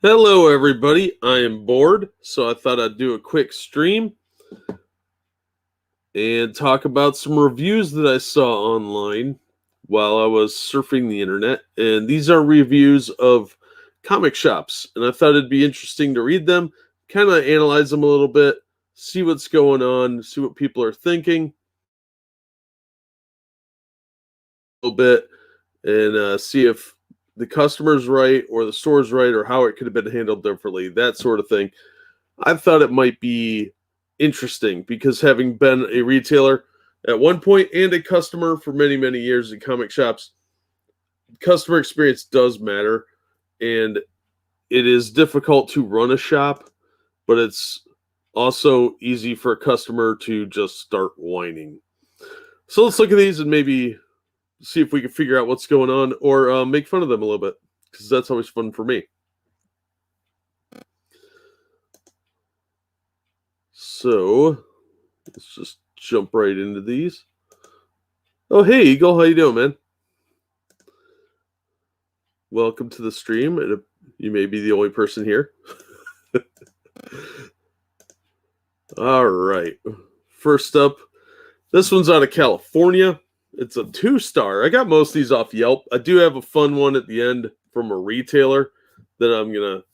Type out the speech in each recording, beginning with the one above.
Hello, everybody. I am bored, so I thought I'd do a quick stream and talk about some reviews that I saw online while I was surfing the internet. And these are reviews of comic shops, and I thought it'd be interesting to read them, kind of analyze them a little bit, see what's going on, see what people are thinking a little bit, and see if the customer's right or the store's right or how it could have been handled differently, that sort of thing. I thought it might be interesting because having been a retailer at one point and a customer for many, many years in comic shops, customer experience does matter. And it is difficult to run a shop, but it's also easy for a customer to just start whining. So let's look at these and maybe see if we can figure out what's going on or make fun of them a little bit because that's always fun for me. So let's just jump right into these. Oh, hey, Eagle. How you doing, man? Welcome to the stream. You may be the only person here. All right. First up, this one's out of California. It's a 2-star. I got most of these off Yelp. I do have a fun one at the end from a retailer that I'm going to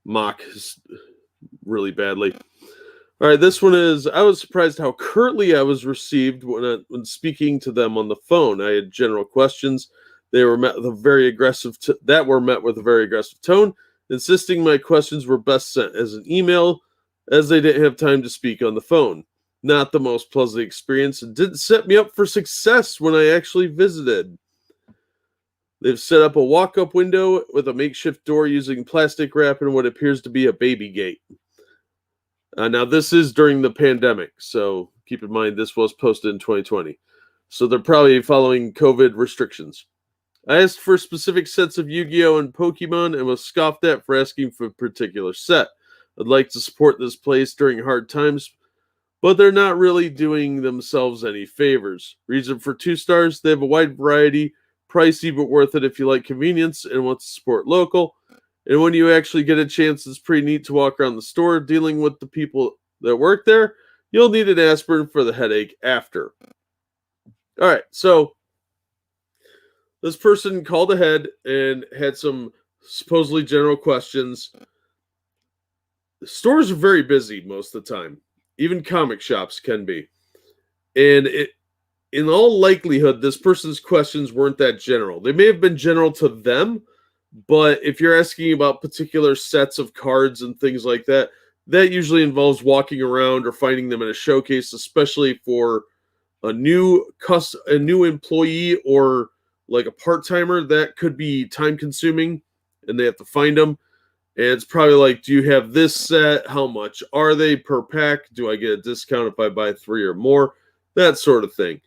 mock really badly. All right, this one is, I was surprised how curtly I was received when speaking to them on the phone. I had general questions. They were met with a very aggressive tone, insisting my questions were best sent as an email, as they didn't have time to speak on the phone. Not the most pleasant experience, and didn't set me up for success when I actually visited. They've set up a walk-up window with a makeshift door using plastic wrap and what appears to be a baby gate. Now, this is during the pandemic, so keep in mind this was posted in 2020. So they're probably following COVID restrictions. I asked for specific sets of Yu-Gi-Oh! And Pokemon and was scoffed at for asking for a particular set. I'd like to support this place during hard times, but they're not really doing themselves any favors. Reason for 2 stars, they have a wide variety, pricey but worth it if you like convenience and want to support local. And when you actually get a chance, it's pretty neat to walk around the store dealing with the people that work there. You'll need an aspirin for the headache after. All right, so this person called ahead and had some supposedly general questions. Stores are very busy most of the time. Even comic shops can be. And in all likelihood, this person's questions weren't that general. They may have been general to them, but if you're asking about particular sets of cards and things like that, that usually involves walking around or finding them in a showcase, especially for a new employee or like a part-timer. That could be time consuming and they have to find them. And it's probably like, do you have this set? How much are they per pack? Do I get a discount if I buy 3 or more? That sort of thing.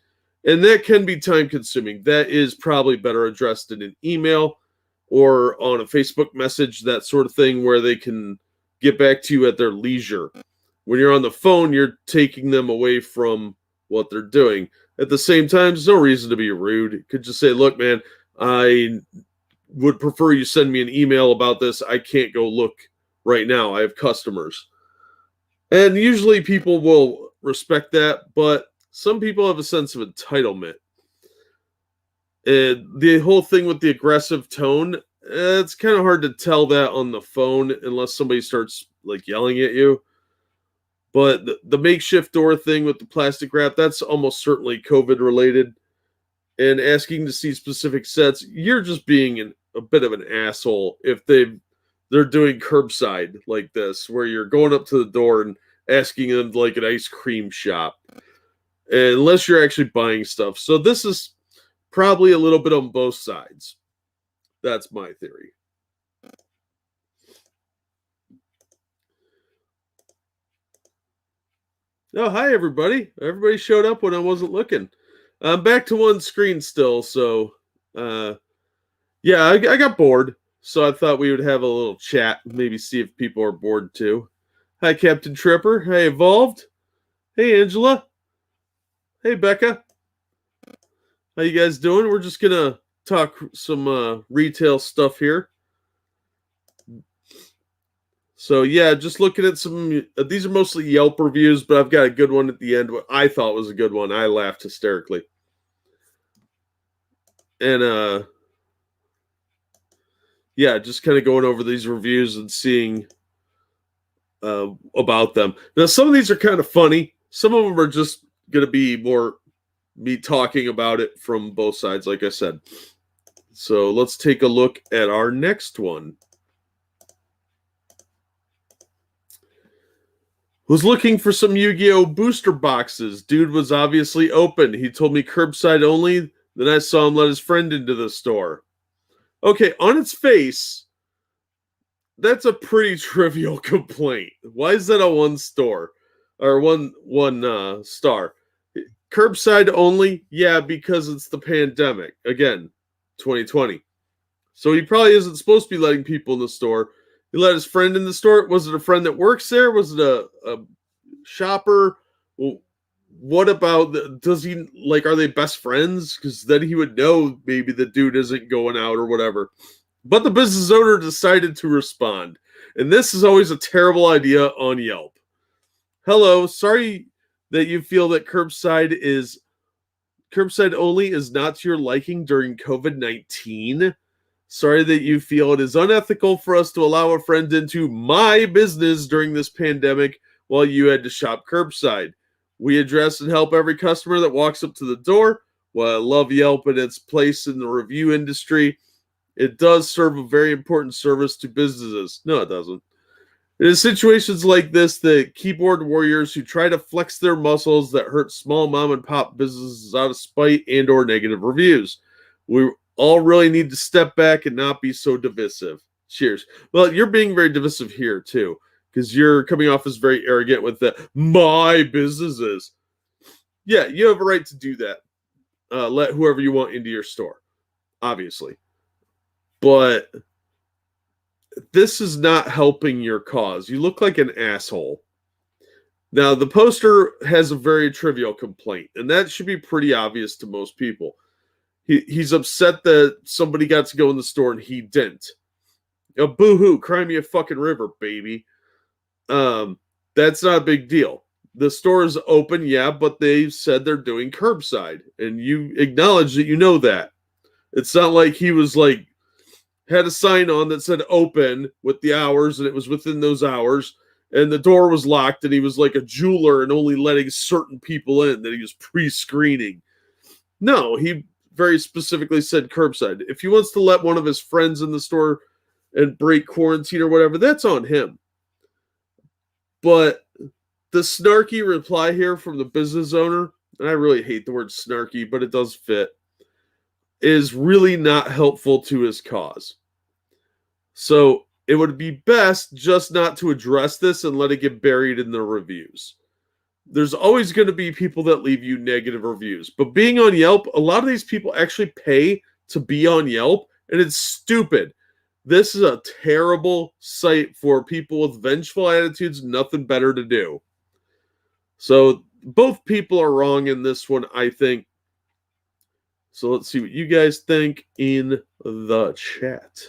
And that can be time consuming. That is probably better addressed in an email or on a Facebook message, that sort of thing, where they can get back to you at their leisure. When you're on the phone, you're taking them away from what they're doing. At the same time, there's no reason to be rude. You could just say, look, man, I would prefer you send me an email about this. I can't go look right now. I have customers. And usually people will respect that, but some people have a sense of entitlement. And the whole thing with the aggressive tone, it's kind of hard to tell that on the phone unless somebody starts like yelling at you. But the makeshift door thing with the plastic wrap, that's almost certainly COVID related. And asking to see specific sets, you're just being a bit of an asshole if they're doing curbside like this, where you're going up to the door and asking them like an ice cream shop, unless you're actually buying stuff. So this is probably a little bit on both sides. That's my theory. Oh, hi, everybody. Everybody showed up when I wasn't looking. I'm back to one screen still, so yeah, I got bored. So I thought we would have a little chat, maybe see if people are bored too. Hi, Captain Tripper. Hey, Evolved. Hey, Angela. Hey, Becca. How you guys doing? We're just gonna talk some retail stuff here. So yeah, just looking at some. These are mostly Yelp reviews, but I've got a good one at the end. What I thought was a good one. I laughed hysterically. And yeah, just kind of going over these reviews and seeing about them. Now, some of these are kind of funny. Some of them are just going to be more me talking about it from both sides, like I said. So let's take a look at our next one. Was looking for some Yu-Gi-Oh! Booster boxes. Dude was obviously open. He told me curbside only. Then I saw him let his friend into the store. Okay, on its face, that's a pretty trivial complaint. Why is that a one store or one star? Curbside only? Yeah, because it's the pandemic. Again, 2020. So he probably isn't supposed to be letting people in the store. He let his friend in the store. Was it a friend that works there? Was it a shopper? Well, what about does he like? Are they best friends? Because then he would know maybe the dude isn't going out or whatever. But the business owner decided to respond, and this is always a terrible idea on Yelp. Hello, sorry that you feel that curbside only is not to your liking during COVID-19. Sorry that you feel it is unethical for us to allow a friend into my business during this pandemic while you had to shop curbside. We address and help every customer that walks up to the door. Well, I love Yelp and its place in the review industry. It does serve a very important service to businesses. No, it doesn't. It is situations like this that keyboard warriors who try to flex their muscles that hurt small mom and pop businesses out of spite and or negative reviews. We all really need to step back and not be so divisive. Cheers. Well, you're being very divisive here too, because you're coming off as very arrogant with the my businesses. Yeah, you have a right to do that. Let whoever you want into your store, obviously. But this is not helping your cause. You look like an asshole. Now, the poster has a very trivial complaint, and that should be pretty obvious to most people. He's upset that somebody got to go in the store and he didn't. Boo-hoo, cry me a fucking river, baby. That's not a big deal. The store is open, yeah, but they said they're doing curbside, and you acknowledge that you know that. It's not like he was like, had a sign on that said open with the hours, and it was within those hours, and the door was locked, and he was like a jeweler and only letting certain people in that he was pre-screening. No, he very specifically said curbside. If he wants to let one of his friends in the store and break quarantine or whatever, that's on him. But the snarky reply here from the business owner, and I really hate the word snarky, but it does fit, is really not helpful to his cause. So it would be best just not to address this and let it get buried in the reviews. There's always going to be people that leave you negative reviews. But being on Yelp, a lot of these people actually pay to be on Yelp, and it's stupid. This is a terrible site for people with vengeful attitudes, nothing better to do. So both people are wrong in this one, I think. So let's see what you guys think in the chat,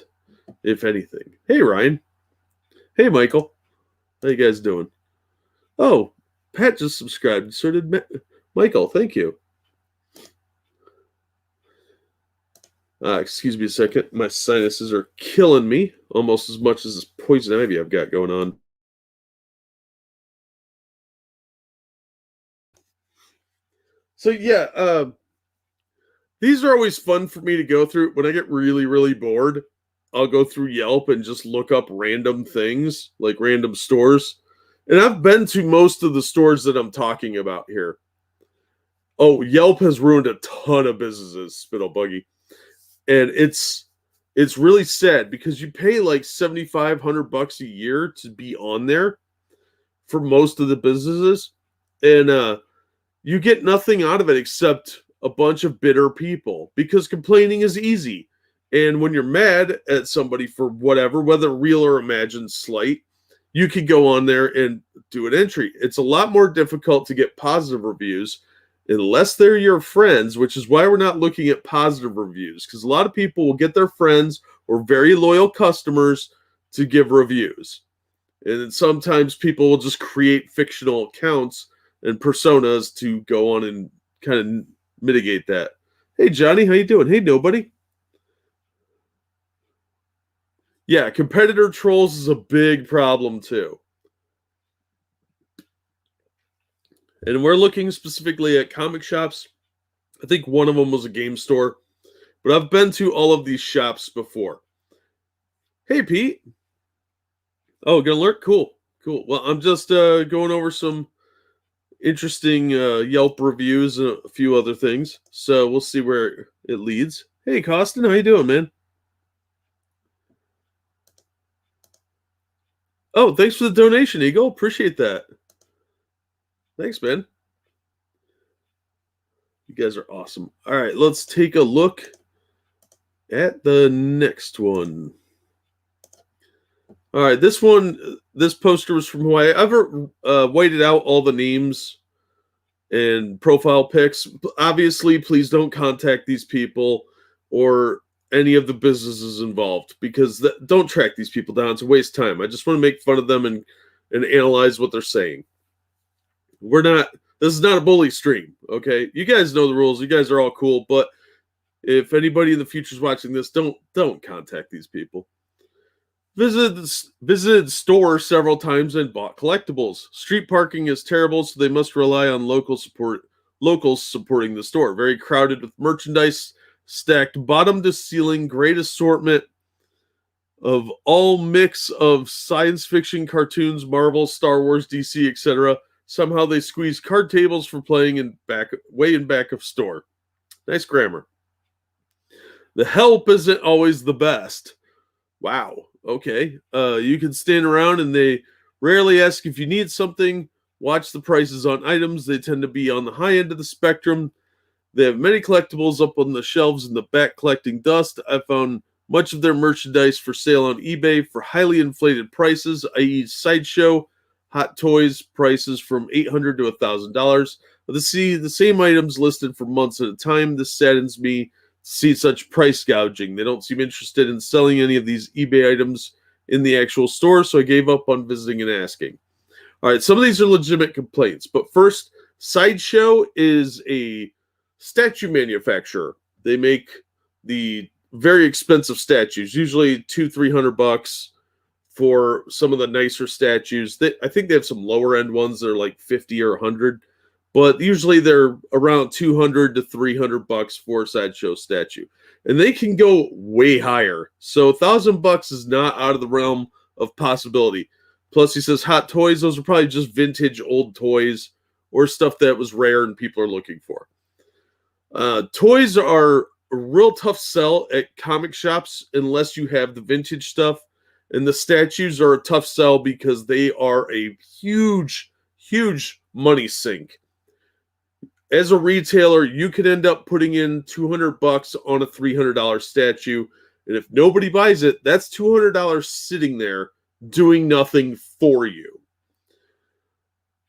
if anything. Hey, Ryan. Hey, Michael. How you guys doing? Oh, Pat just subscribed. So did Michael. Thank you. Excuse me a second. My sinuses are killing me almost as much as this poison ivy I've got going on. So yeah, these are always fun for me to go through. When I get really, really bored, I'll go through Yelp and just look up random things, like random stores. And I've been to most of the stores that I'm talking about here. Oh, Yelp has ruined a ton of businesses, Spittle Buggy. And it's really sad because you pay like $7,500 a year to be on there for most of the businesses. And you get nothing out of it except a bunch of bitter people because complaining is easy. And when you're mad at somebody for whatever, whether real or imagined slight, you can go on there and do an entry. It's a lot more difficult to get positive reviews unless they're your friends, which is why we're not looking at positive reviews, because a lot of people will get their friends or very loyal customers to give reviews. And then sometimes people will just create fictional accounts and personas to go on and kind of mitigate that. Hey, Johnny, how you doing? Hey, nobody. Yeah, competitor trolls is a big problem too. And we're looking specifically at comic shops. I think one of them was a game store, but I've been to all of these shops before. Hey, Pete. Oh, gonna lurk? Cool. Cool. Well, I'm just going over some interesting Yelp reviews and a few other things. So we'll see where it leads. Hey, Costin, how you doing, man? Oh, thanks for the donation, Eagle. Appreciate that. Thanks, man. You guys are awesome. All right, let's take a look at the next one. All right, this poster was from Hawaii. I've whited out all the names and profile pics. Obviously, please don't contact these people or any of the businesses involved because don't track these people down. It's a waste of time. I just want to make fun of them and analyze what they're saying. This is not a bully stream, okay? You guys know the rules. You guys are all cool, but if anybody in the future is watching this, don't contact these people. Visited store several times and bought collectibles. Street parking is terrible, so they must rely on locals supporting the store. Very crowded with merchandise stacked bottom to ceiling, great assortment of all mix of science fiction, cartoons, Marvel, Star Wars, DC, etc. Somehow they squeeze card tables for playing way in back of store. Nice grammar. The help isn't always the best. Wow. Okay. You can stand around and they rarely ask if you need something. Watch the prices on items. They tend to be on the high end of the spectrum. They have many collectibles up on the shelves in the back collecting dust. I found much of their merchandise for sale on eBay for highly inflated prices, i.e. Sideshow, Hot Toys prices from $800 to $1,000. To see the same items listed for months at a time, this saddens me to see such price gouging. They don't seem interested in selling any of these eBay items in the actual store, so I gave up on visiting and asking. All right, some of these are legitimate complaints, but first, Sideshow is a statue manufacturer. They make the very expensive statues, usually $200-$300 for some of the nicer statues. I think they have some lower end ones that are like $50 or $100, but usually they're around $200 to $300 for a Sideshow statue, and they can go way higher. So $1,000 is not out of the realm of possibility. Plus, he says Hot Toys; those are probably just vintage old toys or stuff that was rare and people are looking for. Toys are a real tough sell at comic shops unless you have the vintage stuff. And the statues are a tough sell because they are a huge, huge money sink. As a retailer, you could end up putting in $200 on a $300 statue. And if nobody buys it, that's $200 sitting there doing nothing for you.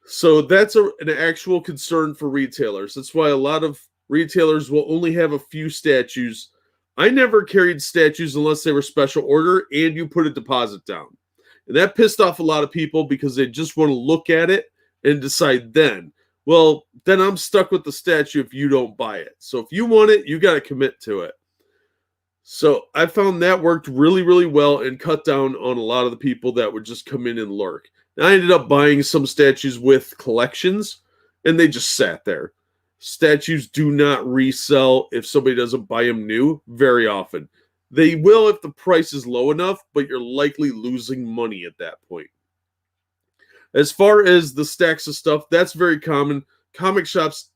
So that's an actual concern for retailers. That's why a lot of retailers will only have a few statues. I never carried statues unless they were special order and you put a deposit down. And that pissed off a lot of people because they just want to look at it and decide then. Well, then I'm stuck with the statue if you don't buy it. So if you want it, you got to commit to it. So I found that worked really, really well and cut down on a lot of the people that would just come in and lurk. And I ended up buying some statues with collections and they just sat there. Statues do not resell if somebody doesn't buy them new very often. They will if the price is low enough, but you're likely losing money at that point. As far as the stacks of stuff, that's very common. Comic shops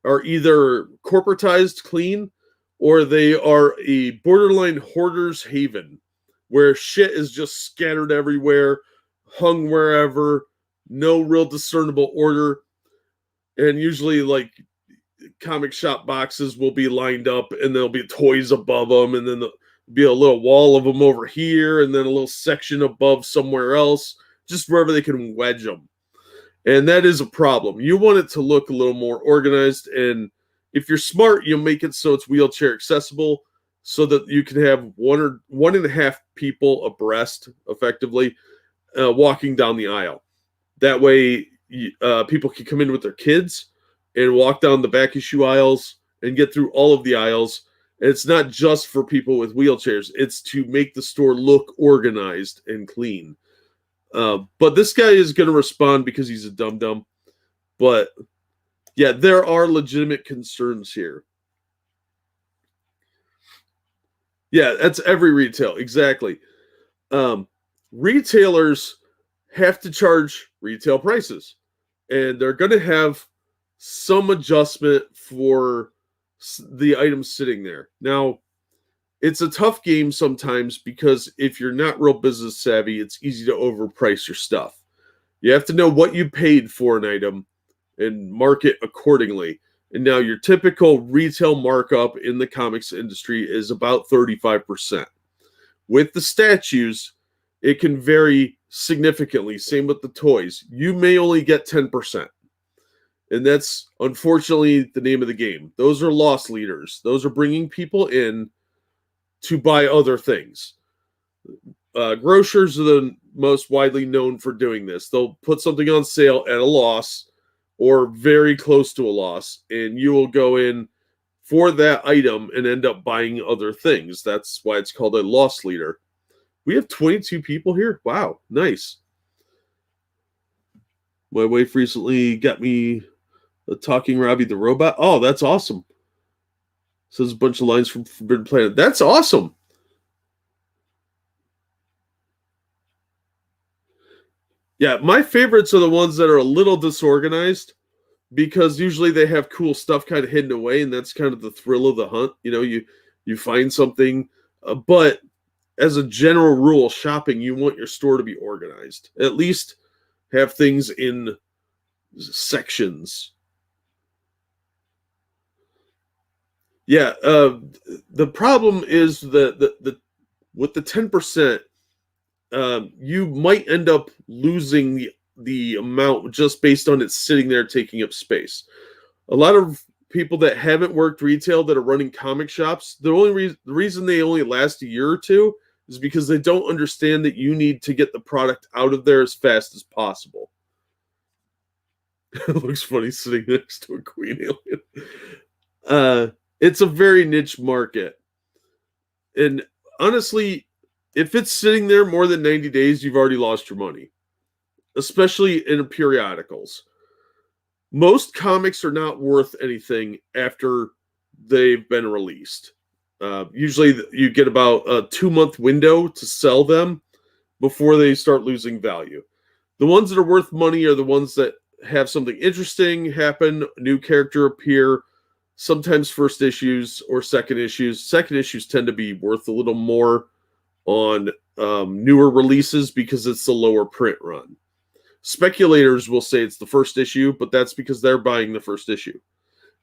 are either corporatized clean or they are a borderline hoarder's haven where shit is just scattered everywhere, hung wherever, no real discernible order. And usually like comic shop boxes will be lined up and there'll be toys above them and then there'll be a little wall of them over here and then a little section above somewhere else, just wherever they can wedge them. And that is a problem. You want it to look a little more organized, and if you're smart, you'll make it so it's wheelchair accessible so that you can have one and a half people abreast effectively. walking down the aisle. That way, people can come in with their kids and walk down the back issue aisles and get through all of the aisles. And it's not just for people with wheelchairs, it's to make the store look organized and clean. But this guy is going to respond because he's a dum-dum. But yeah, there are legitimate concerns here. Yeah, that's every retail. Exactly. Retailers have to charge retail prices, and they're going to have some adjustment for the items sitting there. Now, it's a tough game sometimes because if you're not real business savvy, it's easy to overprice your stuff. You have to know what you paid for an item and mark it accordingly. And now your typical retail markup in the comics industry is about 35%. With the statues, it can vary significantly. Same with the toys. You may only get 10%. And that's unfortunately the name of the game. Those are loss leaders. Those are bringing people in to buy other things. Grocers are the most widely known for doing this. They'll put something on sale at a loss or very close to a loss, and you will go in for that item and end up buying other things. That's why it's called a loss leader. We have 22 people here. Wow, nice. My wife recently got me a Talking Robbie the Robot. Oh, that's awesome. Says a bunch of lines from Forbidden Planet. That's awesome. Yeah, my favorites are the ones that are a little disorganized because usually they have cool stuff kind of hidden away, and that's kind of the thrill of the hunt. You know, you find something, but as a general rule, shopping, you want your store to be organized. At least have things in sections. Yeah, the problem is that the with the 10%, you might end up losing the amount just based on it sitting there taking up space. A lot of people that haven't worked retail that are running comic shops, the reason they only last a year or two is because they don't understand that you need to get the product out of there as fast as possible. It looks funny sitting next to a queen alien. It's a very niche market. And honestly, if it's sitting there more than 90 days, you've already lost your money, especially in periodicals. Most comics are not worth anything after they've been released. Usually you get about a 2-month window to sell them before they start losing value. The ones that are worth money are the ones that have something interesting happen, new character appear, sometimes first issues or second issues. Second issues tend to be worth a little more on newer releases because it's the lower print run. Speculators will say it's the first issue, but that's because they're buying the first issue.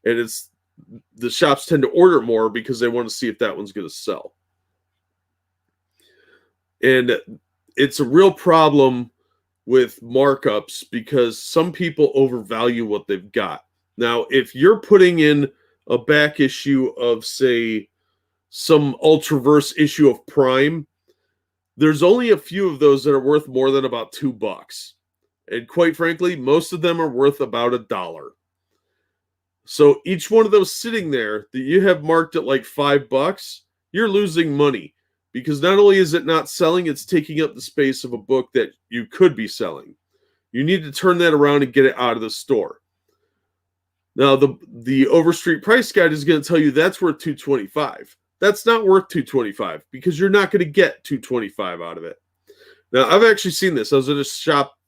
And it's the shops tend to order more because they want to see if that one's going to sell. And it's a real problem with markups because some people overvalue what they've got. Now, if you're putting in a back issue of, say, some Ultraverse issue of Prime, there's only a few of those that are worth more than about $2. And quite frankly, most of them are worth about $1. So each one of those sitting there that you have marked at like $5, you're losing money because not only is it not selling, it's taking up the space of a book that you could be selling. You need to turn that around and get it out of the store. Now, the Overstreet Price Guide is going to tell you that's worth $2.25. That's not worth $2.25 because you're not going to get $2.25 out of it. Now, I've actually seen this. I was at a shop,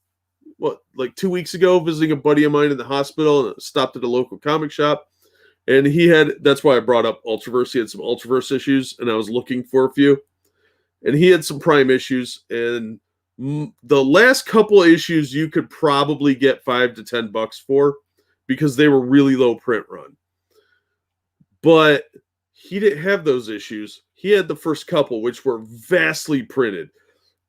like 2 weeks ago, visiting a buddy of mine in the hospital, and stopped at a local comic shop. And that's why I brought up Ultraverse. He had some Ultraverse issues, and I was looking for a few. And he had some Prime issues, and the last couple of issues you could probably get $5 to $10 for because they were really low print run. But he didn't have those issues. He had the first couple, which were vastly printed,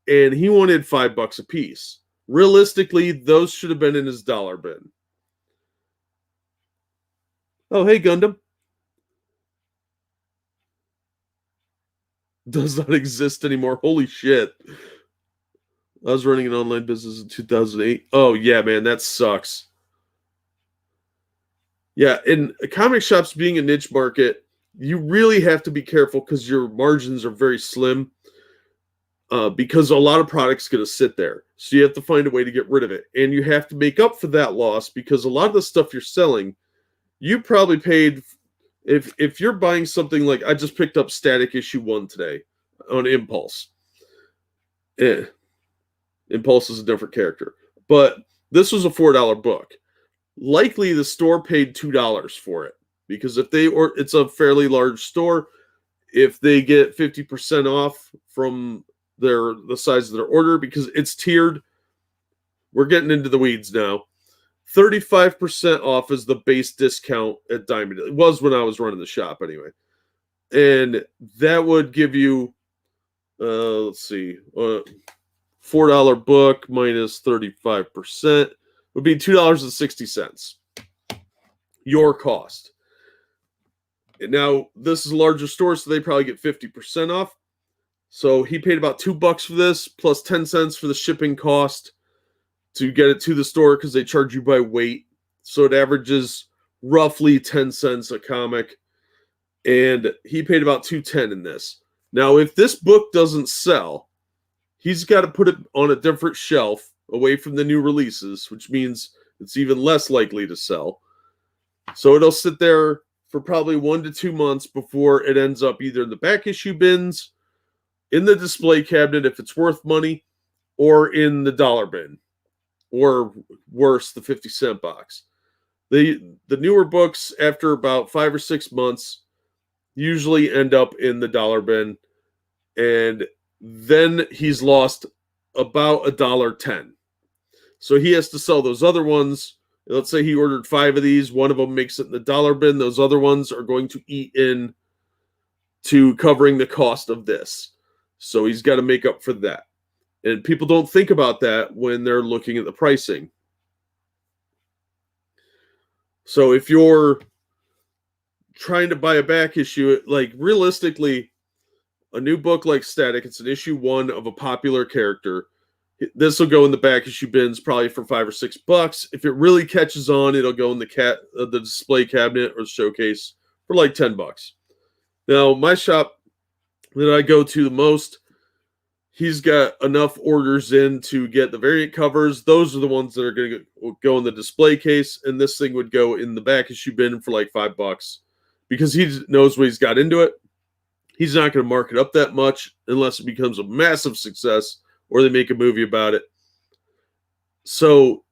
and he wanted $5 a piece. Realistically, those should have been in his dollar bin. Oh, hey, Gundam. Does not exist anymore. Holy shit. I was running an online business in 2008. Oh, yeah, man, that sucks. Yeah, in comic shops being a niche market, you really have to be careful because your margins are very slim. Because a lot of products going to sit there. So you have to find a way to get rid of it. And you have to make up for that loss because a lot of the stuff you're selling, you probably paid. If you're buying something like I just picked up Static issue 1 today on Impulse. Impulse is a different character. But this was a $4 book. Likely the store paid $2 for it because it's a fairly large store. If they get 50% off from the size of their order because it's tiered. We're getting into the weeds now. 35% off is the base discount at Diamond. It was when I was running the shop anyway. And that would give you, let's see, $4 book minus 35% would be $2.60. Your cost. Now, this is a larger store, so they probably get 50% off. So he paid about $2 for this, plus 10 cents for the shipping cost to get it to the store because they charge you by weight. So it averages roughly 10 cents a comic. And he paid about $2.10 in this. Now, if this book doesn't sell, he's got to put it on a different shelf away from the new releases, which means it's even less likely to sell. So it'll sit there for probably 1 to 2 months before it ends up either in the back issue bins, in the display cabinet if it's worth money, or in the dollar bin, or worse, the 50-cent box. The newer books, after about 5 or 6 months, usually end up in the dollar bin, and then he's lost about $1.10. So he has to sell those other ones. Let's say he ordered 5 of these. One of them makes it in the dollar bin. Those other ones are going to eat in to covering the cost of this. So he's got to make up for that. And people don't think about that when they're looking at the pricing. So if you're trying to buy a back issue, like realistically, a new book like Static, it's an issue 1 of a popular character. This will go in the back issue bins probably for $5 or $6. If it really catches on, it'll go in the display cabinet or the showcase for like $10. Now, my shop that I go to the most, he's got enough orders in to get the variant covers. Those are the ones that are going to go in the display case, and this thing would go in the back issue bin for like $5 because he knows what he's got into it. He's not going to mark it up that much unless it becomes a massive success or they make a movie about it. So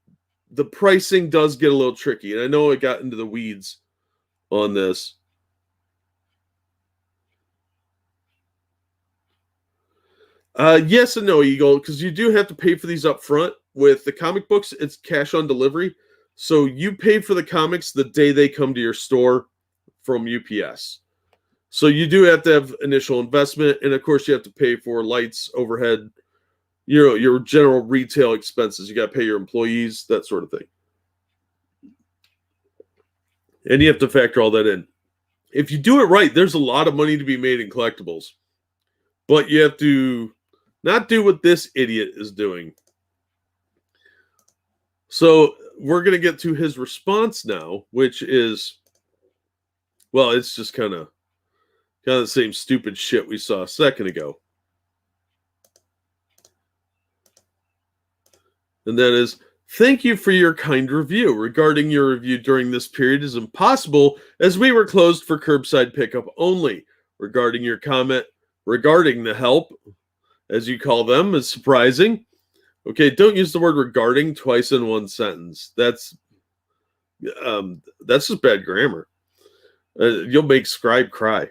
the pricing does get a little tricky, and I know I got into the weeds on this. Yes and no, Eagle, because you do have to pay for these up front. With the comic books, it's cash on delivery. So you pay for the comics the day they come to your store from UPS. So you do have to have initial investment, and of course you have to pay for lights, overhead, your general retail expenses. You got to pay your employees, that sort of thing. And you have to factor all that in. If you do it right, there's a lot of money to be made in collectibles. But you have to not do what this idiot is doing. So we're going to get to his response now, which is, well, it's just kind of the same stupid shit we saw a second ago. And that is, thank you for your kind review. Regarding your review during this period is impossible as we were closed for curbside pickup only. Regarding your comment regarding the help, as you call them, is surprising. Okay, don't use the word regarding twice in one sentence. That's just bad grammar. You'll make Scribe cry.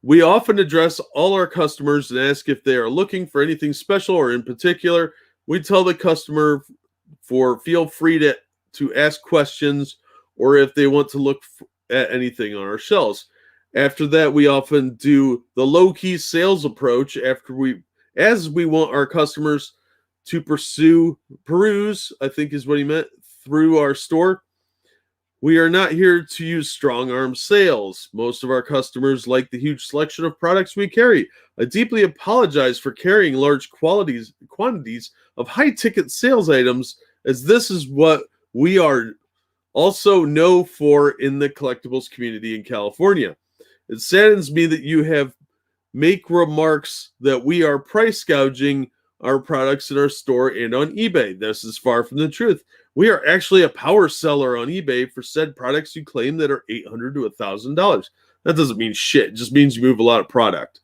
We often address all our customers and ask if they are looking for anything special or in particular. We tell the customer feel free to ask questions or if they want to look at anything on our shelves. After that, we often do the low-key sales approach as we want our customers to peruse, I think is what he meant, through our store. We are not here to use strong arm sales. Most of our customers like the huge selection of products we carry. I deeply apologize for carrying large quantities of high ticket sales items, as this is what we are also know for in the collectibles community in California. It saddens me that you have make remarks that we are price gouging our products in our store and on eBay. This is far from the truth. We are actually a power seller on eBay for said products you claim that are $800 to $1,000. That doesn't mean shit. It just means you move a lot of product.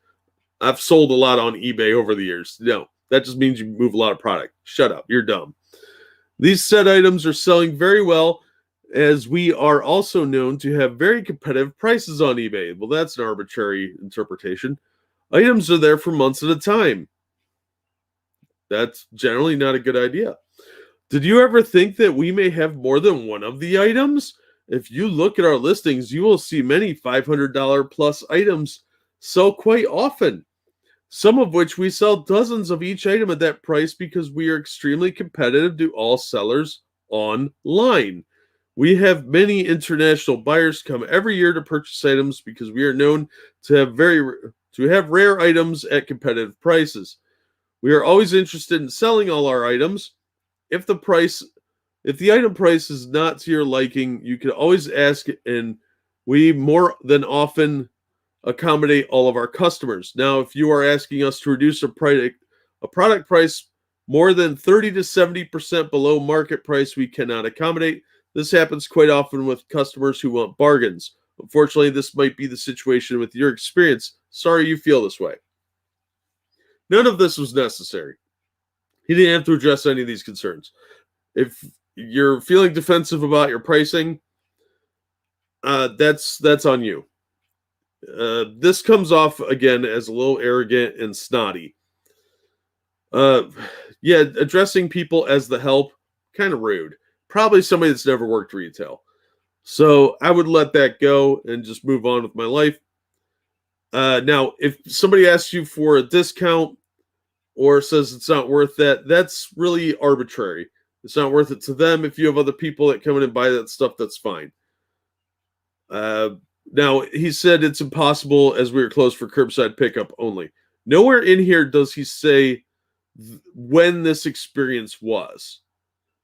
I've sold a lot on eBay over the years. No, that just means you move a lot of product. Shut up. You're dumb. These said items are selling very well, as we are also known to have very competitive prices on eBay. Well, that's an arbitrary interpretation. Items are there for months at a time. That's generally not a good idea. Did you ever think that we may have more than one of the items? If you look at our listings, you will see many $500 plus items sell quite often, some of which we sell dozens of each item at that price because we are extremely competitive to all sellers online. We have many international buyers come every year to purchase items because we are known to have rare items at competitive prices. We are always interested in selling all our items. If the item price is not to your liking, you can always ask, and we more than often accommodate all of our customers. Now, if you are asking us to reduce a product price more than 30 to 70% below market price, we cannot accommodate. This happens quite often with customers who want bargains. Unfortunately, this might be the situation with your experience. Sorry you feel this way. None of this was necessary. He didn't have to address any of these concerns. If you're feeling defensive about your pricing, that's on you. This comes off again as a little arrogant and snotty. Addressing people as the help, kind of rude. Probably somebody that's never worked retail. So I would let that go and just move on with my life. Now, if somebody asks you for a discount or says it's not worth that, that's really arbitrary. It's not worth it to them. If you have other people that come in and buy that stuff, that's fine. Now, he said it's impossible as we were closed for curbside pickup only. Nowhere in here does he say when this experience was.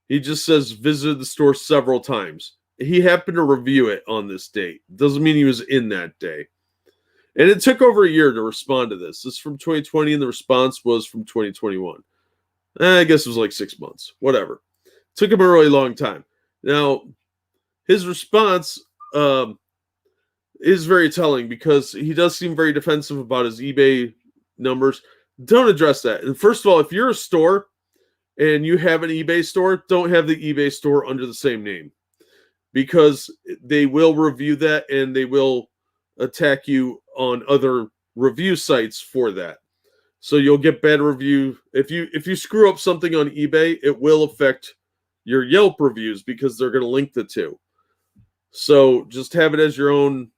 He just says visited the store several times. He happened to review it on this date. Doesn't mean he was in that day. And it took over a year to respond to this. This is from 2020, and the response was from 2021. I guess it was like 6 months. Whatever. Took him a really long time. Now, his response is very telling because he does seem very defensive about his eBay numbers. Don't address that. And first of all, if you're a store and you have an eBay store, don't have the eBay store under the same name, because they will review that and they will attack you on other review sites for that. So you'll get bad review. If you screw up something on eBay, it will affect your Yelp reviews because they're going to link the two. So just have it as your own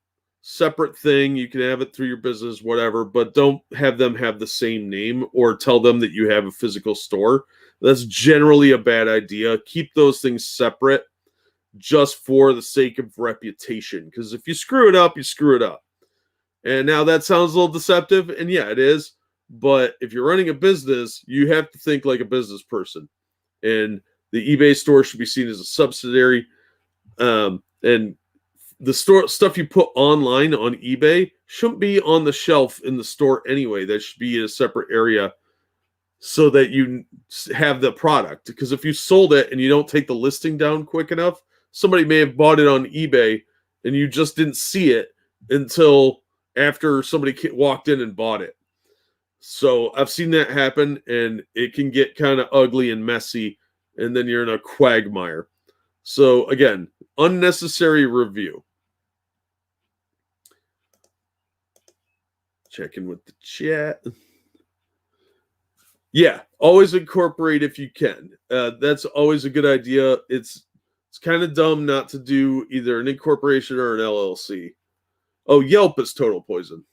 separate thing. You can have it through your business, whatever, but don't have them have the same name or tell them that you have a physical store. That's generally a bad idea. Keep those things separate just for the sake of reputation. Because if you screw it up, you screw it up. And now that sounds a little deceptive, and yeah, it is. But if you're running a business, you have to think like a business person. And the eBay store should be seen as a subsidiary. And the store stuff you put online on eBay shouldn't be on the shelf in the store anyway. That should be in a separate area so that you have the product. Because if you sold it and you don't take the listing down quick enough, somebody may have bought it on eBay and you just didn't see it until after somebody walked in and bought it. So I've seen that happen, and it can get kind of ugly and messy, and then you're in a quagmire. So again, unnecessary review. Checking with the chat. Yeah, always incorporate if you can. That's always a good idea. It's kind of dumb not to do either an incorporation or an LLC. Oh, Yelp is total poison.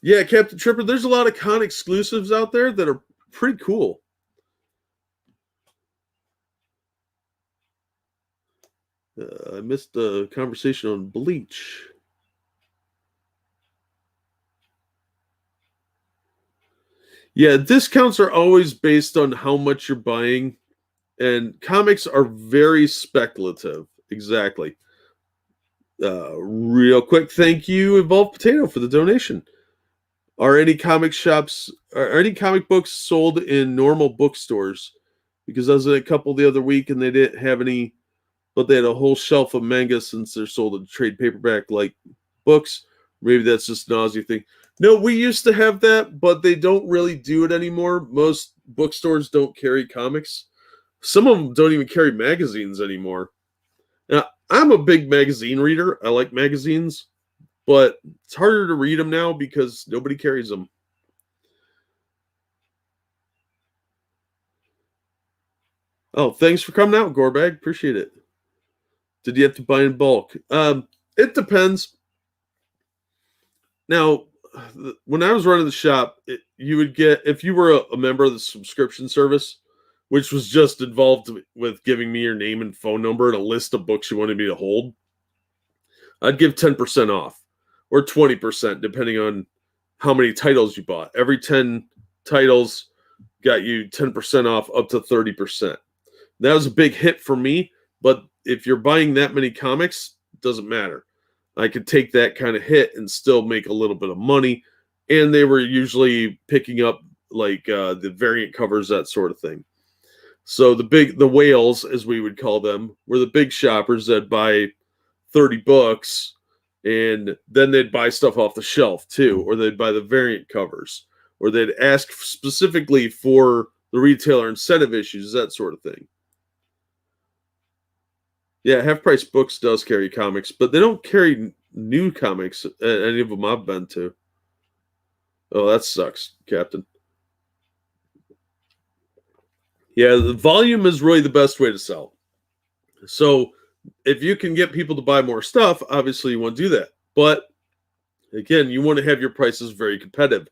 Yeah, Captain Tripper, there's a lot of con exclusives out there that are pretty cool. I missed the conversation on Bleach. Yeah, discounts are always based on how much you're buying, and comics are very speculative. Exactly. Real quick, thank you, Evolved Potato, for the donation. Are any comic books sold in normal bookstores? Because I was at a couple the other week and they didn't have any, but they had a whole shelf of manga since they're sold in trade paperback like books. Maybe that's just an Aussie thing. No, we used to have that, but they don't really do it anymore. Most bookstores don't carry comics. Some of them don't even carry magazines anymore. Now, I'm a big magazine reader. I like magazines, but it's harder to read them now because nobody carries them. Oh, thanks for coming out, Gorebag. Appreciate it. Did you have to buy in bulk? It depends. Now, when I was running the shop, you would get, if you were a member of the subscription service, which was just involved with giving me your name and phone number and a list of books you wanted me to hold, I'd give 10% off or 20%, depending on how many titles you bought. Every 10 titles got you 10% off up to 30%. That was a big hit for me, but if you're buying that many comics, it doesn't matter. I could take that kind of hit and still make a little bit of money. And they were usually picking up like the variant covers, that sort of thing. So the whales, as we would call them, were the big shoppers that buy 30 books and then they'd buy stuff off the shelf too, or they'd buy the variant covers, or they'd ask specifically for the retailer incentive issues, that sort of thing. Yeah, Half Price Books does carry comics, but they don't carry new comics at any of them I've been to. Oh, that sucks, Captain. Yeah, the volume is really the best way to sell. So if you can get people to buy more stuff, obviously you want to do that. But again, you want to have your prices very competitive,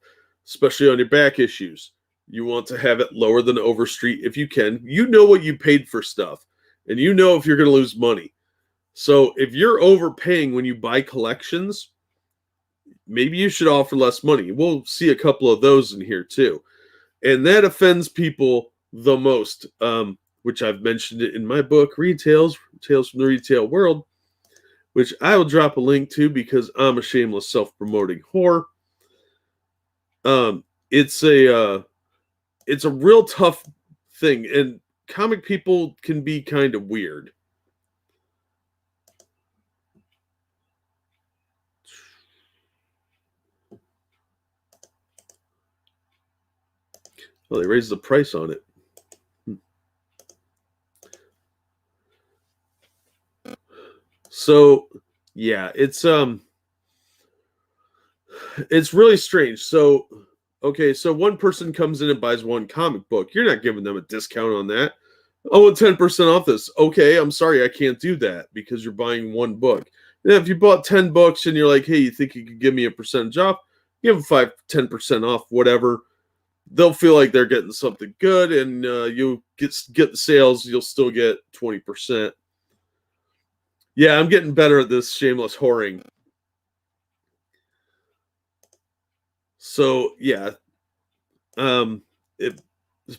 especially on your back issues. You want to have it lower than Overstreet if you can. You know what you paid for stuff, and you know if you're going to lose money. So if you're overpaying when you buy collections, maybe you should offer less money. We'll see a couple of those in here too. And that offends people the most, which I've mentioned it in my book, Tales from the Retail World, which I will drop a link to because I'm a shameless self-promoting whore. It's a real tough thing, and comic people can be kind of weird. Well, they raised the price on it. So, yeah, it's really strange. So, okay, so one person comes in and buys one comic book. You're not giving them a discount on that. Oh, 10% off this. Okay, I'm sorry, I can't do that because you're buying one book. And if you bought 10 books and you're like, hey, you think you could give me a percentage off? Give them 10% off, whatever. They'll feel like they're getting something good, and you'll get the sales. You'll still get 20%. Yeah, I'm getting better at this shameless whoring. So yeah,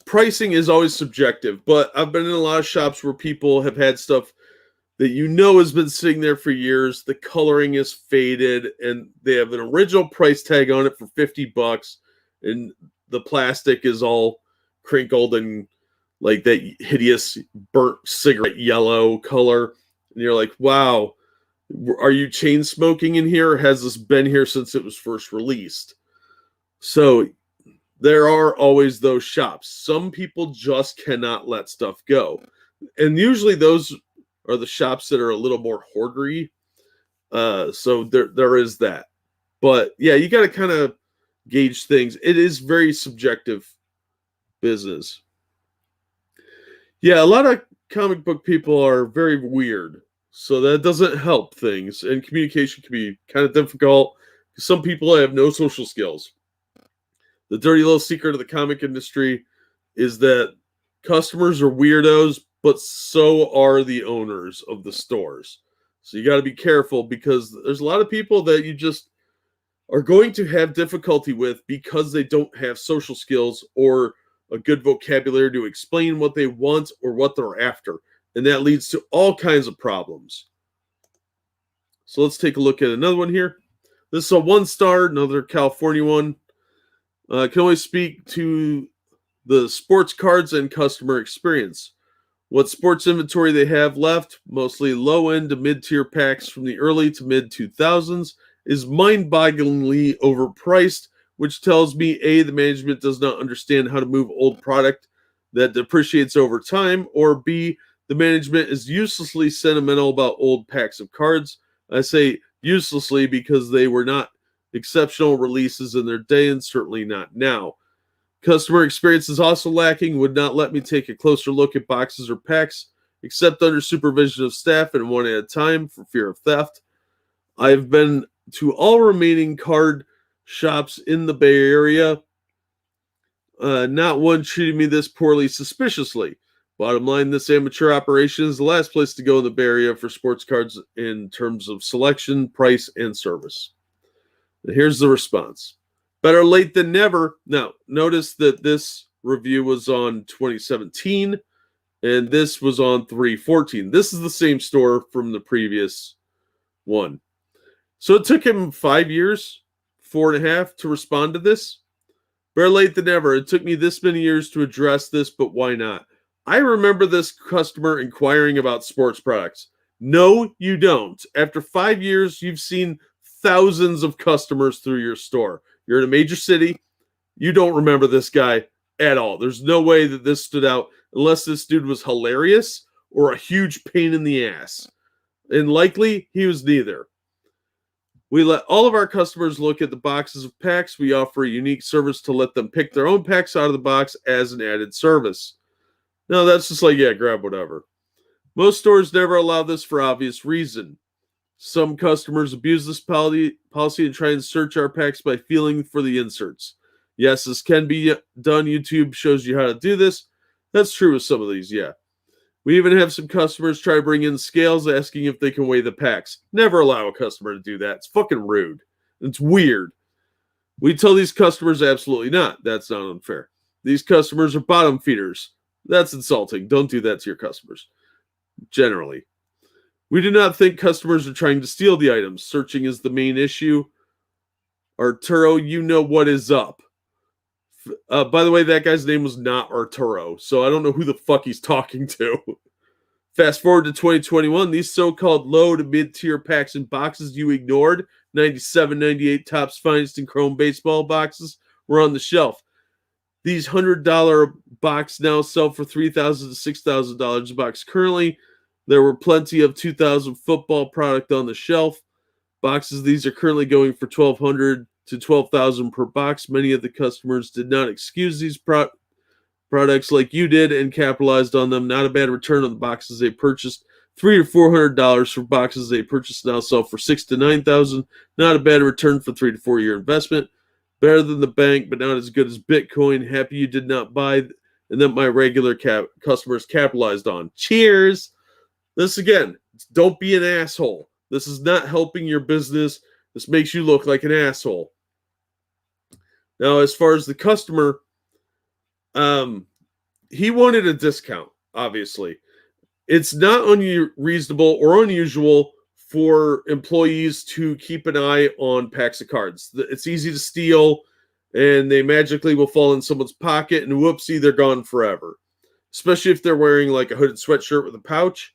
pricing is always subjective, but I've been in a lot of shops where people have had stuff that has been sitting there for years. The coloring is faded, and they have an original price tag on it for $50, and the plastic is all crinkled and like that hideous burnt cigarette yellow color. And you're like, wow, are you chain smoking in here? Or has this been here since it was first released? So there are always those shops. Some people just cannot let stuff go. And usually those are the shops that are a little more hoardery. So there is that. But yeah, you got to kind of gauge things. It is very subjective business. Yeah, a lot of comic book people are very weird. So that doesn't help things. And communication can be kind of difficult. Some people have no social skills. The dirty little secret of the comic industry is that customers are weirdos, but so are the owners of the stores. So you got to be careful because there's a lot of people that you just are going to have difficulty with because they don't have social skills or a good vocabulary to explain what they want or what they're after. And that leads to all kinds of problems. So let's take a look at another one here. This is a 1-star, another California one. Can only speak to the sports cards and customer experience. What sports inventory they have left, mostly low-end to mid-tier packs from the early to mid-2000s, is mind-bogglingly overpriced, which tells me A, the management does not understand how to move old product that depreciates over time, or B, the management is uselessly sentimental about old packs of cards. I say uselessly because they were not exceptional releases in their day and certainly not now. Customer experience is also lacking, would not let me take a closer look at boxes or packs, except under supervision of staff and one at a time for fear of theft. I've been to all remaining card shops in the Bay Area. Not one treated me this poorly suspiciously. Bottom line, this amateur operation is the last place to go in the Bay Area for sports cards in terms of selection, price, and service. And here's the response. Better late than never. Now, notice that this review was on 2017, and this was on 3/14. This is the same store from the previous one. So it took him 5 years, 4.5, to respond to this. Better late than never. It took me this many years to address this, but why not? I remember this customer inquiring about sports products. No, you don't. After 5 years, you've seen thousands of customers through your store. You're in a major city. You don't remember this guy at all. There's no way that this stood out unless this dude was hilarious or a huge pain in the ass. And likely, he was neither. We let all of our customers look at the boxes of packs. We offer a unique service to let them pick their own packs out of the box as an added service. No, that's just like, yeah, grab whatever. Most stores never allow this for obvious reason. Some customers abuse this policy and try and search our packs by feeling for the inserts. Yes, this can be done. YouTube shows you how to do this. That's true with some of these, yeah. We even have some customers try to bring in scales asking if they can weigh the packs. Never allow a customer to do that. It's fucking rude. It's weird. We tell these customers absolutely not. That's not unfair. These customers are bottom feeders. That's insulting. Don't do that to your customers. Generally. We do not think customers are trying to steal the items. Searching is the main issue. Arturo, you know what is up. By the way, that guy's name was not Arturo, so I don't know who the fuck he's talking to. Fast forward to 2021, these so-called low to mid-tier packs and boxes you ignored, 97, 98 Topps Finest and Chrome baseball boxes, were on the shelf. These $100 box now sell for $3,000 to $6,000 a box. Currently, there were plenty of 2000 football product on the shelf. Boxes these are currently going for $1,200 to $12,000 per box. Many of the customers did not excuse these products like you did and capitalized on them. Not a bad return on the boxes they purchased. $300 to $400 for boxes they purchased now sell for $6,000 to $9,000. Not a bad return for 3 to 4 year investment. Better than the bank, but not as good as Bitcoin. Happy you did not buy and that my regular customers capitalized on. Cheers. This again, don't be an asshole. This is not helping your business. This makes you look like an asshole. Now, as far as the customer, he wanted a discount, obviously. It's not unreasonable or unusual for employees to keep an eye on packs of cards. It's easy to steal, and they magically will fall in someone's pocket, and whoopsie, they're gone forever. Especially if they're wearing like a hooded sweatshirt with a pouch.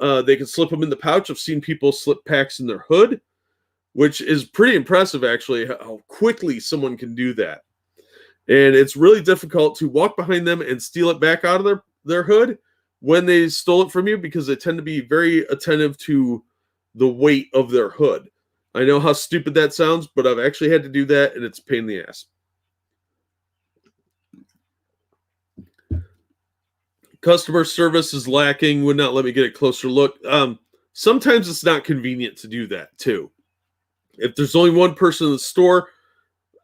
They can slip them in the pouch. I've seen people slip packs in their hood, which is pretty impressive, actually, how quickly someone can do that. And it's really difficult to walk behind them and steal it back out of their hood when they stole it from you because they tend to be very attentive to the weight of their hood. I know how stupid that sounds, but I've actually had to do that, and it's a pain in the ass. Customer service is lacking. Would not let me get a closer look. Sometimes it's not convenient to do that, too. If there's only one person in the store,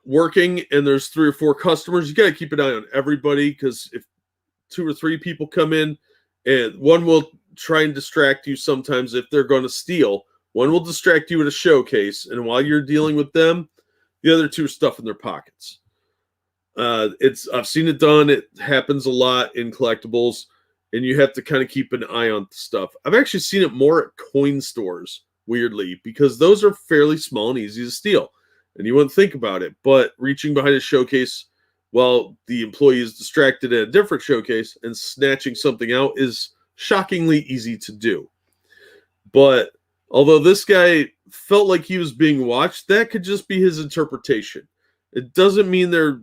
working and there's 3 or 4 customers, you got to keep an eye on everybody, because if 2 or 3 people come in, and one will try and distract you sometimes if they're going to steal. One will distract you at a showcase, and while you're dealing with them, the other 2 are stuffing their pockets. I've seen it done. It happens a lot in collectibles, and you have to kind of keep an eye on stuff. I've actually seen it more at coin stores, weirdly, because those are fairly small and easy to steal, and you wouldn't think about it. But reaching behind a showcase while the employee is distracted at a different showcase and snatching something out is shockingly easy to do. But although this guy felt like he was being watched, that could just be his interpretation. It doesn't mean they're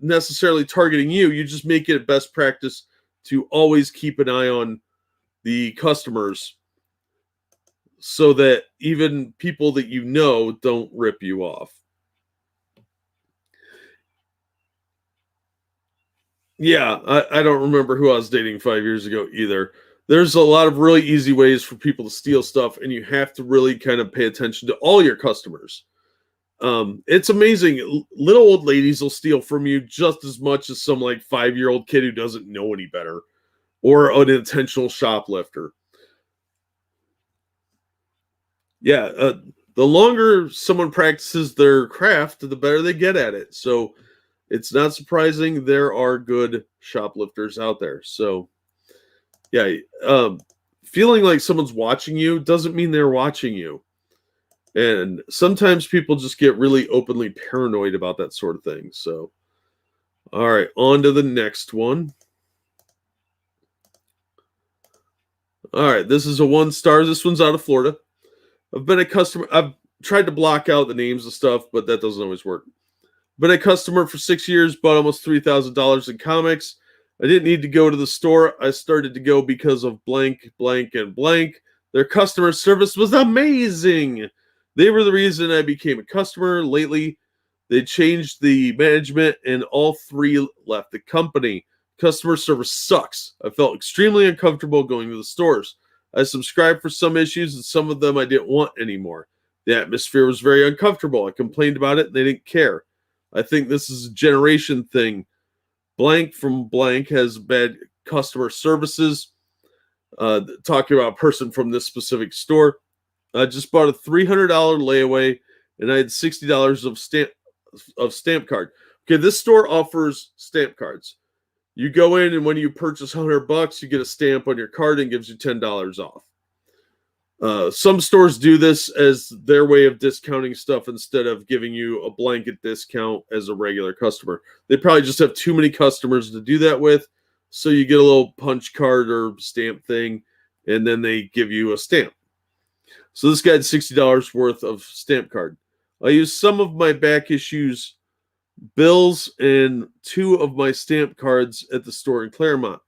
necessarily targeting you. You just make it a best practice to always keep an eye on the customers, so that even people that you know don't rip you off. Yeah, I don't remember who I was dating 5 years ago either. There's a lot of really easy ways for people to steal stuff, and you have to really kind of pay attention to all your customers. It's amazing. Little old ladies will steal from you just as much as some like 5-year-old kid who doesn't know any better, or an intentional shoplifter. Yeah, the longer someone practices their craft, the better they get at it. So it's not surprising there are good shoplifters out there. So yeah, feeling like someone's watching you doesn't mean they're watching you. And sometimes people just get really openly paranoid about that sort of thing. So, all right, on to the next one. All right, this is a 1-star. This one's out of Florida. I've been a customer. I've tried to block out the names and stuff, but that doesn't always work. Been a customer for 6 years, bought almost $3,000 in comics. I didn't need to go to the store. I started to go because of blank, blank, and blank. Their customer service was amazing. They were the reason I became a customer. Lately, they changed the management, and all 3 left the company. Customer service sucks. I felt extremely uncomfortable going to the stores. I subscribed for some issues, and some of them I didn't want anymore. The atmosphere was very uncomfortable. I complained about it, and they didn't care. I think this is a generation thing. Blank from blank has bad customer services. Talking about a person from this specific store. I just bought a $300 layaway, and I had $60 of stamp card. Okay, this store offers stamp cards. You go in, and when you purchase $100, you get a stamp on your card and gives you $10 off. Some stores do this as their way of discounting stuff instead of giving you a blanket discount as a regular customer. They probably just have too many customers to do that with, so you get a little punch card or stamp thing, and then they give you a stamp. So this guy had $60 worth of stamp card. I used some of my back issues bills and 2 of my stamp cards at the store in Claremont.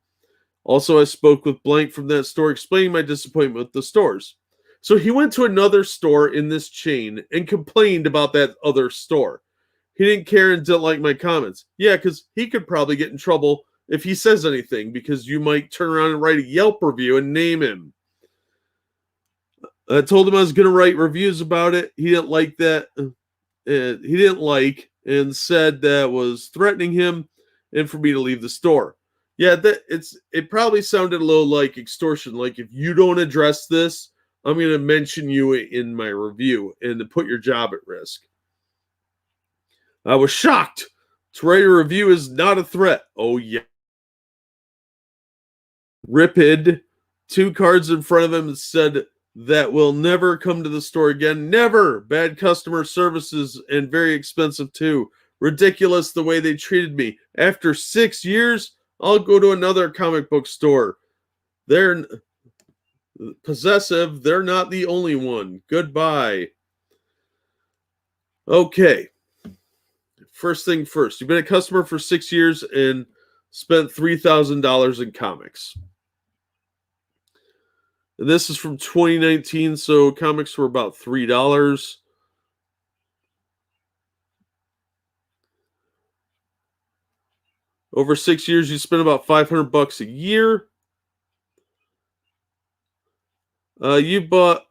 Also, I spoke with Blank from that store, explaining my disappointment with the stores. So he went to another store in this chain and complained about that other store. He didn't care and didn't like my comments. Yeah, because he could probably get in trouble if he says anything, because you might turn around and write a Yelp review and name him. I told him I was going to write reviews about it. He didn't like that. He didn't like, and said that was threatening him and for me to leave the store. Yeah, it probably sounded a little like extortion. Like, if you don't address this, I'm going to mention you in my review and to put your job at risk. I was shocked. To write a review is not a threat. Oh, yeah. Ripid, 2 cards in front of him, said that will never come to the store again. Never. Bad customer services and very expensive too. Ridiculous the way they treated me. After 6 years, I'll go to another comic book store. They're possessive. They're not the only one. Goodbye. Okay. First thing first. You've been a customer for 6 years and spent $3,000 in comics. And this is from 2019, so comics were about $3. Over 6 years, you spent about $500 a year. You bought,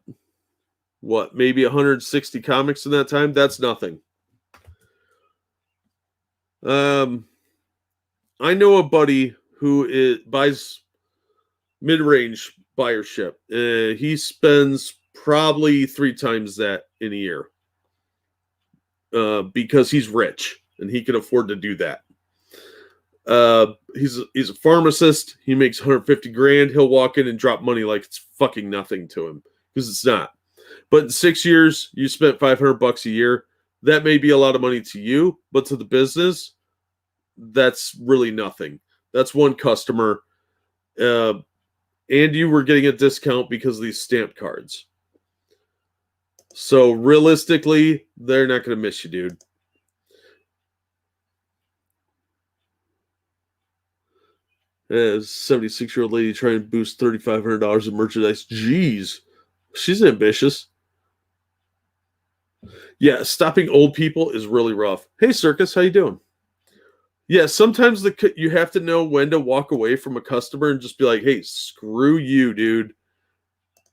what, maybe 160 comics in that time? That's nothing. I know a buddy who buys mid-range buyership. He spends probably 3 times that in a year because he's rich and he can afford to do that. He's a pharmacist. He makes 150 grand. He'll walk in and drop money like it's fucking nothing to him because it's not. But in 6 years, you spent $500 a year. That may be a lot of money to you, but to the business, that's really nothing. That's one customer. And you were getting a discount because of these stamp cards. So realistically, they're not going to miss you, dude. A 76-year-old lady trying to boost $3,500 in merchandise. Jeez, she's ambitious. Yeah, stopping old people is really rough. Hey, Circus, how you doing? Yeah, sometimes you have to know when to walk away from a customer and just be like, hey, screw you, dude.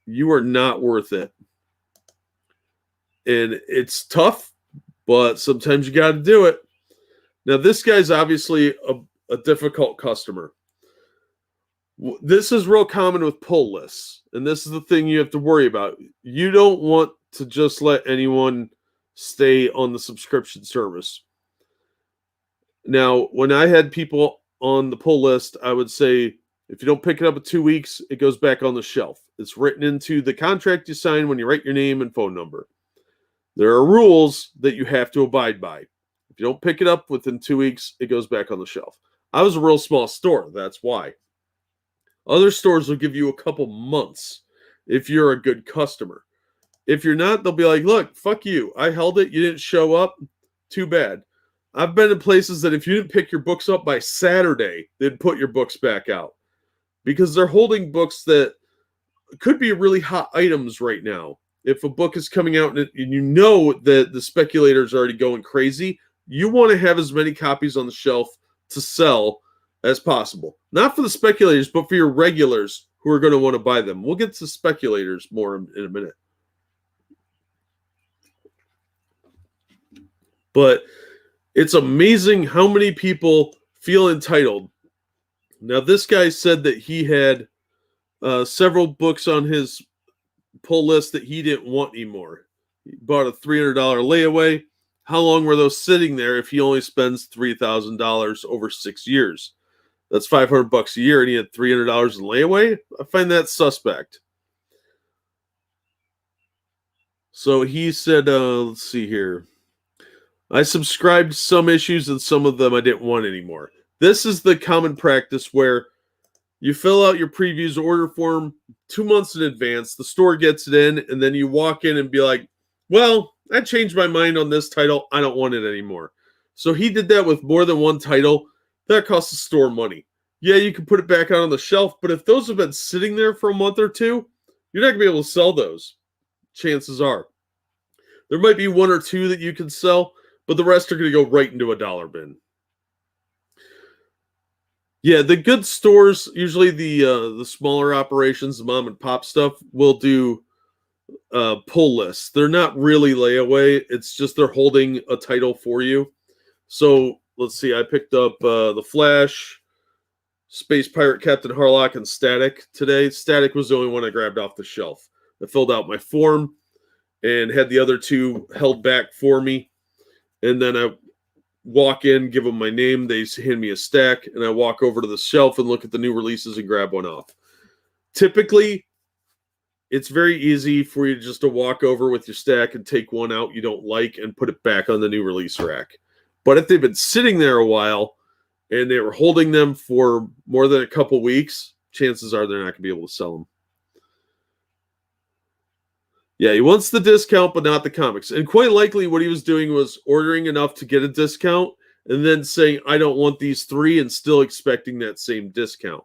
You are not worth it. And it's tough, but sometimes you got to do it. Now, this guy's obviously a difficult customer. This is real common with pull lists, and this is the thing you have to worry about. You don't want to just let anyone stay on the subscription service. Now, when I had people on the pull list, I would say, if you don't pick it up in 2 weeks, it goes back on the shelf. It's written into the contract you sign when you write your name and phone number. There are rules that you have to abide by. If you don't pick it up within 2 weeks, it goes back on the shelf. I was a real small store. That's why. Other stores will give you a couple months if you're a good customer. If you're not, they'll be like, look, fuck you. I held it. You didn't show up. Too bad. I've been in places that if you didn't pick your books up by Saturday, they'd put your books back out because they're holding books that could be really hot items right now. If a book is coming out and you know that the speculator's already going crazy, you want to have as many copies on the shelf to sell as possible. Not for the speculators, but for your regulars who are going to want to buy them. We'll get to speculators more in a minute. But it's amazing how many people feel entitled. Now, this guy said that he had several books on his pull list that he didn't want anymore. He bought a $300 layaway. How long were those sitting there if he only spends $3,000 over 6 years? That's $500 a year, and he had $300 in layaway? I find that suspect. So he said, let's see here. I subscribed to some issues and some of them I didn't want anymore. This is the common practice where you fill out your previews order form 2 months in advance. The store gets it in, and then you walk in and be like, well, I changed my mind on this title. I don't want it anymore. So he did that with more than one title. That costs the store money. Yeah, you can put it back out on the shelf, but if those have been sitting there for a month or two, you're not going to be able to sell those. Chances are. There might be 1 or 2 that you can sell, but the rest are going to go right into a dollar bin. Yeah, the good stores, usually the smaller operations, the mom and pop stuff, will do pull lists. They're not really layaway. It's just they're holding a title for you. So let's see. I picked up The Flash, Space Pirate Captain Harlock, and Static today. Static was the only one I grabbed off the shelf. I filled out my form and had the other 2 held back for me. And then I walk in, give them my name. They hand me a stack, and I walk over to the shelf and look at the new releases and grab one off. Typically, it's very easy for you just to walk over with your stack and take one out you don't like and put it back on the new release rack. But if they've been sitting there a while and they were holding them for more than a couple weeks, chances are they're not going to be able to sell them. Yeah, he wants the discount, but not the comics. And quite likely what he was doing was ordering enough to get a discount and then saying, I don't want these 3, and still expecting that same discount.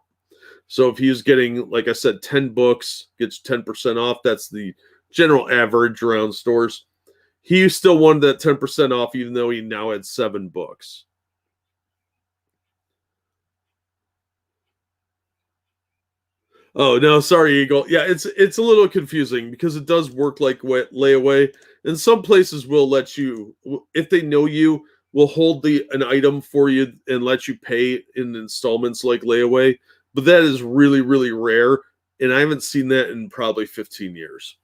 So if he was getting, like I said, 10 books, gets 10% off, that's the general average around stores. He still wanted that 10% off, even though he now had 7 books. Oh, no, sorry, Eagle. Yeah, it's a little confusing because it does work like layaway. And some places will let you, if they know you, will hold an item for you and let you pay in installments like layaway, but that is really, really rare, and I haven't seen that in probably 15 years.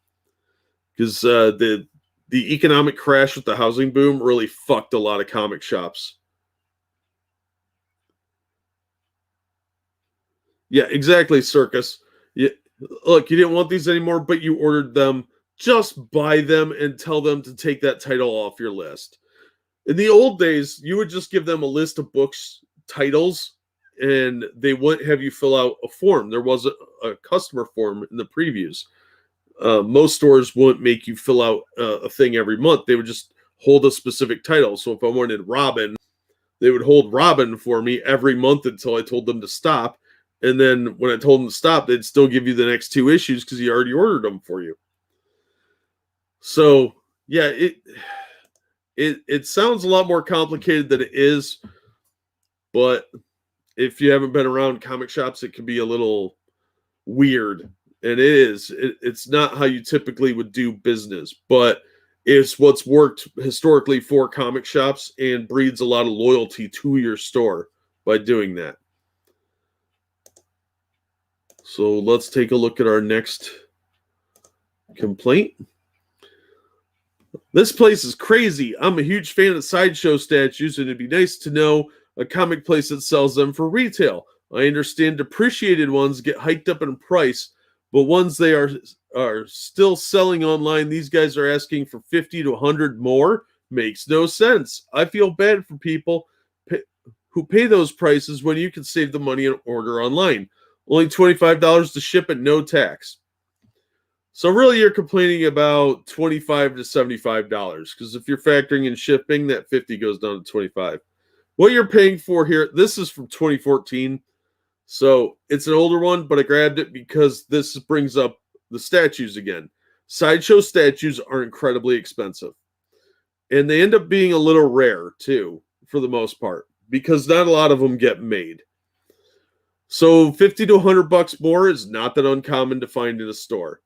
Because the economic crash with the housing boom really fucked a lot of comic shops. Yeah, exactly, Circus. Look, you didn't want these anymore, but you ordered them. Just buy them and tell them to take that title off your list. In the old days, you would just give them a list of books titles, and they wouldn't have you fill out a form. There was a customer form in the previews. Most stores wouldn't make you fill out a thing every month. They would just hold a specific title. So if I wanted Robin, they would hold Robin for me every month until I told them to stop. And then when I told them to stop, they'd still give you the next 2 issues because you already ordered them for you. So yeah, it sounds a lot more complicated than it is, but if you haven't been around comic shops, it can be a little weird. And it's not how you typically would do business, but it's what's worked historically for comic shops and breeds a lot of loyalty to your store by doing that. So let's take a look at our next complaint. This place is crazy. I'm a huge fan of sideshow statues, and it'd be nice to know a comic place that sells them for retail. I understand depreciated ones get hiked up in price, but ones they are still selling online, these guys are asking for 50 to 100 more. Makes no sense. I feel bad for people who pay those prices when you can save the money and order online. Only $25 to ship and no tax. So really you're complaining about $25 to $75 because if you're factoring in shipping, that 50 goes down to 25. What you're paying for here, this is from 2014. So it's an older one, but I grabbed it because this brings up the statues again. Sideshow statues are incredibly expensive. And they end up being a little rare too, for the most part, because not a lot of them get made. So 50 to 100 bucks more is not that uncommon to find in a store.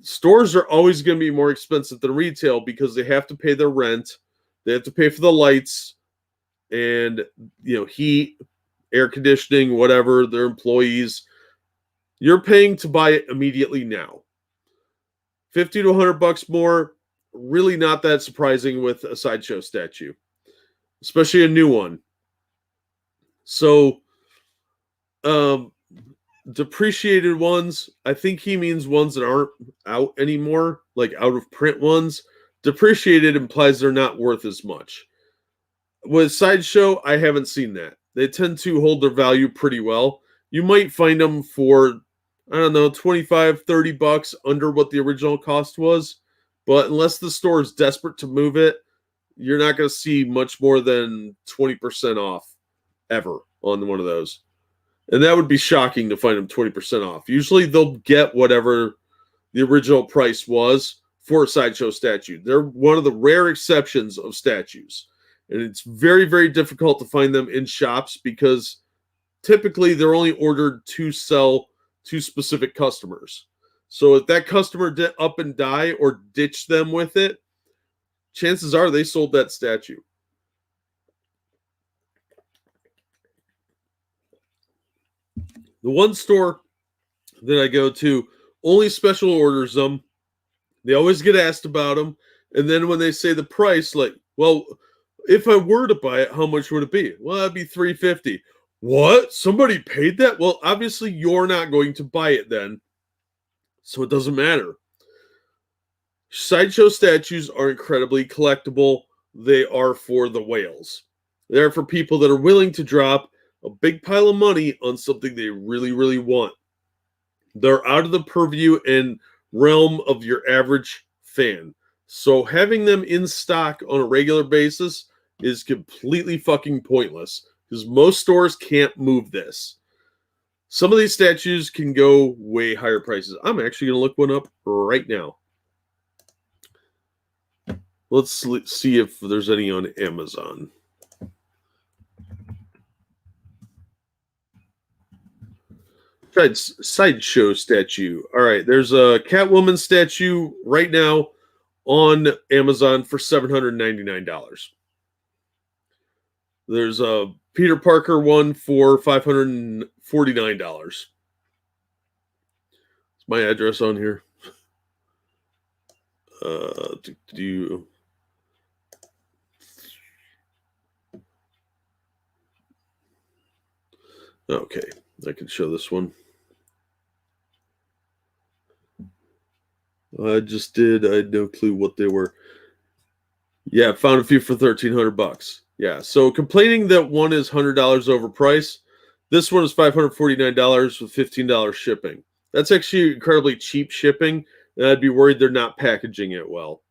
Stores are always going to be more expensive than retail because they have to pay their rent, they have to pay for the lights and heat, air conditioning, whatever, their employees. You're paying to buy it immediately now. 50 to 100 bucks more, really not that surprising with a sideshow statue, especially a new one. So depreciated ones, I think he means ones that aren't out anymore, like out of print ones. Depreciated implies they're not worth as much. With sideshow, I haven't seen that. They tend to hold their value pretty well. You might find them for, I don't know, 25, 30 bucks under what the original cost was. But unless the store is desperate to move it, you're not going to see much more than 20% off ever on one of those. And that would be shocking to find them 20% off. Usually they'll get whatever the original price was for a sideshow statue. They're one of the rare exceptions of statues. And it's very, very difficult to find them in shops because typically they're only ordered to sell to specific customers. So if that customer up and die or ditch them with it, chances are they sold that statue. The one store that I go to only special orders them. They always get asked about them. And then when they say the price, like, well, if I were to buy it, how much would it be? Well, that'd be $350. What? Somebody paid that? Well, obviously you're not going to buy it then. So it doesn't matter. Sideshow statues are incredibly collectible. They are for the whales. They're for people that are willing to drop a big pile of money on something they really, really want. They're out of the purview and realm of your average fan. So having them in stock on a regular basis is completely fucking pointless because most stores can't move this. Some of these statues can go way higher prices. I'm actually going to look one up right now. Let's see if there's any on Amazon. Sideshow statue. All right, there's a Catwoman statue right now on Amazon for $799. There's a Peter Parker one for $549. Is my address on here? Okay, I can show this one. I just did. I had no clue what they were. Yeah, found a few for $1,300. Yeah, so complaining that one is $100 overpriced. This one is $549 with $15 shipping. That's actually incredibly cheap shipping, and I'd be worried they're not packaging it well.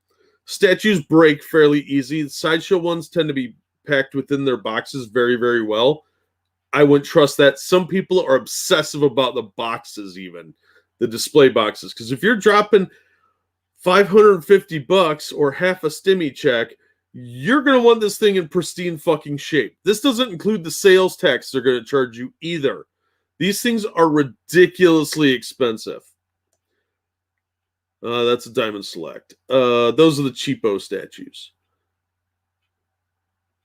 Statues break fairly easy. The sideshow ones tend to be packed within their boxes very, very well. I wouldn't trust that. Some people are obsessive about the boxes, even the display boxes, because if you're dropping $550 or half a stimmy check, you're going to want this thing in pristine fucking shape. This doesn't include the sales tax they're going to charge you either. These things are ridiculously expensive. That's a Diamond Select. Those are the cheapo statues.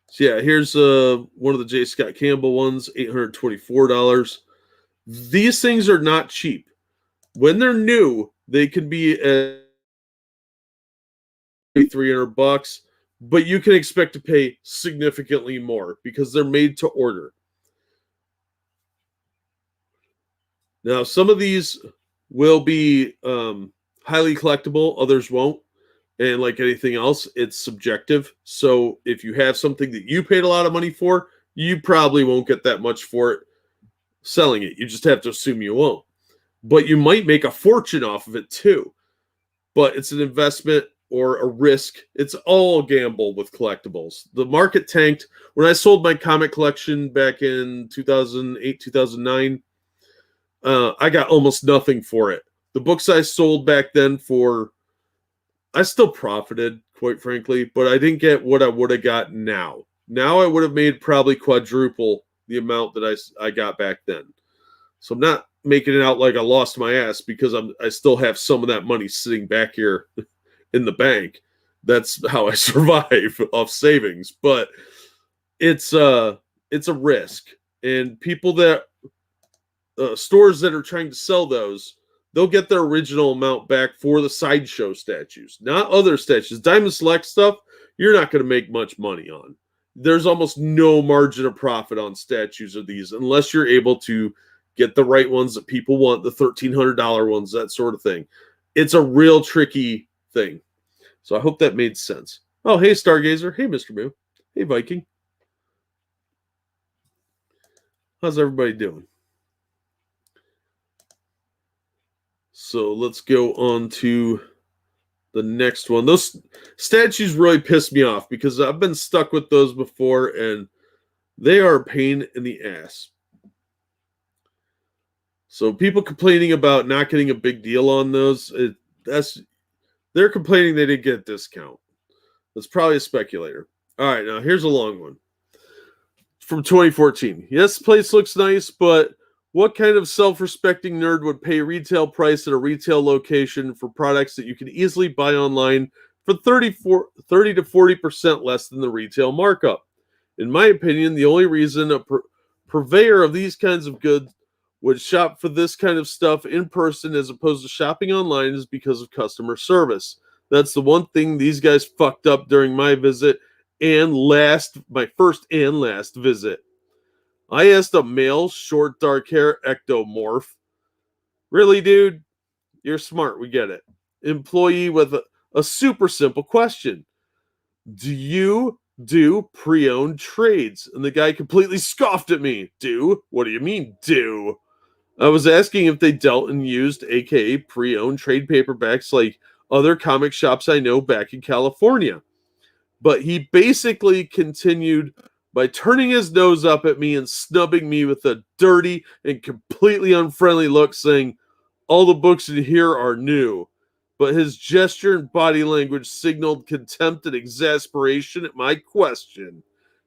So yeah, here's one of the J. Scott Campbell ones, $824. These things are not cheap. When they're new, they can be at $300, but you can expect to pay significantly more because they're made to order. Now, some of these will be highly collectible, others won't. And like anything else, it's subjective. So if you have something that you paid a lot of money for, you probably won't get that much for it selling it. You just have to assume you won't. But you might make a fortune off of it too. But it's an investment or a risk. It's all a gamble with collectibles. The market tanked. When I sold my comic collection back in 2008, 2009, I got almost nothing for it. The books I sold back then I still profited, quite frankly, but I didn't get what I would have got now. Now I would have made probably quadruple the amount that I got back then. So I'm not making it out like I lost my ass because I still have some of that money sitting back here in the bank. That's how I survive off savings. But it's a risk, and people that stores that are trying to sell those, they'll get their original amount back for the sideshow statues, not other statues. Diamond Select stuff, you're not going to make much money on. There's almost no margin of profit on statues of these unless you're able to get the right ones that people want, the $1,300 ones, that sort of thing. It's a real tricky thing. So I hope that made sense. Oh, hey, Stargazer. Hey, Mr. Moo. Hey, Viking. How's everybody doing? So let's go on to the next one. Those statues really piss me off because I've been stuck with those before, and they are a pain in the ass. So people complaining about not getting a big deal on those, they're complaining they didn't get a discount. That's probably a speculator. All right, now here's a long one. From 2014. Yes, the place looks nice, but what kind of self-respecting nerd would pay retail price at a retail location for products that you can easily buy online for 30 to 40% less than the retail markup? In my opinion, the only reason a purveyor of these kinds of goods would shop for this kind of stuff in person as opposed to shopping online is because of customer service. That's the one thing these guys fucked up during my visit and my first and last visit. I asked a male, short, dark hair ectomorph. Really, dude? You're smart. We get it. Employee with a super simple question. Do you do pre-owned trades? And the guy completely scoffed at me. Do? What do you mean, do? I was asking if they dealt in used, aka pre-owned trade paperbacks like other comic shops I know back in California. But he basically continued by turning his nose up at me and snubbing me with a dirty and completely unfriendly look, saying, all the books in here are new. But his gesture and body language signaled contempt and exasperation at my question.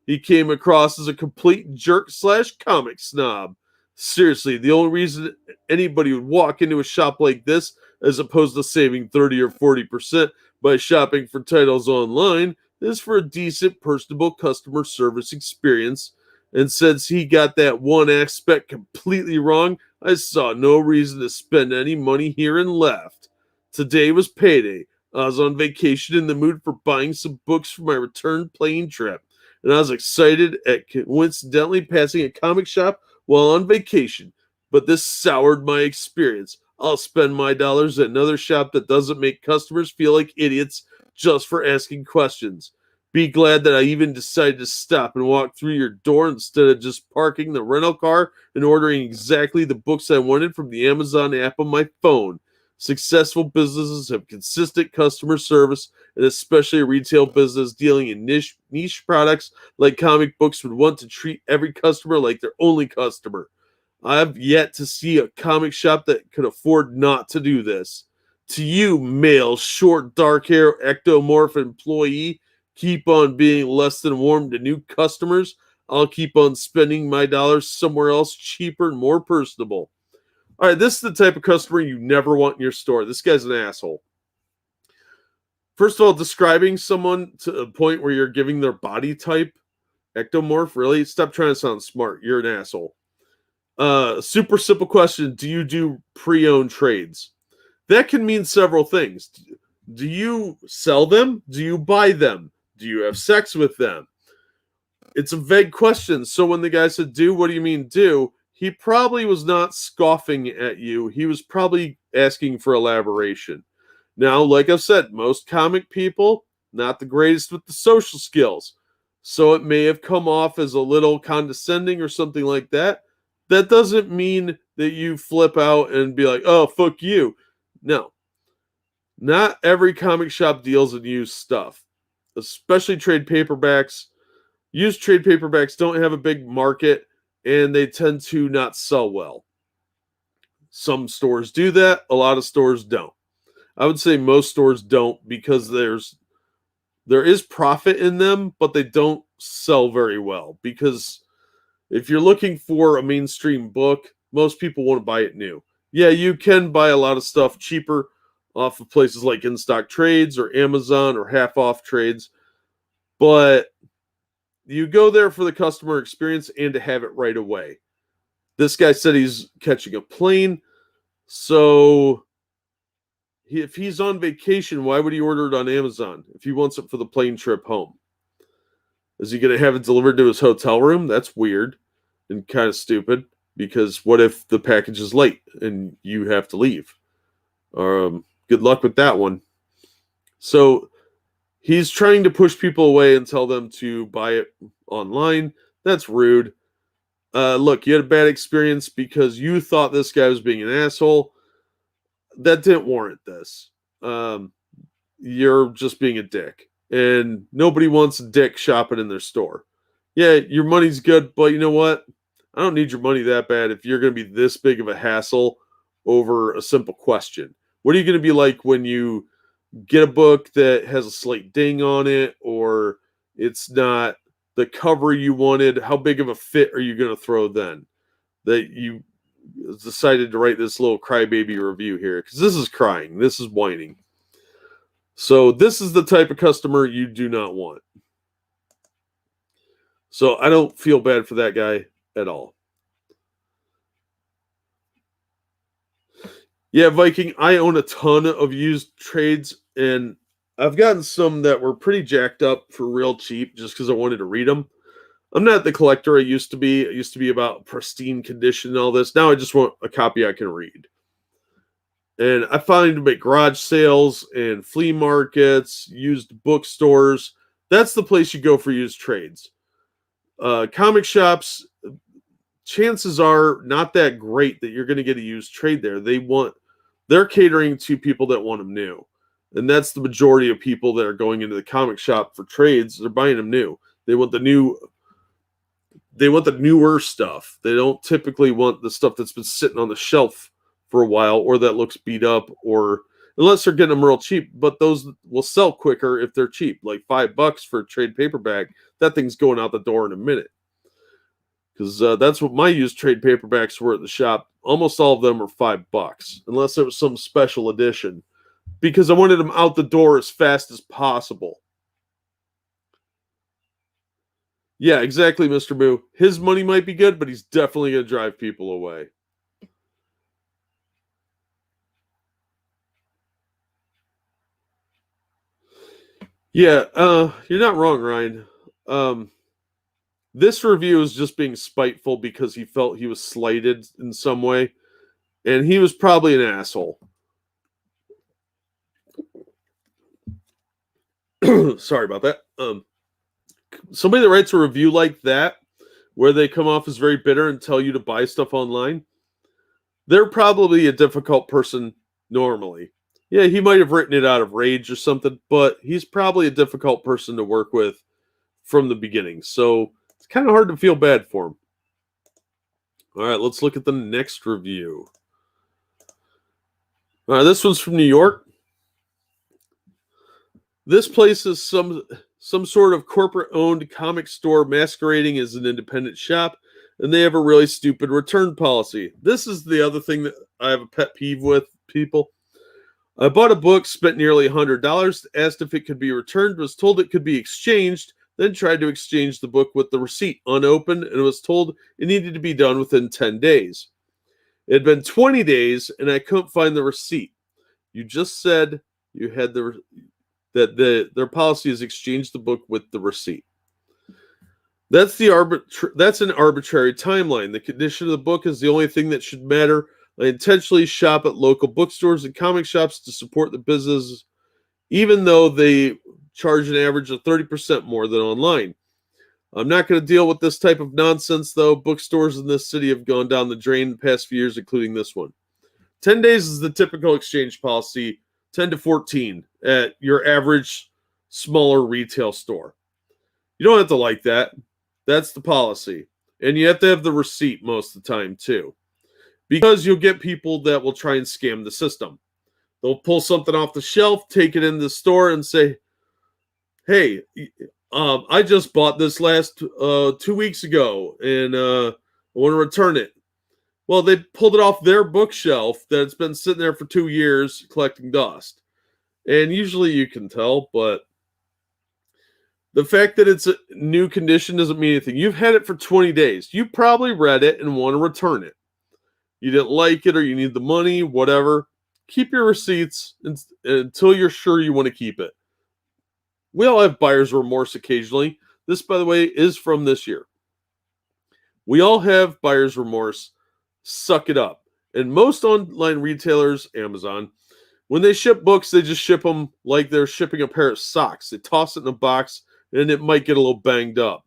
He came across as a complete jerk / comic snob. Seriously, the only reason anybody would walk into a shop like this, as opposed to saving 30 or 40% by shopping for titles online, is for a decent, personable customer service experience. And since he got that one aspect completely wrong, I saw no reason to spend any money here and left. Today was payday. I was on vacation in the mood for buying some books for my return plane trip, and I was excited at coincidentally passing a comic shop while on vacation. But this soured my experience. I'll spend my dollars at another shop that doesn't make customers feel like idiots just for asking questions. Be glad that I even decided to stop and walk through your door instead of just parking the rental car and ordering exactly the books I wanted from the Amazon app on my phone. Successful businesses have consistent customer service, and especially a retail business dealing in niche products like comic books would want to treat every customer like their only customer. I've yet to see a comic shop that could afford not to do this. To you, male, short, dark hair, ectomorph employee, keep on being less than warm to new customers. I'll keep on spending my dollars somewhere else cheaper and more personable. All right, this is the type of customer you never want in your store. This guy's an asshole. First of all, describing someone to a point where you're giving their body type, ectomorph, really? Stop trying to sound smart. You're an asshole. Super simple question. Do you do pre-owned trades? That can mean several things. Do you sell them? Do you buy them? Do you have sex with them? It's a vague question. So when the guy said, do, what do you mean do? He probably was not scoffing at you. He was probably asking for elaboration. Now, like I've said, most comic people, not the greatest with the social skills. So it may have come off as a little condescending or something like that. That doesn't mean that you flip out and be like, oh, fuck you. No. Not every comic shop deals in used stuff, especially trade paperbacks. Used trade paperbacks don't have a big market, and they tend to not sell well. Some stores do that. A lot of stores don't. I would say most stores don't because there is profit in them, but they don't sell very well. Because if you're looking for a mainstream book, most people want to buy it new. Yeah, you can buy a lot of stuff cheaper off of places like In Stock Trades or Amazon or half off trades, but you go there for the customer experience and to have it right away. This guy said he's catching a plane, so if he's on vacation, why would he order it on Amazon if he wants it for the plane trip home? Is he going to have it delivered to his hotel room? That's weird and kind of stupid, because what if the package is late and you have to leave? Good luck with that one. So he's trying to push people away and tell them to buy it online. That's rude. Look, you had a bad experience because you thought this guy was being an asshole. That didn't warrant this. You're just being a dick. And nobody wants a dick shopping in their store. Yeah, your money's good, but you know what? I don't need your money that bad if you're going to be this big of a hassle over a simple question. What are you going to be like when you get a book that has a slight ding on it, or it's not the cover you wanted? How big of a fit are you going to throw then that you decided to write this little crybaby review here? Because this is crying. This is whining. So this is the type of customer you do not want. So I don't feel bad for that guy at all. Yeah, Viking, I own a ton of used trades, and I've gotten some that were pretty jacked up for real cheap just because I wanted to read them. I'm not the collector I used to be. I used to be about pristine condition and all this. Now I just want a copy I can read. And I find them at garage sales and flea markets, used bookstores. That's the place you go for used trades. Comic shops, chances are not that great that you're going to get a used trade there. They're catering to people that want them new. And that's the majority of people that are going into the comic shop for trades. They're buying them new. They want the newer stuff. They don't typically want the stuff that's been sitting on the shelf for a while or that looks beat up, or unless they're getting them real cheap. But those will sell quicker if they're cheap, like $5 for a trade paperback. That thing's going out the door in a minute. Because that's what my used trade paperbacks were at the shop. Almost all of them were $5, unless it was some special edition. Because I wanted them out the door as fast as possible. Yeah, exactly, Mr. Moo. His money might be good, but he's definitely going to drive people away. Yeah, you're not wrong, Ryan. Um, this review is just being spiteful because he felt he was slighted in some way, and he was probably an asshole. Sorry about that. Somebody that writes a review like that, where they come off as very bitter and tell you to buy stuff online, they're probably a difficult person normally. Yeah, he might have written it out of rage or something, but he's probably a difficult person to work with from the beginning. So it's kind of hard to feel bad for him. All right, let's look at the next review. All right, this one's from New York. This place is some sort of corporate owned comic store masquerading as an independent shop, and they have a really stupid return policy. This is the other thing that I have a pet peeve with people. I bought a book, spent nearly $100, asked if it could be returned, was told it could be exchanged, then tried to exchange the book with the receipt unopened, and was told it needed to be done within 10 days. It had been 20 days, and I couldn't find the receipt. You just said you had their policy is exchange the book with the receipt. That's that's an arbitrary timeline. The condition of the book is the only thing that should matter. I intentionally shop at local bookstores and comic shops to support the business, even though they charge an average of 30% more than online. I'm not going to deal with this type of nonsense, though. Bookstores in this city have gone down the drain the past few years, including this one. 10 days is the typical exchange policy, 10 to 14 at your average smaller retail store. You don't have to like that. That's the policy. And you have to have the receipt most of the time, too. Because you'll get people that will try and scam the system. They'll pull something off the shelf, take it in the store, and say, hey, I just bought this last 2 weeks ago, and I want to return it. Well, they pulled it off their bookshelf that's been sitting there for 2 years collecting dust. And usually you can tell, but the fact that it's a new condition doesn't mean anything. You've had it for 20 days. You probably read it and want to return it. You didn't like it or you need the money, whatever. Keep your receipts until you're sure you want to keep it. We all have buyer's remorse occasionally. This, by the way, is from this year. We all have buyer's remorse. Suck it up. And most online retailers, Amazon, when they ship books, they just ship them like they're shipping a pair of socks. They toss it in a box and it might get a little banged up.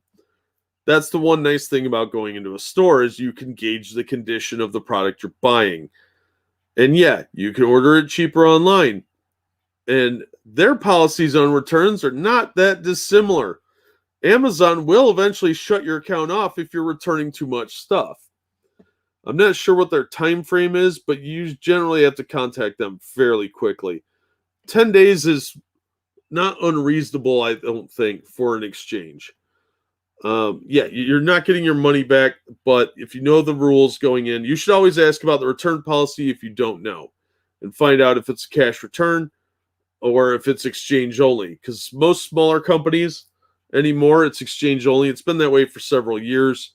That's the one nice thing about going into a store is you can gauge the condition of the product you're buying. And yeah, you can order it cheaper online. And their policies on returns are not that dissimilar. Amazon will eventually shut your account off if you're returning too much stuff. I'm not sure what their time frame is, but you generally have to contact them fairly quickly. 10 days is not unreasonable, I don't think, for an exchange. Yeah, you're not getting your money back, but if you know the rules going in, you should always ask about the return policy if you don't know and find out if it's a cash return or if it's exchange only. Because most smaller companies anymore, it's exchange only. It's been that way for several years.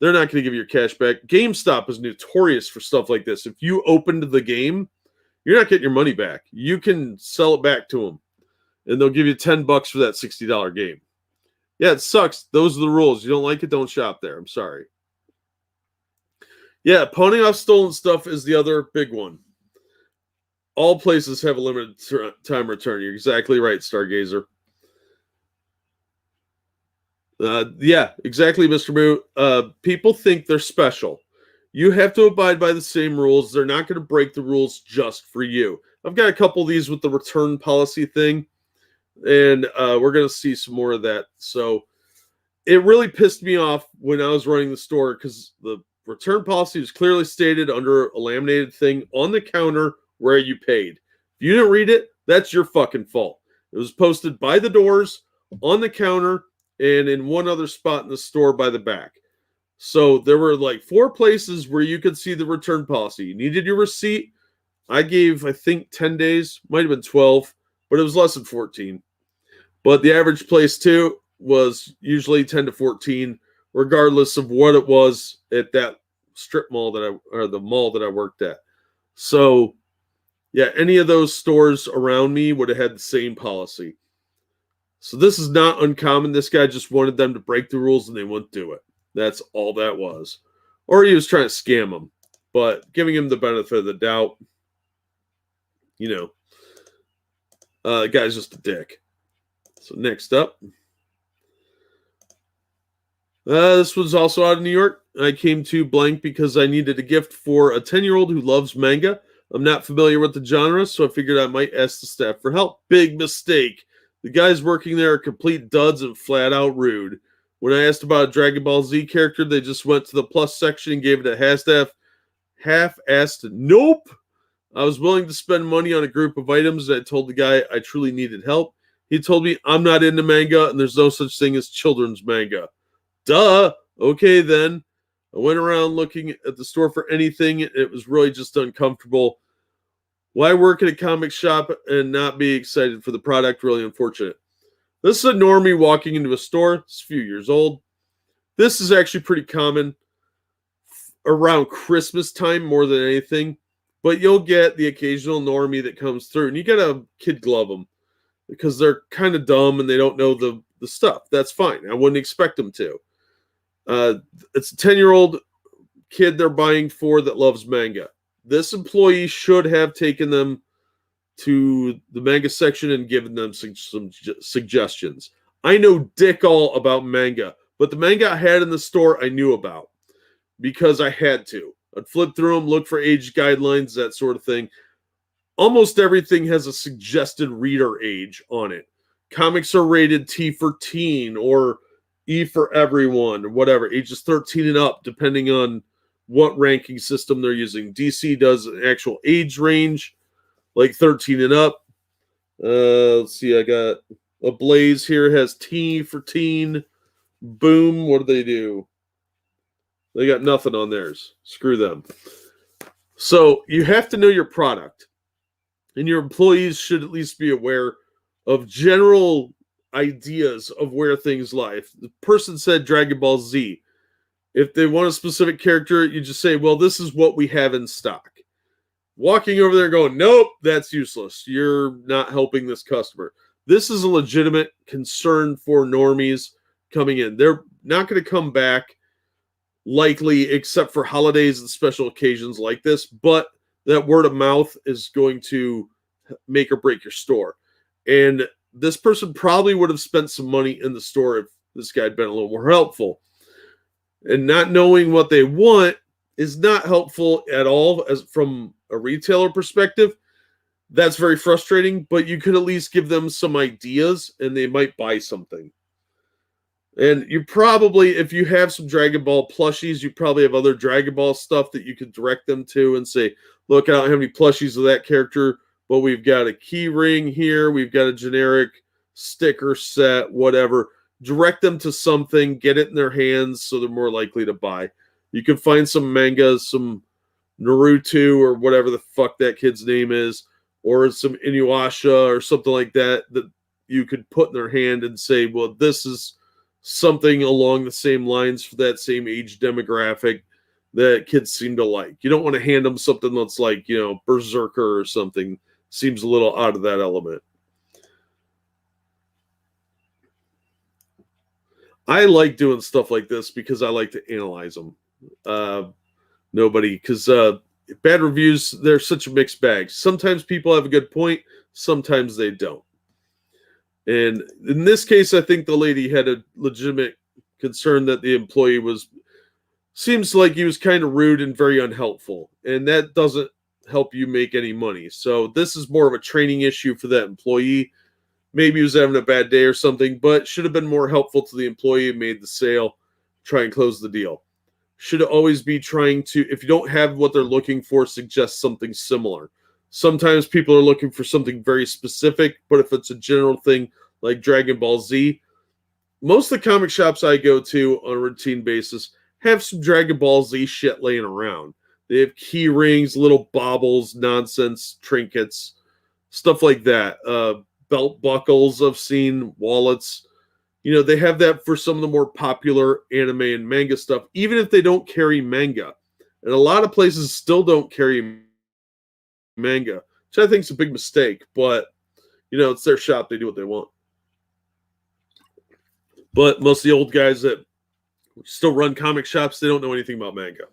They're not going to give you your cash back. GameStop is notorious for stuff like this. If you opened the game, you're not getting your money back. You can sell it back to them, and they'll give you $10 for that $60 game. Yeah, it sucks. Those are the rules. You don't like it, don't shop there. I'm sorry. Yeah, pawning off stolen stuff is the other big one. All places have a limited time return. You're exactly right, Stargazer. Yeah, exactly, Mr. Moo. People think they're special. You have to abide by the same rules. They're not going to break the rules just for you. I've got a couple of these with the return policy thing, and we're going to see some more of that. So it really pissed me off when I was running the store because the return policy was clearly stated under a laminated thing on the counter where you paid. If you didn't read it, that's your fucking fault. It was posted by the doors, on the counter, and in one other spot in the store by the back. So there were like 4 places where you could see the return policy. You needed your receipt. I gave, I think, 10 days, might have been 12, but it was less than 14. But the average place, too, was usually 10 to 14, regardless of what it was at that strip mall or the mall that I worked at. So, yeah, any of those stores around me would have had the same policy. So this is not uncommon. This guy just wanted them to break the rules and they wouldn't do it. That's all that was. Or he was trying to scam them. But giving him the benefit of the doubt, the guy's just a dick. So next up. This was also out of New York. I came to blank because I needed a gift for a 10-year-old who loves manga. I'm not familiar with the genre, so I figured I might ask the staff for help. Big mistake. The guys working there are complete duds and flat out rude. When I asked about a Dragon Ball Z character, they just went to the plus section and gave it a half-assed nope. I was willing to spend money on a group of items, and I told the guy I truly needed help. He told me I'm not into manga, and there's no such thing as children's manga. Duh. Okay, then. I went around looking at the store for anything. It was really just uncomfortable. Why work at a comic shop and not be excited for the product? Really unfortunate. This is a normie walking into a store. It's a few years old. This is actually pretty common around Christmas time more than anything. But you'll get the occasional normie that comes through. And you got to kid glove them because they're kind of dumb and they don't know the stuff. That's fine. I wouldn't expect them to. It's a 10-year-old kid they're buying for that loves manga. This employee should have taken them to the manga section and given them some suggestions. I know dick all about manga, but the manga I had in the store I knew about because I had to. I'd flip through them, look for age guidelines, that sort of thing. Almost everything has a suggested reader age on it. Comics are rated T for teen or E for everyone or whatever, ages 13 and up, depending on what ranking system they're using. DC does an actual age range, like 13 and up. Let's see, I got a Blaze here, has T for teen. Boom, what do they do? They got nothing on theirs. Screw them. So you have to know your product, and your employees should at least be aware of general ideas of where things lie. If the person said Dragon Ball Z, if they want a specific character, you just say, well, this is what we have in stock. Walking over there and going, nope, that's useless. You're not helping this customer. This is a legitimate concern for normies coming in. They're not going to come back likely except for holidays and special occasions like this, but that word of mouth is going to make or break your store. And this person probably would have spent some money in the store if this guy had been a little more helpful. And not knowing what they want is not helpful at all as from a retailer perspective. That's very frustrating, but you could at least give them some ideas and they might buy something. And you probably, if you have some Dragon Ball plushies, you probably have other Dragon Ball stuff that you could direct them to and say, look, I don't have any plushies of that character, but we've got a key ring here. We've got a generic sticker set, whatever. Direct them to something, get it in their hands so they're more likely to buy. You can find some mangas, some Naruto or whatever the fuck that kid's name is, or some Inuyasha or something like that that you could put in their hand and say, well, this is something along the same lines for that same age demographic that kids seem to like. You don't want to hand them something that's like, Berserker or something. Seems a little out of that element. I like doing stuff like this because I like to analyze them. Because bad reviews, they're such a mixed bag. Sometimes people have a good point, sometimes they don't. And in this case, I think the lady had a legitimate concern that the employee seems like he was kind of rude and very unhelpful. And that doesn't help you make any money. So this is more of a training issue for that employee. Maybe he was having a bad day or something, but should have been more helpful to the employee and made the sale, try and close the deal. Should always be trying to, if you don't have what they're looking for, suggest something similar. Sometimes people are looking for something very specific, but if it's a general thing like Dragon Ball Z, most of the comic shops I go to on a routine basis have some Dragon Ball Z shit laying around. They have key rings, little baubles, nonsense, trinkets, stuff like that. Belt buckles I've seen, wallets. They have that for some of the more popular anime and manga stuff, even if they don't carry manga. And a lot of places still don't carry manga, which I think is a big mistake, but it's their shop, they do what they want. But most of the old guys that still run comic shops, they don't know anything about manga.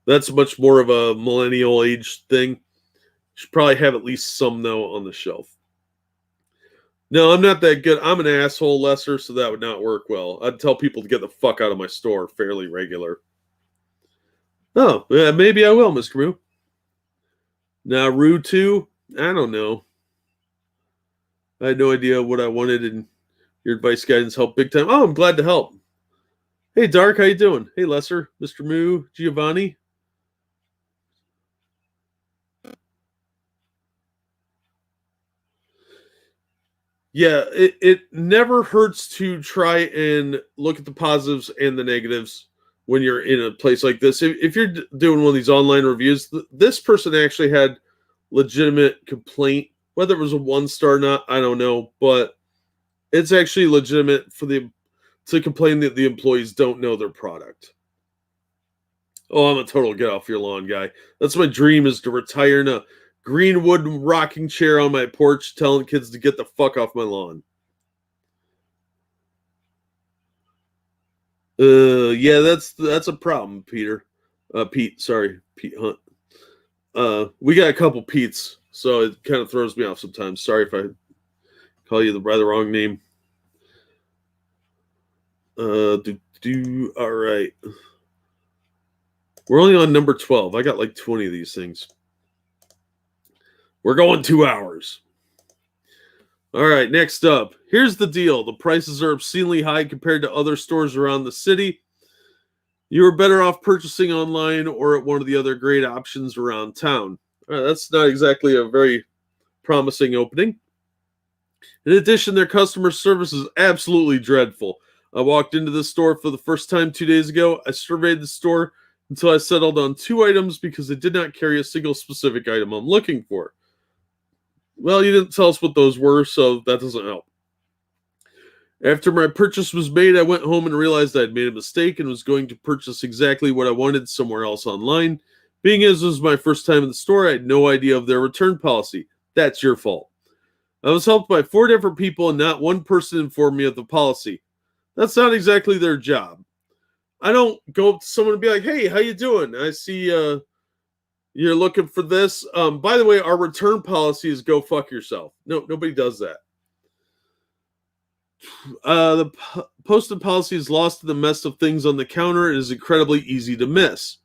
That's much more of a millennial age thing. Should probably have at least some, though, on the shelf. No, I'm not that good. I'm an asshole, Lesser, so that would not work well. I'd tell people to get the fuck out of my store fairly regular. Oh, yeah, maybe I will, Mr. Moo. Naruto? I don't know. I had no idea what I wanted, and your advice guidance helped big time. Oh, I'm glad to help. Hey, Dark, how you doing? Hey, Lesser, Mr. Moo, Giovanni. Yeah, it never hurts to try and look at the positives and the negatives when you're in a place like this. If you're doing one of these online reviews, this person actually had legitimate complaint. Whether it was a 1-star or not, I don't know, but it's actually legitimate for them to complain that the employees don't know their product. Oh, I'm a total get off your lawn guy. That's my dream, is to retire in a green wood rocking chair on my porch telling kids to get the fuck off my lawn. Yeah, that's a problem, Peter. Pete, sorry, Pete Hunt. We got a couple Pete's, so it kind of throws me off sometimes. Sorry if I call you by the wrong name. All right. We're only on number 12. I got like 20 of these things. We're going 2 hours. All right, next up. Here's the deal. The prices are obscenely high compared to other stores around the city. You are better off purchasing online or at one of the other great options around town. All right, that's not exactly a very promising opening. In addition, their customer service is absolutely dreadful. I walked into the store for the first time 2 days ago. I surveyed the store until I settled on 2 items because they did not carry a single specific item I'm looking for. Well, you didn't tell us what those were, so that doesn't help. After my purchase was made, I went home and realized I had made a mistake and was going to purchase exactly what I wanted somewhere else online. Being as it was my first time in the store, I had no idea of their return policy. That's your fault. I was helped by 4 different people and not one person informed me of the policy. That's not exactly their job. I don't go up to someone and be like, hey, how you doing? I see you're looking for this. By the way, our return policy is go fuck yourself. No, nobody does that. The posted policy is lost in the mess of things on the counter. It is incredibly easy to miss.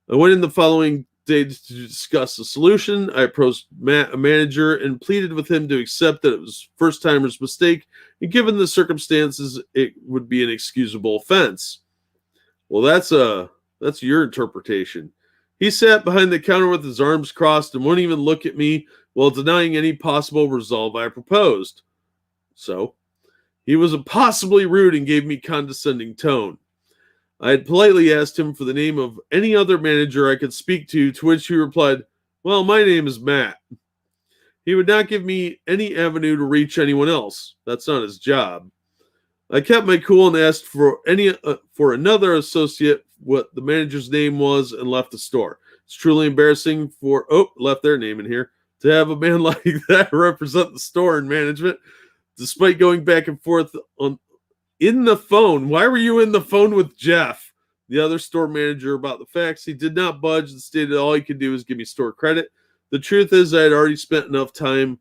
I went in the following day to discuss the solution. I approached a manager and pleaded with him to accept that it was first timer's mistake, and given the circumstances, it would be an excusable offense. Well, that's your interpretation. He sat behind the counter with his arms crossed and wouldn't even look at me while denying any possible resolve I proposed. So, he was impossibly rude and gave me condescending tone. I had politely asked him for the name of any other manager I could speak to which he replied, well, my name is Matt. He would not give me any avenue to reach anyone else. That's not his job. I kept my cool and asked for another associate what the manager's name was and left the store. It's truly embarrassing left their name in here, to have a man like that represent the store and management, despite going back and forth in the phone. Why were you in the phone with Jeff, the other store manager, about the facts? He did not budge and stated all he could do was give me store credit. The truth is I had already spent enough time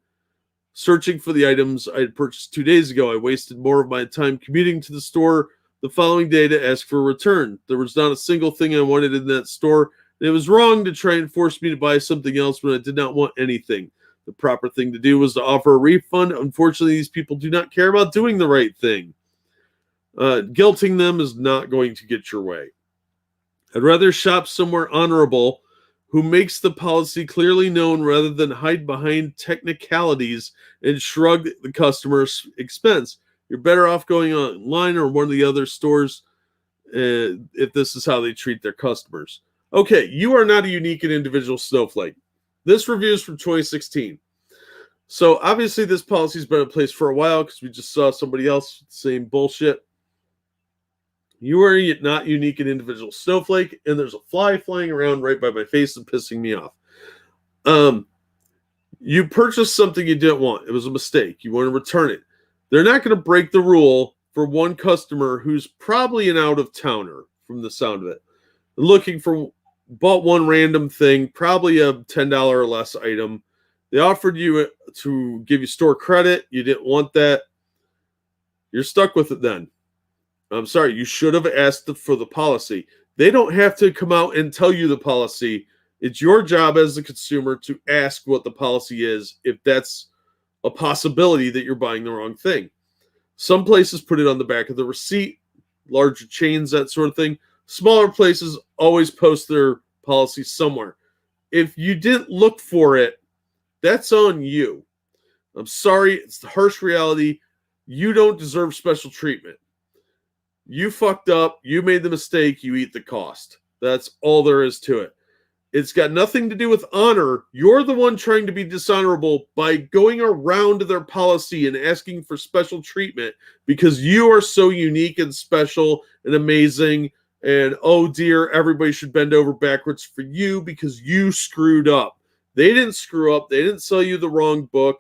searching for the items I had purchased 2 days ago. I wasted more of my time commuting to the store the following day to ask for a return. There was not a single thing I wanted in that store, and it was wrong to try and force me to buy something else when I did not want anything. The proper thing to do was to offer a refund. Unfortunately, these people do not care about doing the right thing. Guilting them is not going to get your way. I'd rather shop somewhere honorable who makes the policy clearly known rather than hide behind technicalities and shrug the customer's expense. You're better off going online or one of the other stores if this is how they treat their customers. Okay, you are not a unique and individual snowflake. This review is from 2016. So obviously this policy's been in place for a while because we just saw somebody else same bullshit. You are not unique and individual snowflake, and there's a fly flying around right by my face and pissing me off. You purchased something you didn't want. It was a mistake. You want to return it. They're not going to break the rule for one customer who's probably an out-of-towner from the sound of it. Looking for, bought one random thing, probably a $10 or less item. They offered you to give you store credit. You didn't want that. You're stuck with it then. I'm sorry, you should have asked for the policy. They don't have to come out and tell you the policy. It's your job as a consumer to ask what the policy is if that's a possibility that you're buying the wrong thing. Some places put it on the back of the receipt, larger chains, that sort of thing. Smaller places always post their policy somewhere. If you didn't look for it, that's on you. I'm sorry, it's the harsh reality. You don't deserve special treatment. You fucked up. You made the mistake. You eat the cost. That's all there is to it. It's got nothing to do with honor. You're the one trying to be dishonorable by going around their policy and asking for special treatment because you are so unique and special and amazing. And oh dear, everybody should bend over backwards for you because you screwed up. They didn't screw up. They didn't sell you the wrong book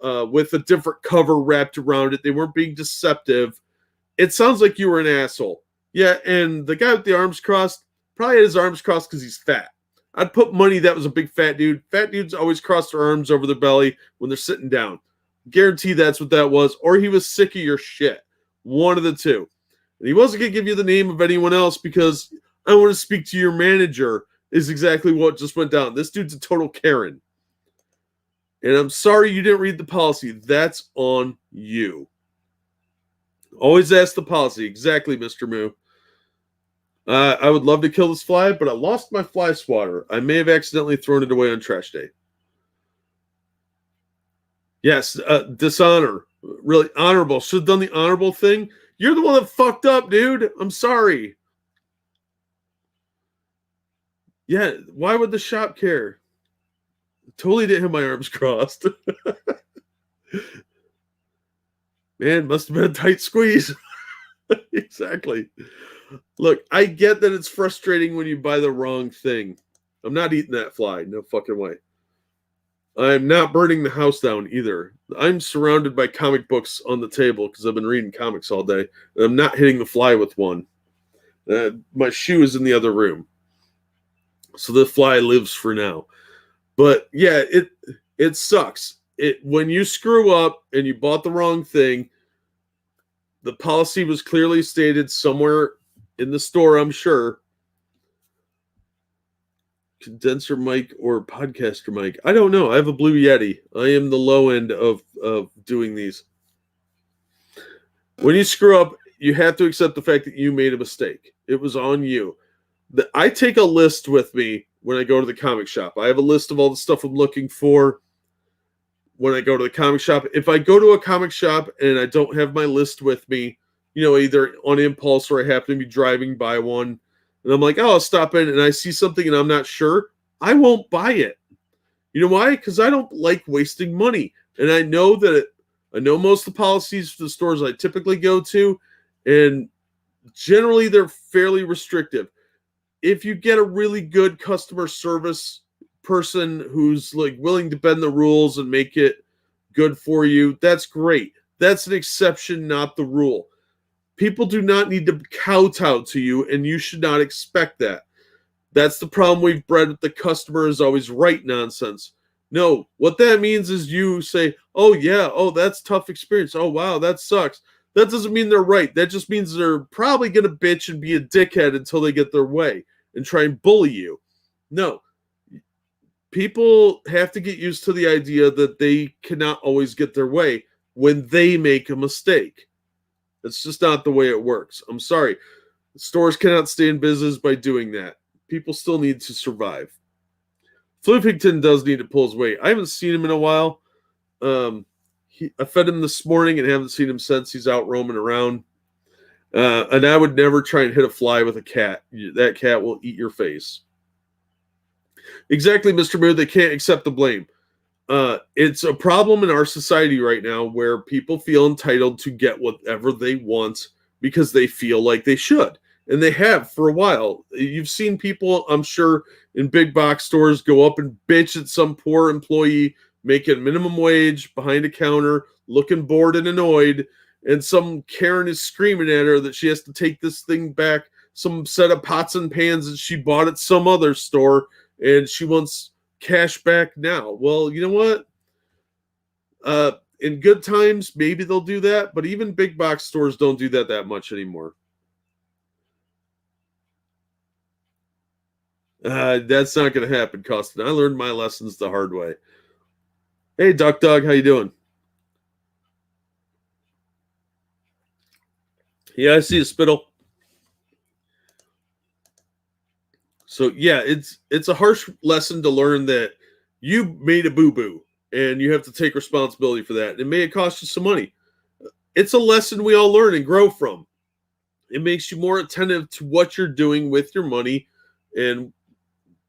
with a different cover wrapped around it. They weren't being deceptive. It sounds like you were an asshole. Yeah, and the guy with the arms crossed probably had his arms crossed because he's fat. I'd put money that was a big fat dude. Fat dudes always cross their arms over their belly when they're sitting down. Guarantee that's what that was. Or he was sick of your shit. One of the two. And he wasn't going to give you the name of anyone else because I want to speak to your manager is exactly what just went down. This dude's a total Karen. And I'm sorry you didn't read the policy. That's on you. Always ask the policy. Exactly, Mr. Moo. I would love to kill this fly, but I lost my fly swatter. I may have accidentally thrown it away on trash day. Yes, dishonor. Really honorable. Should have done the honorable thing. You're the one that fucked up, dude. I'm sorry. Yeah, why would the shop care? Totally didn't have my arms crossed. Man, must have been a tight squeeze. Exactly. Look, I get that it's frustrating when you buy the wrong thing. I'm not eating that fly. No fucking way. I'm not burning the house down either. I'm surrounded by comic books on the table because I've been reading comics all day. And I'm not hitting the fly with one. My shoe is in the other room. So the fly lives for now. But yeah, it sucks. When you screw up and you bought the wrong thing, the policy was clearly stated somewhere in the store, I'm sure. Condenser mic or podcaster mic. I don't know. I have a Blue Yeti. I am the low end of doing these. When you screw up, you have to accept the fact that you made a mistake. It was on you. I take a list with me when I go to the comic shop. I have a list of all the stuff I'm looking for when I go to the comic shop. If I go to a comic shop and I don't have my list with me, either on impulse or I happen to be driving by one, and I'm like, oh, I'll stop in and I see something and I'm not sure, I won't buy it. You know why? Because I don't like wasting money. And I know most of the policies for the stores I typically go to, and generally they're fairly restrictive. If you get a really good customer service person who's like willing to bend the rules and make it good for you, that's great. That's an exception, not the rule. People do not need to kowtow to you, and you should not expect that. That's the problem we've bred with the customer is always right nonsense. No, what that means is you say, oh yeah, oh that's tough experience. Oh wow, that sucks. That doesn't mean they're right. That just means they're probably going to bitch and be a dickhead until they get their way and try and bully you. No. People have to get used to the idea that they cannot always get their way when they make a mistake. It's just not the way it works. I'm sorry. Stores cannot stay in business by doing that. People still need to survive. Floofington does need to pull his weight. I haven't seen him in a while. I fed him this morning and haven't seen him since. He's out roaming around. And I would never try and hit a fly with a cat. That cat will eat your face. Exactly, Mr. Mood. They can't accept the blame. It's a problem in our society right now where people feel entitled to get whatever they want because they feel like they should. And they have for a while. You've seen people, I'm sure, in big box stores go up and bitch at some poor employee making minimum wage behind a counter, looking bored and annoyed. And some Karen is screaming at her that she has to take this thing back, some set of pots and pans that she bought at some other store, and she wants cash back now. Well, you know what? In good times, maybe they'll do that, but even big box stores don't do that much anymore. That's not going to happen, Costin. I learned my lessons the hard way. Hey, Duck Dog, how you doing? Yeah, I see a spittle. So yeah, it's a harsh lesson to learn that you made a boo boo and you have to take responsibility for that. It may cost you some money. It's a lesson we all learn and grow from. It makes you more attentive to what you're doing with your money, and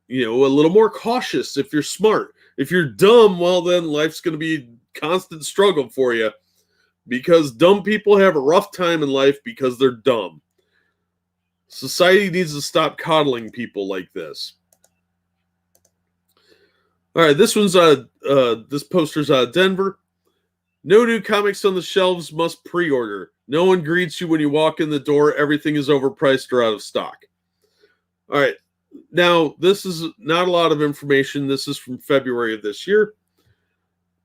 a little more cautious if you're smart. If you're dumb, well, then life's going to be a constant struggle for you, because dumb people have a rough time in life because they're dumb. Society needs to stop coddling people like this. All right, this poster's out of Denver. No new comics on the shelves, must pre-order. No one greets you when you walk in the door. Everything is overpriced or out of stock. All right. Now, this is not a lot of information. This is from February of this year.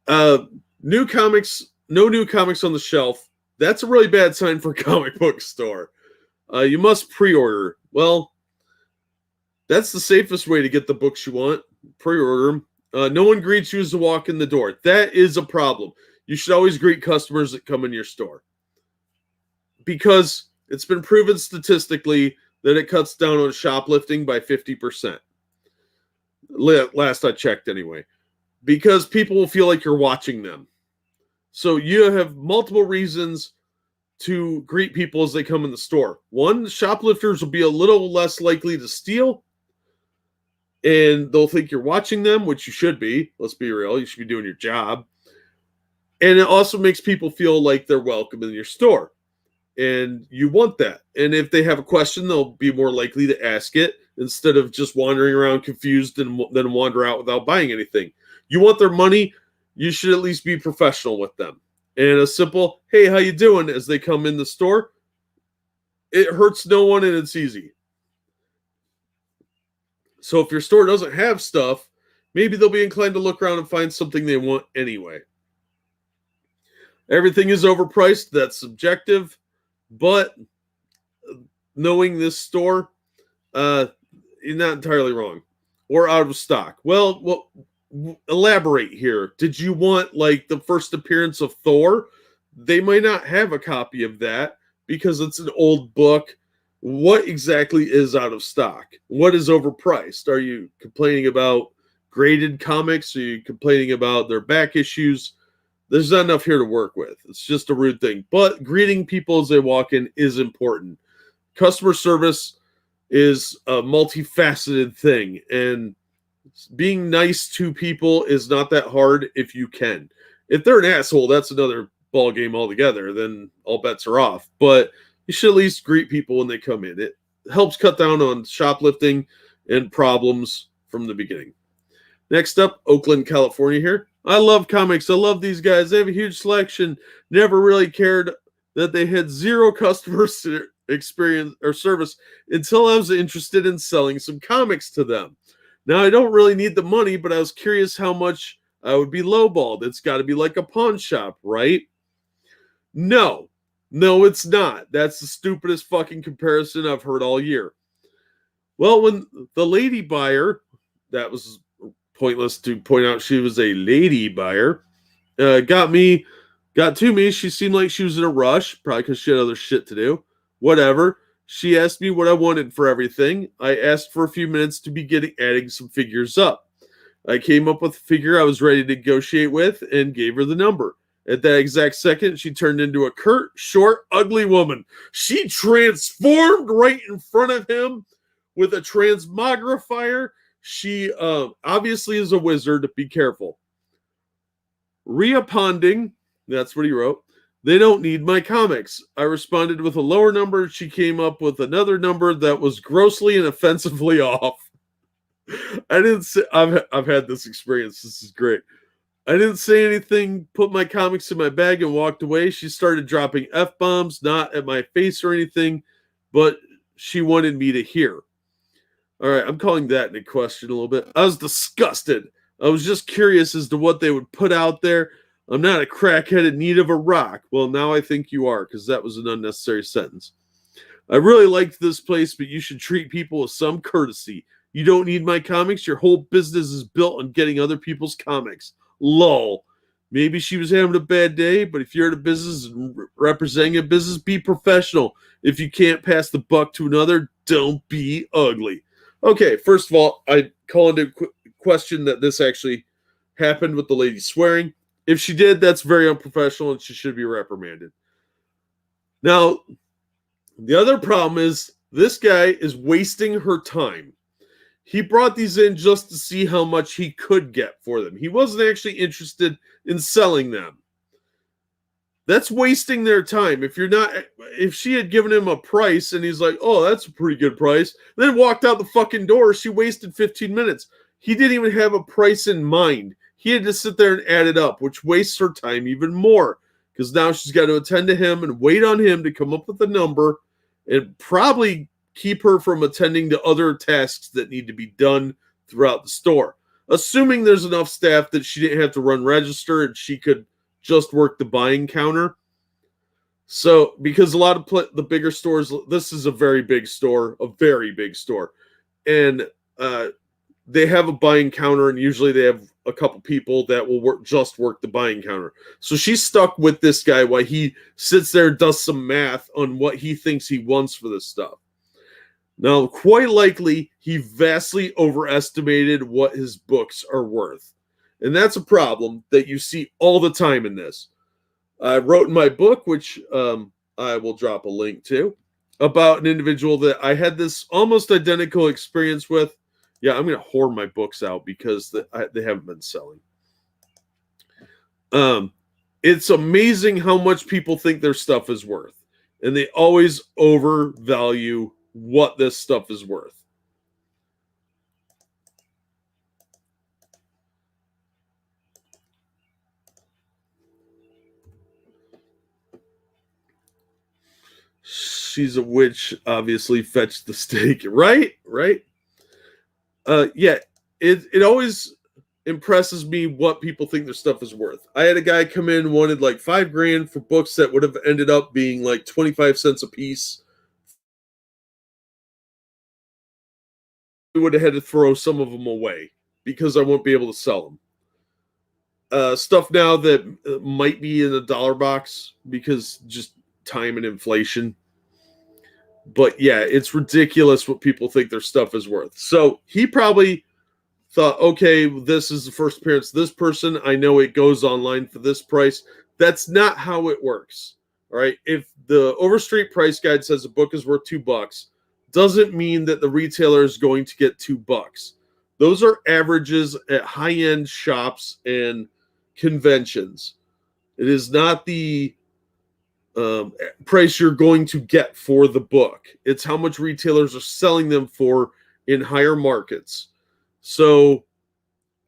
No new comics on the shelf. That's a really bad sign for a comic book store. You must pre-order. Well, that's the safest way to get the books you want. Pre-order them. No one greets you as you walk in the door. That is a problem. You should always greet customers that come in your store, because it's been proven statistically that it cuts down on shoplifting by 50%. Last I checked, anyway, because people will feel like you're watching them. So you have multiple reasons to greet people as they come in the store. One, shoplifters will be a little less likely to steal, and they'll think you're watching them, which you should be. Let's be real. You should be doing your job. And it also makes people feel like they're welcome in your store. And you want that. And if they have a question, they'll be more likely to ask it instead of just wandering around confused and then wander out without buying anything. You want their money, you should at least be professional with them. And a simple, hey, how you doing, as they come in the store, it hurts no one and it's easy. So if your store doesn't have stuff, maybe they'll be inclined to look around and find something they want anyway. Everything is overpriced. That's subjective. But knowing this store, you're not entirely wrong. Or out of stock. Well, elaborate here. Did you want like the first appearance of Thor? They might not have a copy of that because it's an old book. What exactly is out of stock? What is overpriced? Are you complaining about graded comics? Are you complaining about their back issues? There's not enough here to work with. It's just a rude thing. But greeting people as they walk in is important. Customer service is a multifaceted thing. And being nice to people is not that hard if you can. If they're an asshole, that's another ball game altogether. Then all bets are off. But you should at least greet people when they come in. It helps cut down on shoplifting and problems from the beginning. Next up, Oakland, California here. I love comics. I love these guys. They have a huge selection. Never really cared that they had zero customer experience or service until I was interested in selling some comics to them. Now, I don't really need the money, but I was curious how much I would be lowballed. It's got to be like a pawn shop, right? No, it's not. That's the stupidest fucking comparison I've heard all year. Well, when the lady buyer, that was pointless to point out she was a lady buyer, got to me. She seemed like she was in a rush, probably because she had other shit to do. Whatever. She asked me what I wanted for everything. I asked for a few minutes to be adding some figures up. I came up with a figure I was ready to negotiate with and gave her the number. At that exact second, she turned into a curt, short, ugly woman. She transformed right in front of him with a transmogrifier. She obviously is a wizard. Be careful. Ponding, that's what he wrote. They don't need my comics. I responded with a lower number. She came up with another number that was grossly and offensively off. I didn't say, I've had this experience. This is great. I didn't say anything, put my comics in my bag and walked away. She started dropping F-bombs, not at my face or anything, but she wanted me to hear. All right, I'm calling that into question a little bit. I was disgusted. I was just curious as to what they would put out there. I'm not a crackhead in need of a rock. Well, now I think you are, because that was an unnecessary sentence. I really liked this place, but you should treat people with some courtesy. You don't need my comics. Your whole business is built on getting other people's comics. Lol. Maybe she was having a bad day, but if you're in a business and representing a business, be professional. If you can't pass the buck to another, don't be ugly. Okay, first of all, I call into question that this actually happened with the lady swearing. If she did, that's very unprofessional and she should be reprimanded. Now, the other problem is this guy is wasting her time. He brought these in just to see how much he could get for them. He wasn't actually interested in selling them. That's wasting their time. If she had given him a price and he's like, oh, that's a pretty good price, then walked out the fucking door, she wasted 15 minutes. He didn't even have a price in mind. He had to sit there and add it up, which wastes her time even more because now she's got to attend to him and wait on him to come up with a number and probably keep her from attending to other tasks that need to be done throughout the store. Assuming there's enough staff that she didn't have to run register and she could just work the buying counter. So, because a lot of the bigger stores, this is a very big store, and they have a buying counter, and usually they have a couple people that will work the buying counter. So she's stuck with this guy while he sits there and does some math on what he thinks he wants for this stuff. Now, quite likely, he vastly overestimated what his books are worth. And that's a problem that you see all the time in this. I wrote in my book, which I will drop a link to, about an individual that I had this almost identical experience with. Yeah, I'm going to whore my books out because they haven't been selling. It's amazing how much people think their stuff is worth. And they always overvalue what this stuff is worth. She's a witch, obviously fetched the stake. Right? Yeah, it always impresses me what people think their stuff is worth. I had a guy come in, wanted like $5,000 for books that would have ended up being like 25 cents a piece. We would have had to throw some of them away because I won't be able to sell them. Stuff now that might be in a dollar box because just time and inflation. But yeah, it's ridiculous what people think their stuff is worth. So he probably thought, okay, this is the first appearance of this person. I know it goes online for this price. That's not how it works. All right. If the Overstreet price guide says a book is worth $2, doesn't mean that the retailer is going to get $2. Those are averages at high-end shops and conventions. It is not the price you're going to get for the book. It's how much retailers are selling them for in higher markets. So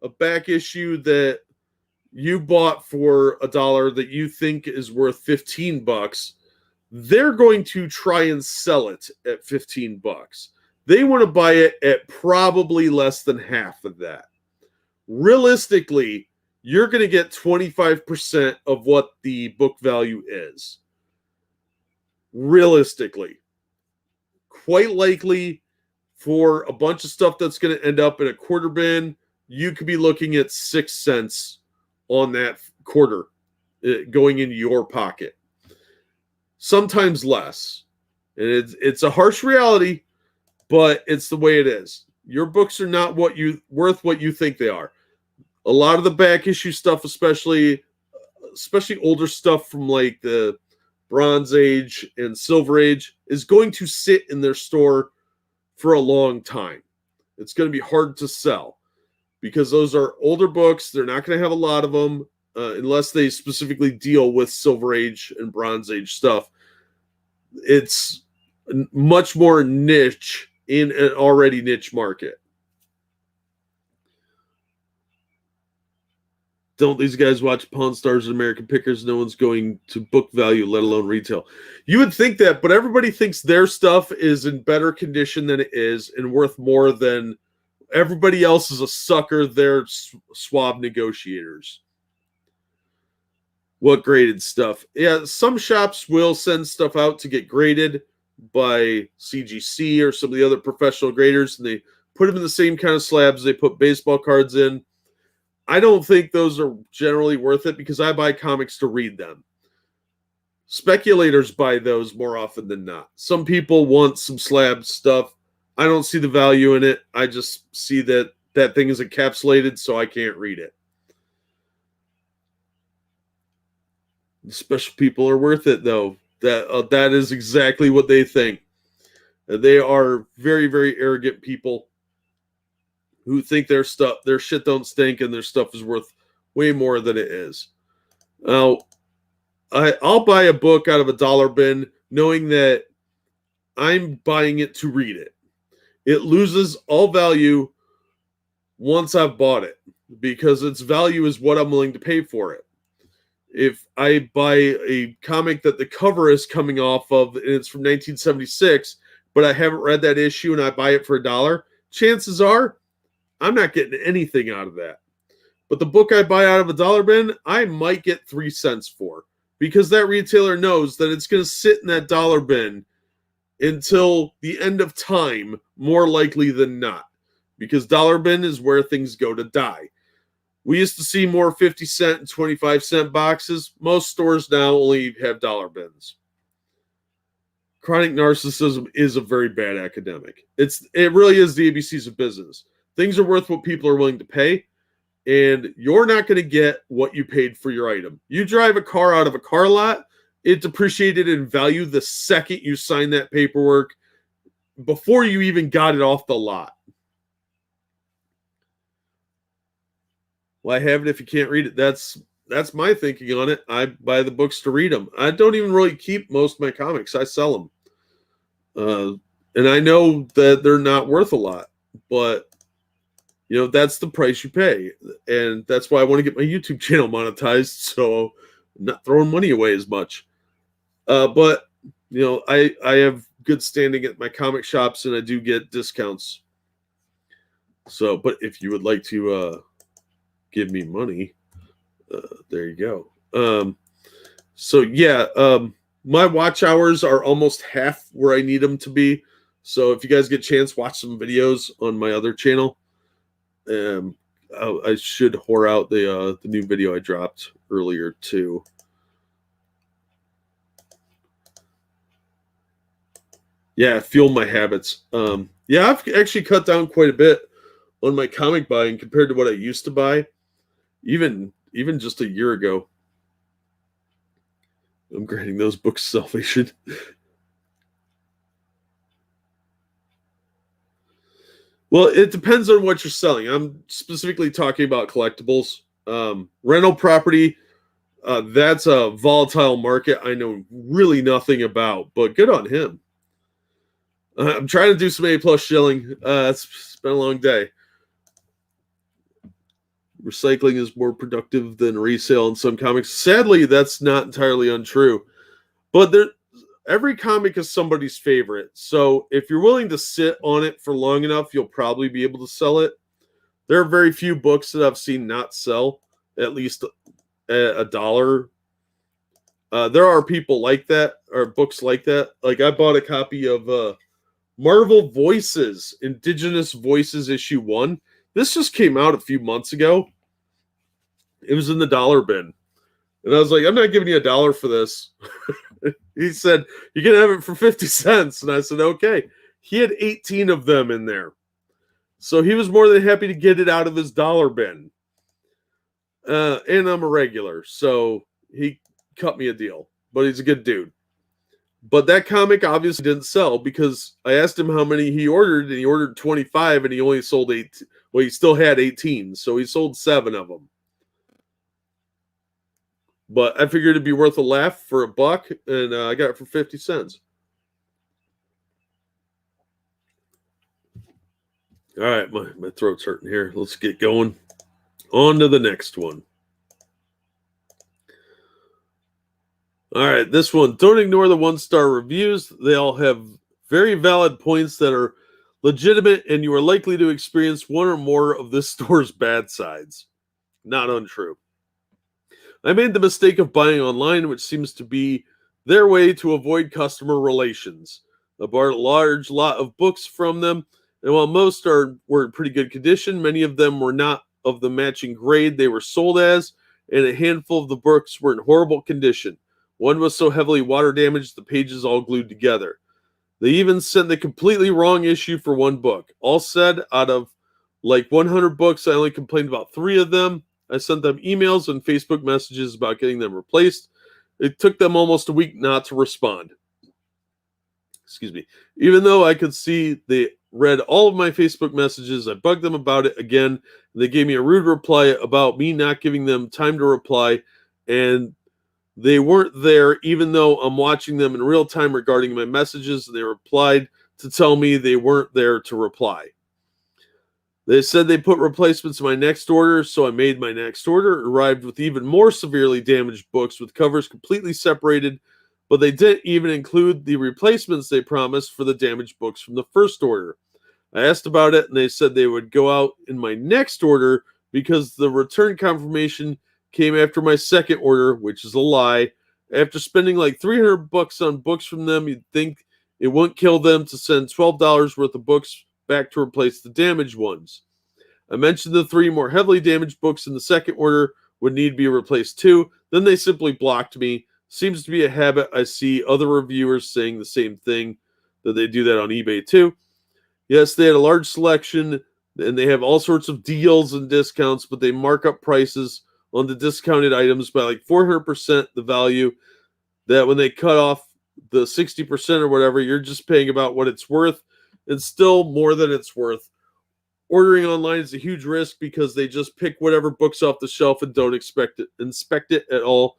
a back issue that you bought for $1 that you think is worth $15, they're going to try and sell it at $15. They want to buy it at probably less than half of that. Realistically, you're going to get 25% of what the book value is. Realistically, quite likely for a bunch of stuff that's going to end up in a quarter bin, you could be looking at 6 cents on that quarter going into your pocket. Sometimes less. And it's a harsh reality, but it's the way it is. Your books are not worth what you think they are. A lot of the back issue stuff, especially older stuff from like the Bronze Age and Silver Age, is going to sit in their store for a long time. It's going to be hard to sell because those are older books. They're not going to have a lot of them. unless they specifically deal with Silver Age and Bronze Age stuff. It's much more niche in an already niche market. Don't these guys watch Pawn Stars and American Pickers? No one's going to book value, let alone retail. You would think that, but everybody thinks their stuff is in better condition than it is and worth more than everybody else. Is a sucker. They're swab negotiators. What graded stuff? Yeah, some shops will send stuff out to get graded by CGC or some of the other professional graders, and they put them in the same kind of slabs they put baseball cards in. I don't think those are generally worth it because I buy comics to read them. Speculators buy those more often than not. Some people want some slab stuff. I don't see the value in it. I just see that that thing is encapsulated, so I can't read it. The special people are worth it, though. That is exactly what they think. They are very, very arrogant people who think their shit don't stink and their stuff is worth way more than it is. Now, I'll buy a book out of a dollar bin knowing that I'm buying it to read it. It loses all value once I've bought it because its value is what I'm willing to pay for it. If I buy a comic that the cover is coming off of and it's from 1976, but I haven't read that issue and I buy it for $1, chances are I'm not getting anything out of that. But the book I buy out of a dollar bin, I might get 3 cents for because that retailer knows that it's going to sit in that dollar bin until the end of time, more likely than not, because dollar bin is where things go to die. We used to see more 50-cent and 25-cent boxes. Most stores now only have dollar bins. Chronic narcissism is a very bad academic. It really is the ABCs of business. Things are worth what people are willing to pay, and you're not going to get what you paid for your item. You drive a car out of a car lot, it depreciated in value the second you sign that paperwork before you even got it off the lot. Why have it if you can't read it? That's my thinking on it. I buy the books to read them. I don't even really keep most of my comics. I sell them. And I know that they're not worth a lot, but you know, that's the price you pay. And that's why I want to get my YouTube channel monetized, so I'm not throwing money away as much. But you know, I have good standing at my comic shops and I do get discounts. So, but if you would like to give me money, there you go. So yeah, my watch hours are almost half where I need them to be. So if you guys get a chance, watch some videos on my other channel. I should whore out the new video I dropped earlier too. Yeah, fuel my habits. Yeah, I've actually cut down quite a bit on my comic buying compared to what I used to buy, even just a year ago. I'm granting those books salvation. Well, it depends on what you're selling. I'm specifically talking about collectibles. Rental property, that's a volatile market I know really nothing about, but good on him. I'm trying to do some A+ shilling. It's been a long day. Recycling is more productive than resale in some comics. Sadly, that's not entirely untrue. But every comic is somebody's favorite. So if you're willing to sit on it for long enough, you'll probably be able to sell it. There are very few books that I've seen not sell at least $1. There are people like that, or books like that. Like I bought a copy of Marvel Voices, Indigenous Voices issue 1. This just came out a few months ago. It was in the dollar bin. And I was like, I'm not giving you $1 for this. He said, you can have it for 50 cents. And I said, okay. He had 18 of them in there. So he was more than happy to get it out of his dollar bin. And I'm a regular. So he cut me a deal. But he's a good dude. But that comic obviously didn't sell because I asked him how many he ordered, and he ordered 25, and he only sold 8. Well, he still had 18, so he sold 7 of them. But I figured it'd be worth a laugh for $1, and I got it for 50 cents. All right, my throat's hurting here. Let's get going. On to the next one. All right, this one. Don't ignore the 1-star reviews. They all have very valid points that are legitimate, and you are likely to experience one or more of this store's bad sides. Not untrue. I made the mistake of buying online, which seems to be their way to avoid customer relations. I bought a large lot of books from them, and while most were in pretty good condition, many of them were not of the matching grade they were sold as, and a handful of the books were in horrible condition. One was so heavily water damaged the pages all glued together. They even sent the completely wrong issue for one book. All said, out of like 100 books, I only complained about 3 of them. I sent them emails and Facebook messages about getting them replaced. It took them almost a week not to respond. Excuse me. Even though I could see they read all of my Facebook messages, I bugged them about it again. They gave me a rude reply about me not giving them time to reply, and they weren't there even though I'm watching them in real time regarding my messages. They replied to tell me they weren't there to reply. They said they put replacements in my next order, so I made my next order. It arrived with even more severely damaged books with covers completely separated, but they didn't even include the replacements they promised for the damaged books from the first order. I asked about it, and they said they would go out in my next order because the return confirmation came after my second order, which is a lie. After spending like $300 on books from them, you'd think it wouldn't kill them to send $12 worth of books back to replace the damaged ones. I mentioned the 3 more heavily damaged books in the second order would need to be replaced too. Then they simply blocked me. Seems to be a habit. I see other reviewers saying the same thing, that they do that on eBay too. Yes, they had a large selection and they have all sorts of deals and discounts, but they mark up prices on the discounted items by like 400% the value, that when they cut off the 60% or whatever, you're just paying about what it's worth, and still more than it's worth. Ordering online is a huge risk because they just pick whatever books off the shelf and don't inspect it at all.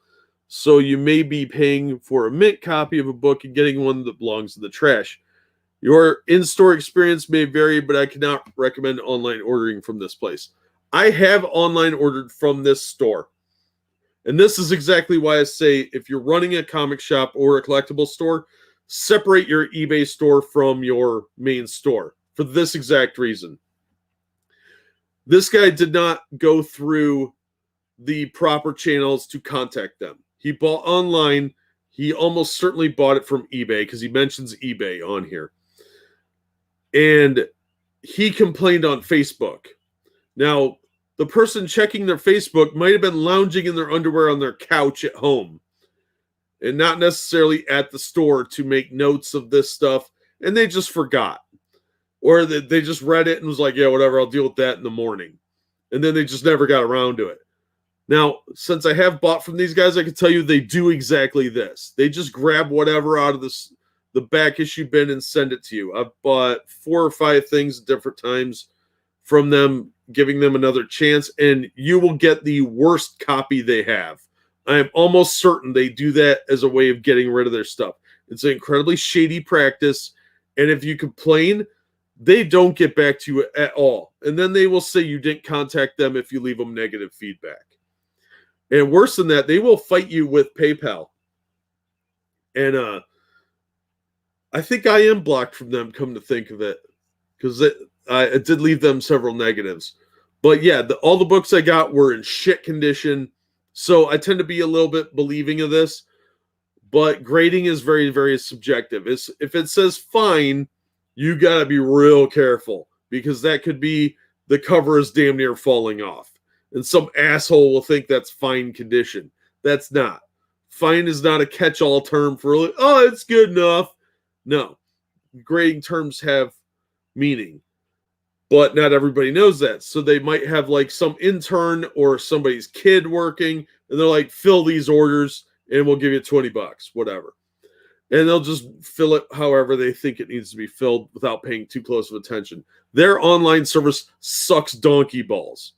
So you may be paying for a mint copy of a book and getting one that belongs in the trash. Your in-store experience may vary, but I cannot recommend online ordering from this place. I have online ordered from this store. And this is exactly why I say if you're running a comic shop or a collectible store, separate your eBay store from your main store for this exact reason. This guy did not go through the proper channels to contact them. He bought online. He almost certainly bought it from eBay because he mentions eBay on here. And he complained on Facebook. Now, the person checking their Facebook might have been lounging in their underwear on their couch at home and not necessarily at the store to make notes of this stuff, and they just forgot. Or they just read it and was like, yeah, whatever, I'll deal with that in the morning. And then they just never got around to it. Now, since I have bought from these guys, I can tell you they do exactly this. They just grab whatever out of the back issue bin and send it to you. I've bought 4 or 5 things at different times from them, giving them another chance, and you will get the worst copy they have. I am almost certain they do that as a way of getting rid of their stuff. It's an incredibly shady practice, and if you complain, they don't get back to you at all. And then they will say you didn't contact them if you leave them negative feedback. And worse than that, they will fight you with PayPal. And I think I am blocked from them, come to think of it, because I did leave them several negatives. But yeah, all the books I got were in shit condition. So I tend to be a little bit believing of this. But grading is very, very subjective. If it says fine, you got to be real careful, because that could be the cover is damn near falling off. And some asshole will think that's fine condition. That's not. Fine is not a catch-all term for, oh, it's good enough. No. Grading terms have meaning. But not everybody knows that. So they might have like some intern or somebody's kid working, and they're like, fill these orders and we'll give you $20, whatever. And they'll just fill it however they think it needs to be filled without paying too close of attention. Their online service sucks donkey balls.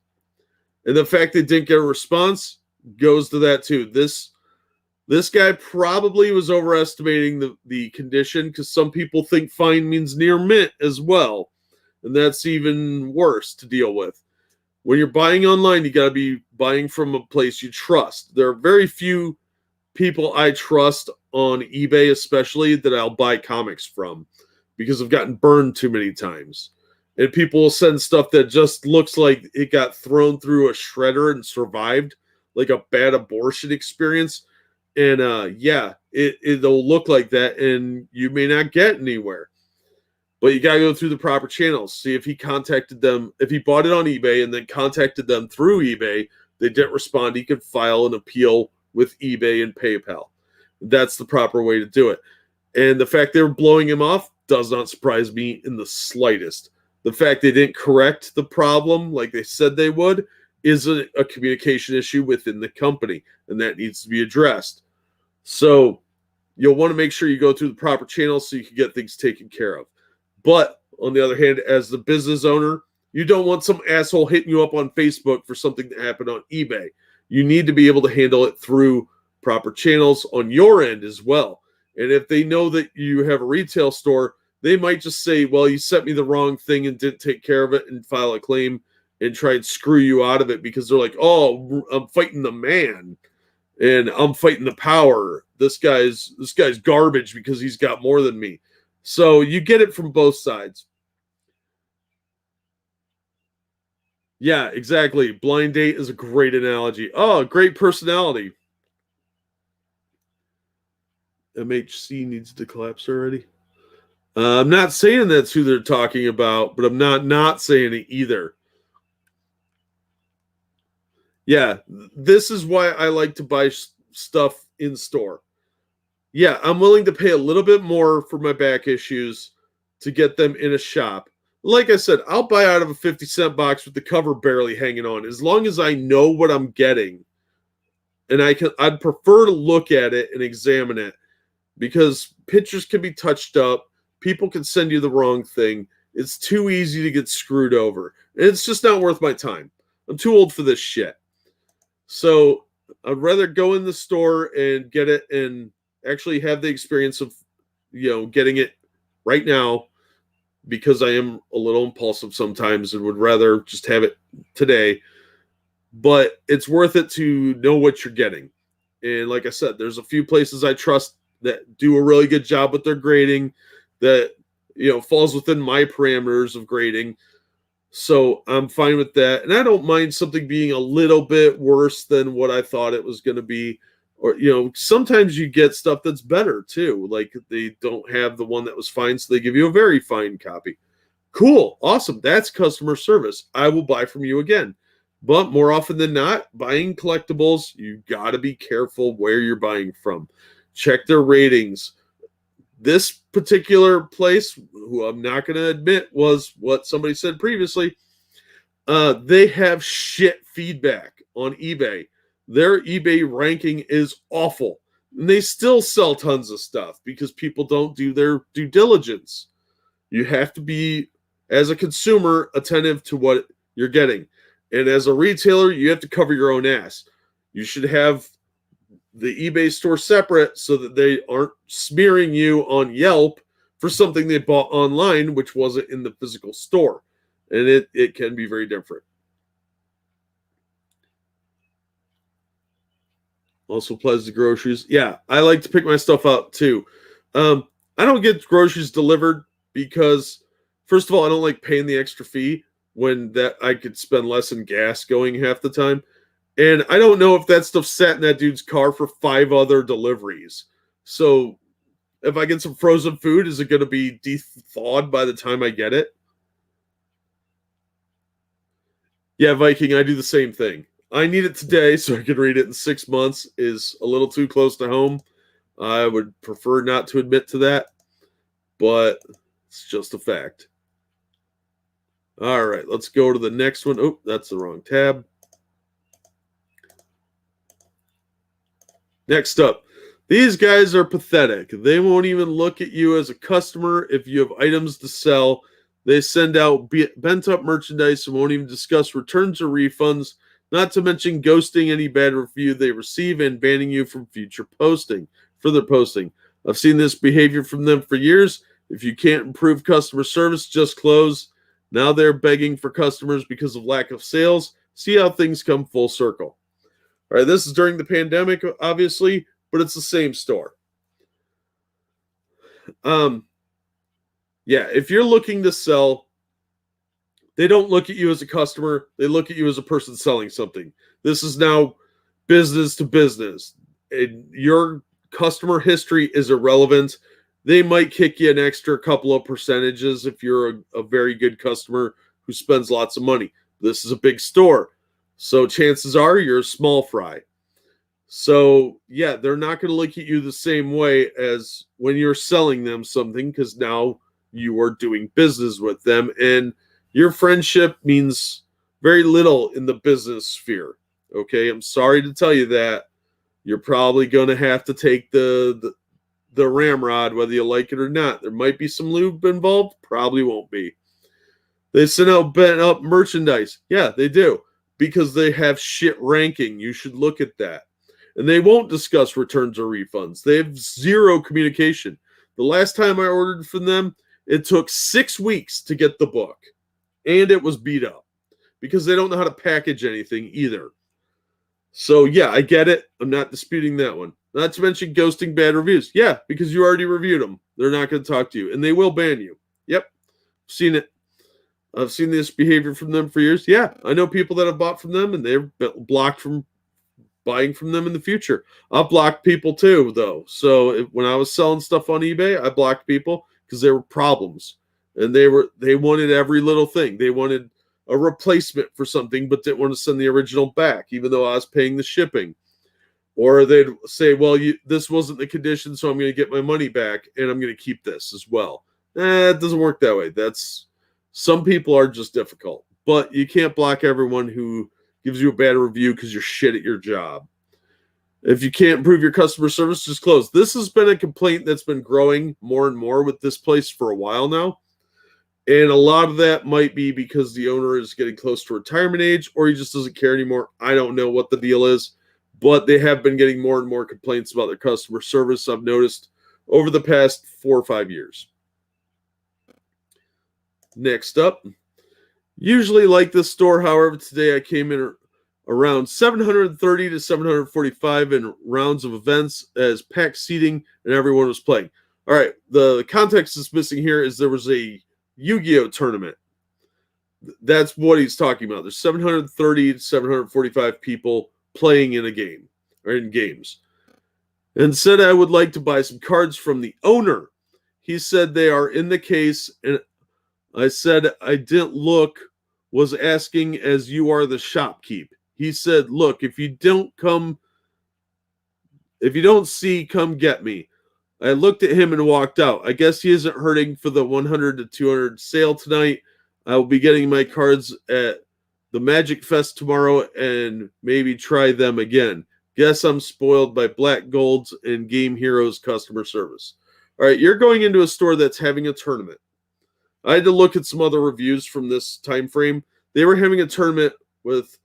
And the fact they didn't get a response, goes to that too. This guy probably was overestimating the condition, because some people think fine means near mint as well. And that's even worse to deal with. When you're buying online, you got to be buying from a place you trust. There are very few people I trust on eBay, especially, that I'll buy comics from, because I've gotten burned too many times. And people will send stuff that just looks like it got thrown through a shredder and survived, like a bad abortion experience. And it'll look like that, and you may not get anywhere. But you got to go through the proper channels. See if he contacted them. If he bought it on eBay and then contacted them through eBay, they didn't respond, he could file an appeal with eBay and PayPal. That's the proper way to do it. And the fact they were blowing him off does not surprise me in the slightest. The fact they didn't correct the problem like they said they would is a communication issue within the company, and that needs to be addressed. So you'll want to make sure you go through the proper channels so you can get things taken care of. But on the other hand, as the business owner, you don't want some asshole hitting you up on Facebook for something that happened on eBay. You need to be able to handle it through proper channels on your end as well. And if they know that you have a retail store, they might just say, well, you sent me the wrong thing and didn't take care of it, and file a claim and try and screw you out of it, because they're like, oh, I'm fighting the man and I'm fighting the power. This guy's garbage because he's got more than me. So you get it from both sides. Yeah, exactly. Blind date is a great analogy. Oh, great personality. MHC needs to collapse already. I'm not saying that's who they're talking about, but I'm not saying it either. Yeah, this is why I like to buy stuff in store. Yeah, I'm willing to pay a little bit more for my back issues to get them in a shop. Like I said, I'll buy out of a 50-cent box with the cover barely hanging on, as long as I know what I'm getting. And I'd prefer to look at it and examine it, because pictures can be touched up. People can send you the wrong thing. It's too easy to get screwed over. And it's just not worth my time. I'm too old for this shit. So I'd rather go in the store and get it and actually have the experience of, getting it right now, because I am a little impulsive sometimes and would rather just have it today. But it's worth it to know what you're getting. And like I said, there's a few places I trust that do a really good job with their grading, that, falls within my parameters of grading. So I'm fine with that. And I don't mind something being a little bit worse than what I thought it was going to be. Or, sometimes you get stuff that's better too. Like they don't have the one that was fine, so they give you a very fine copy. Cool. Awesome. That's customer service. I will buy from you again. But more often than not, buying collectibles, you got to be careful where you're buying from. Check their ratings. This particular place, who I'm not going to admit was what somebody said previously, they have shit feedback on eBay. Their eBay ranking is awful. And they still sell tons of stuff because people don't do their due diligence. You have to be, as a consumer, attentive to what you're getting. And as a retailer, you have to cover your own ass. You should have the eBay store separate so that they aren't smearing you on Yelp for something they bought online, which wasn't in the physical store. And it can be very different. Also applies to groceries. Yeah, I like to pick my stuff up too. I don't get groceries delivered because, first of all, I don't like paying the extra fee when that I could spend less in gas going half the time. And I don't know if that stuff sat in that dude's car for 5 other deliveries. So if I get some frozen food, is it going to be thawed by the time I get it? Yeah, Viking, I do the same thing. I need it today so I can read it in 6 months is a little too close to home. I would prefer not to admit to that, but it's just a fact. All right, let's go to the next one. Oh, that's the wrong tab. Next up, these guys are pathetic. They won't even look at you as a customer if you have items to sell. They send out bent up merchandise and won't even discuss returns or refunds. not to mention ghosting any bad review they receive and banning you from further posting. I've seen this behavior from them for years. If you can't improve customer service, just close. Now they're begging for customers because of lack of sales. See how things come full circle. All right, this is during the pandemic, obviously, but it's the same store. Yeah, if you're looking to sell, they don't look at you as a customer. They look at you as a person selling something. This is now business to business. Your customer history is irrelevant. They might kick you an extra couple of percentages if you're a very good customer who spends lots of money. This is a big store, so chances are you're a small fry. So, yeah, they're not going to look at you the same way as when you're selling them something, because now you are doing business with them, and your friendship means very little in the business sphere. Okay, I'm sorry to tell you that. You're probably going to have to take the ramrod, whether you like it or not. There might be some lube involved, probably won't be. They send out bent up merchandise. Yeah, they do, because they have shit ranking. You should look at that. And they won't discuss returns or refunds. They have zero communication. The last time I ordered from them, it took 6 weeks to get the book. And it was beat up because they don't know how to package anything either. So, yeah, I get it. I'm not disputing that one. Not to mention ghosting bad reviews. Yeah, because you already reviewed them. They're not going to talk to you. And they will ban you. Yep, seen it. I've seen this behavior from them for years. Yeah, I know people that have bought from them, and they're blocked from buying from them in the future. I've blocked people too, though. So when I was selling stuff on eBay, I blocked people because there were problems, and they wanted every little thing. They wanted a replacement for something, but didn't want to send the original back, even though I was paying the shipping. Or they'd say, "Well, this wasn't the condition, so I'm going to get my money back, and I'm going to keep this as well." It doesn't work that way. Some people are just difficult, but you can't block everyone who gives you a bad review because you're shit at your job. If you can't improve your customer service, just close. This has been a complaint that's been growing more and more with this place for a while now. And a lot of that might be because the owner is getting close to retirement age, or he just doesn't care anymore. I don't know what the deal is, but they have been getting more and more complaints about their customer service, I've noticed, over the past 4 or 5 years. Next up, usually like this store, however, today I came in around 730 to 745 in rounds of events as packed seating and everyone was playing. All right, the context is missing here is there was a Yu-Gi-Oh tournament. That's what he's talking about. There's 730 to 745 people playing in a game or in games. And said I would like to buy some cards from the owner. He said they are in the case, and I said I didn't look, was asking as you are the shopkeep. He said, "Look, if you don't see, come get me." I looked at him and walked out. I guess he isn't hurting for the 100 to 200 sale tonight. I will be getting my cards at the Magic Fest tomorrow and maybe try them again. Guess I'm spoiled by Black Gold's and Game Heroes customer service. All right, you're going into a store that's having a tournament. I had to look at some other reviews from this time frame. They were having a tournament with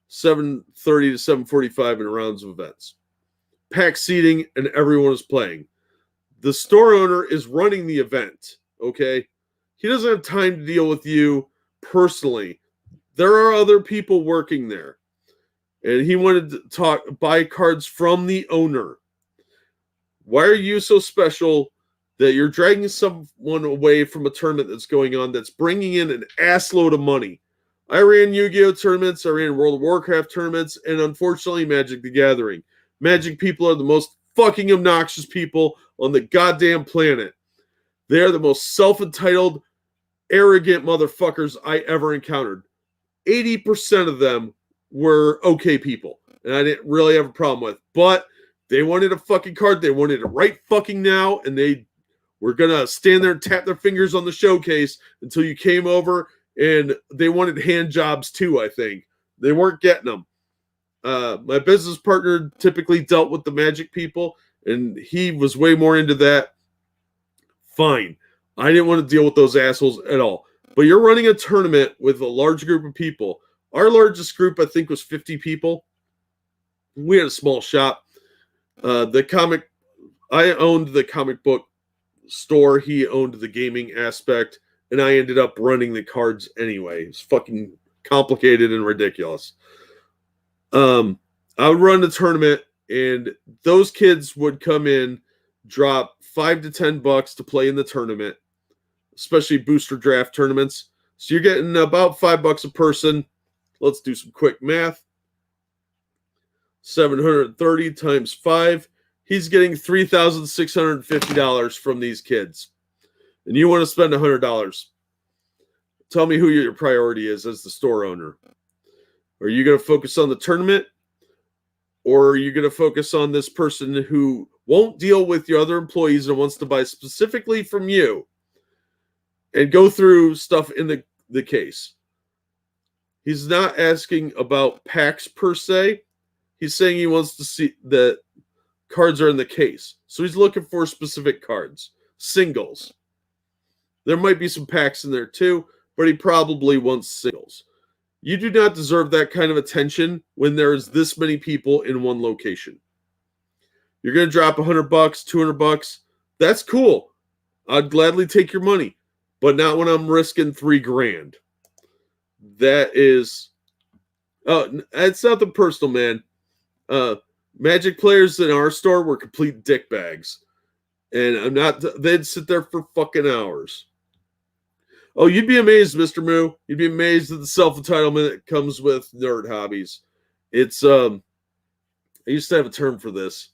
730 to 745 in rounds of events. Packed seating, and everyone is playing. The store owner is running the event, okay? He doesn't have time to deal with you personally. There are other people working there. And he wanted to buy cards from the owner. Why are you so special that you're dragging someone away from a tournament that's going on that's bringing in an assload of money? I ran Yu-Gi-Oh tournaments, I ran World of Warcraft tournaments, and unfortunately Magic the Gathering. Magic people are the most fucking obnoxious people on the goddamn planet. They are the most self-entitled, arrogant motherfuckers I ever encountered. 80% of them were okay people, and I didn't really have a problem with. But they wanted a fucking card. They wanted it right fucking now, and they were going to stand there and tap their fingers on the showcase until you came over, and they wanted hand jobs too, I think. They weren't getting them. My business partner typically dealt with the Magic people, and he was way more into that. Fine. I didn't want to deal with those assholes at all. But you're running a tournament with a large group of people. Our largest group, I think, was 50 people. We had a small shop. I owned the comic book store. He owned the gaming aspect, and I ended up running the cards anyway. It's fucking complicated and ridiculous. I would run the tournament, and those kids would come in, drop $5 to $10 to play in the tournament, especially booster draft tournaments. So you're getting about $5 a person. Let's do some quick math. 730 times 5. He's getting $3,650 from these kids. And you want to spend $100. Tell me who your priority is as the store owner. Are you going to focus on the tournament? Or are you going to focus on this person who won't deal with your other employees and wants to buy specifically from you and go through stuff in the case? He's not asking about packs per se. He's saying he wants to see that cards are in the case. So he's looking for specific cards, singles. There might be some packs in there too, but he probably wants singles. You do not deserve that kind of attention when there's this many people in one location. You're going to drop $100, $200. That's cool. I'd gladly take your money, but not when I'm risking $3,000. That is, it's nothing personal, man. Magic players in our store were complete dickbags, and they'd sit there for fucking hours. Oh, you'd be amazed, Mr. Moo. You'd be amazed at the self-entitlement that comes with nerd hobbies. It's I used to have a term for this,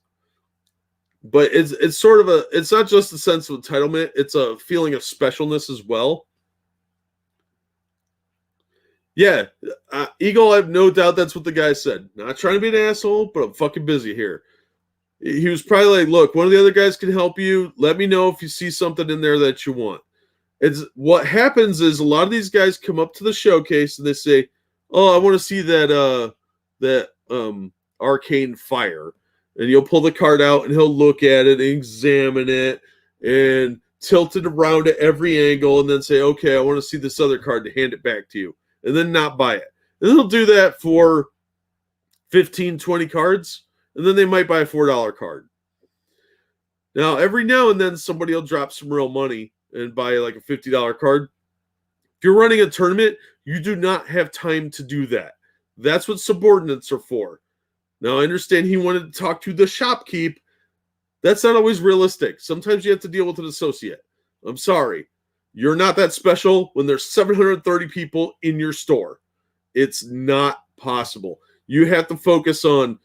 but it's sort of it's not just a sense of entitlement, it's a feeling of specialness as well. Yeah, Eagle, I have no doubt that's what the guy said. Not trying to be an asshole, but I'm fucking busy here. He was probably like, look, one of the other guys can help you. Let me know if you see something in there that you want. It's what happens is a lot of these guys come up to the showcase and they say, oh, I want to see that arcane fire. And you'll pull the card out and he'll look at it and examine it and tilt it around at every angle and then say, okay, I want to see this other card, to hand it back to you. And then not buy it. And they'll do that for 15, 20 cards, and then they might buy a $4 card. Now, every now and then somebody will drop some real money and buy like a $50 card. If you're running a tournament, you do not have time to do that. That's what subordinates are for. Now, I understand he wanted to talk to the shopkeep. That's not always realistic. Sometimes you have to deal with an associate. I'm sorry. You're not that special when there's 730 people in your store. It's not possible. You have to focus on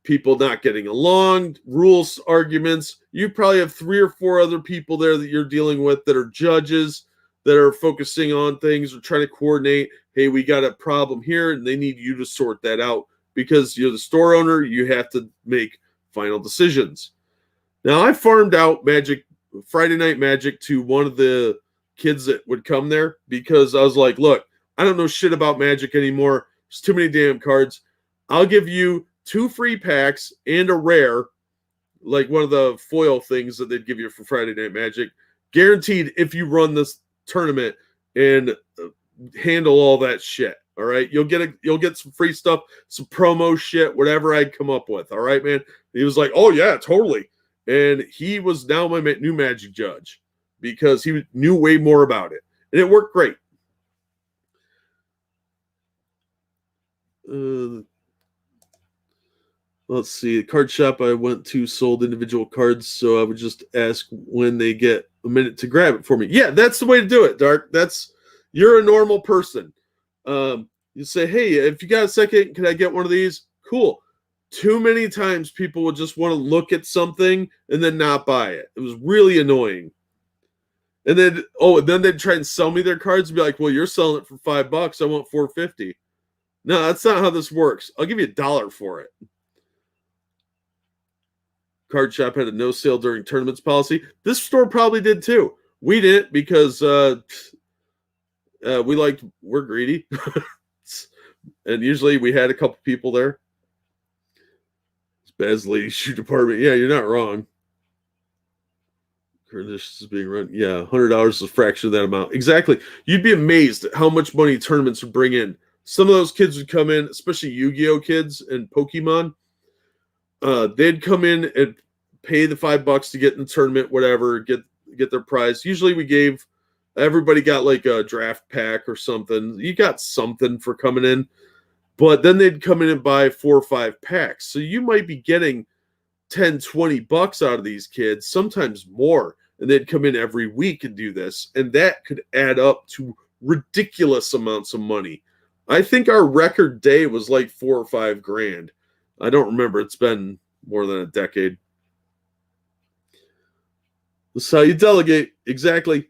people not getting along, rules, arguments. You probably have 3 or 4 other people there that you're dealing with that are judges, that are focusing on things or trying to coordinate. Hey, we got a problem here, and they need you to sort that out because you're the store owner. You have to make final decisions. Now, I farmed out Friday Night Magic to one of the kids that would come there because I was like, look, I don't know shit about Magic anymore. There's too many damn cards. I'll give you 2 free packs and a rare, like one of the foil things that they'd give you for Friday Night Magic, guaranteed if you run this tournament and handle all that shit. All right, you'll get some free stuff, some promo shit, whatever I'd come up with. All right, man. He was like, oh yeah, totally. And he was now my new Magic judge because he knew way more about it. And it worked great. Let's see. The card shop I went to sold individual cards, so I would just ask when they get a minute to grab it for me. Yeah, that's the way to do it, Dark. You're a normal person. You say, hey, if you got a second, can I get one of these? Cool. Too many times people would just want to look at something and then not buy it. It was really annoying. And then they'd try and sell me their cards and be like, well, you're selling it for $5. I want $4.50. No, that's not how this works. I'll give you $1 for it. Card shop had a no sale during tournaments policy. This store probably did too. We didn't because we're greedy. And usually we had a couple people there. It's Baz Lady Shoe Department. Yeah, you're not wrong. This is being run. Yeah, $100 is a fraction of that amount. Exactly. You'd be amazed at how much money tournaments would bring in some of those kids would come in, especially Yu-Gi-Oh kids and Pokemon. They'd come in and pay the $5 to get in the tournament, whatever, get their prize. Usually we gave everybody got like a draft pack or something. You got something for coming in, but then they'd come in and buy 4 or 5 packs. So you might be getting $10-$20 out of these kids, sometimes more. And they'd come in every week and do this. And that could add up to ridiculous amounts of money. I think our record day was like $4 or $5 grand. I don't remember. It's been more than a decade. That's how you delegate. Exactly.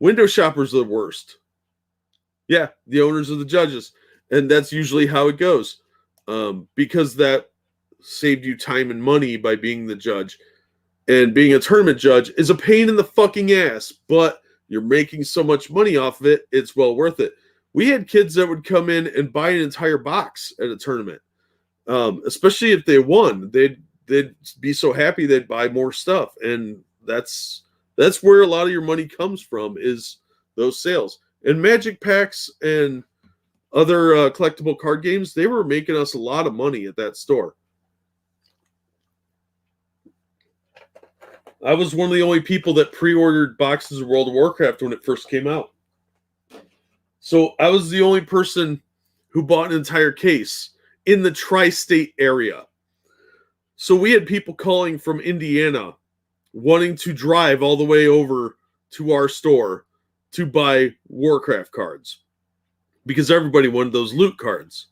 Window shoppers are the worst. Yeah, the owners are the judges. And that's usually how it goes. Because that saved you time and money by being the judge. And being a tournament judge is a pain in the fucking ass. But you're making so much money off of it, it's well worth it. We had kids that would come in and buy an entire box at a tournament. Especially if they won. They'd be so happy they'd buy more stuff. And that's where a lot of your money comes from, is those sales. And Magic packs and other collectible card games, they were making us a lot of money at that store. I was one of the only people that pre-ordered boxes of World of Warcraft when it first came out. So I was the only person who bought an entire case in the tri-state area. So we had people calling from Indiana wanting to drive all the way over to our store to buy Warcraft cards because everybody wanted those loot cards.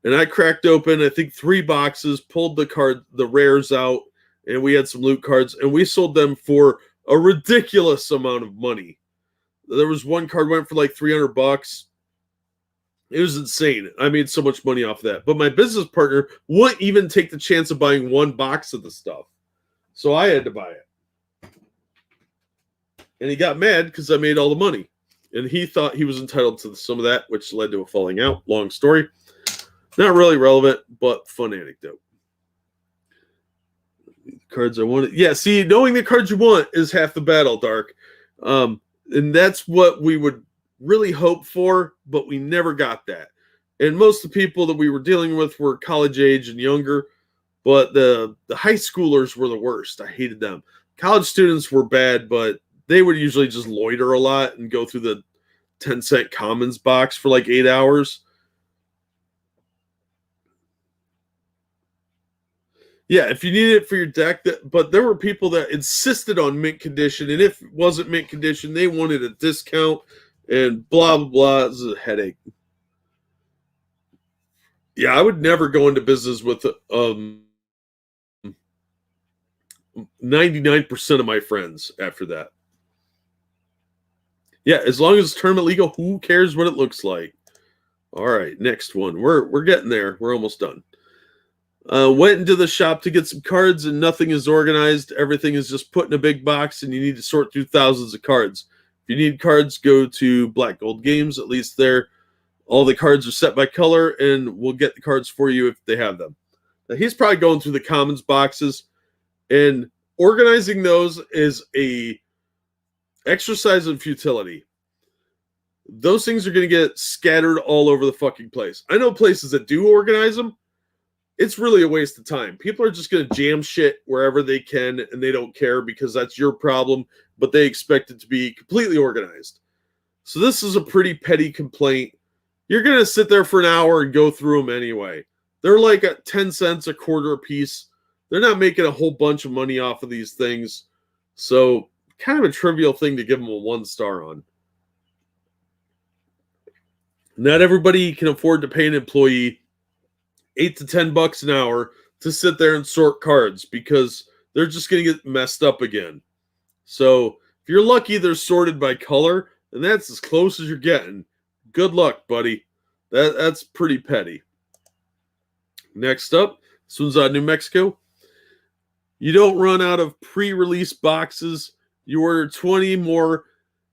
And I cracked open, I think, 3 boxes, pulled the rares out, and we had some loot cards, and we sold them for a ridiculous amount of money. There was one card went for like $300. It was insane. I made so much money off of that. But my business partner wouldn't even take the chance of buying 1 box of the stuff. So I had to buy it. And he got mad because I made all the money. And he thought he was entitled to some of that, which led to a falling out. Long story. Not really relevant, but fun anecdote. Cards I wanted. Yeah, see, knowing the cards you want is half the battle, Dark. And that's what we would really hope for, but we never got that. And most of the people that we were dealing with were college age and younger, but the high schoolers were the worst. I hated them. College students were bad, but they would usually just loiter a lot and go through the 10-cent commons box for like 8 hours. Yeah, if you needed it for your deck, but there were people that insisted on mint condition, and if it wasn't mint condition, they wanted a discount, and blah, blah, blah. It was a headache. Yeah, I would never go into business with 99% of my friends after that. Yeah, as long as it's tournament legal, who cares what it looks like? All right, next one. We're getting there. We're almost done. Went into the shop to get some cards, and nothing is organized. Everything is just put in a big box, and you need to sort through thousands of cards. If you need cards, go to Black Gold Games. At least there, all the cards are set by color, and we'll get the cards for you if they have them. Now, he's probably going through the commons boxes, and organizing those is a exercise in futility. Those things are going to get scattered all over the fucking place. I know places that do organize them. It's really a waste of time. People are just going to jam shit wherever they can, and they don't care because that's your problem, but they expect it to be completely organized. So this is a pretty petty complaint. You're going to sit there for an hour and go through them anyway. They're like at 10 cents a quarter a piece. They're not making a whole bunch of money off of these things. So kind of a trivial thing to give them a 1 star on. Not everybody can afford to pay an employee $8 to $10 an hour to sit there and sort cards because they're just going to get messed up again. So if you're lucky, they're sorted by color, and that's as close as you're getting. Good luck, buddy. That's pretty petty. Next up, this one's out of New Mexico. You don't run out of pre-release boxes. You order 20 more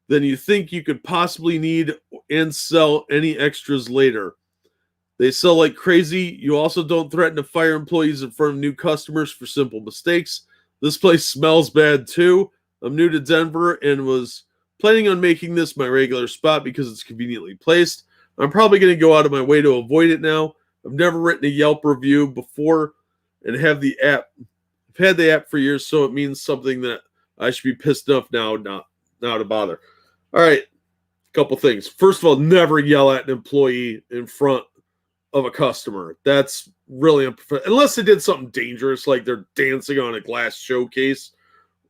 than you think you could possibly need and sell any extras later. They sell like crazy. You also don't threaten to fire employees in front of new customers for simple mistakes. This place smells bad too. I'm new to Denver and was planning on making this my regular spot because it's conveniently placed. I'm probably going to go out of my way to avoid it now. I've never written a Yelp review before and have the app. I've had the app for years, so it means something that I should be pissed enough now not to bother. All right, couple things. First of all, never yell at an employee in front of a customer. That's really unprofessional. Unless they did something dangerous, like they're dancing on a glass showcase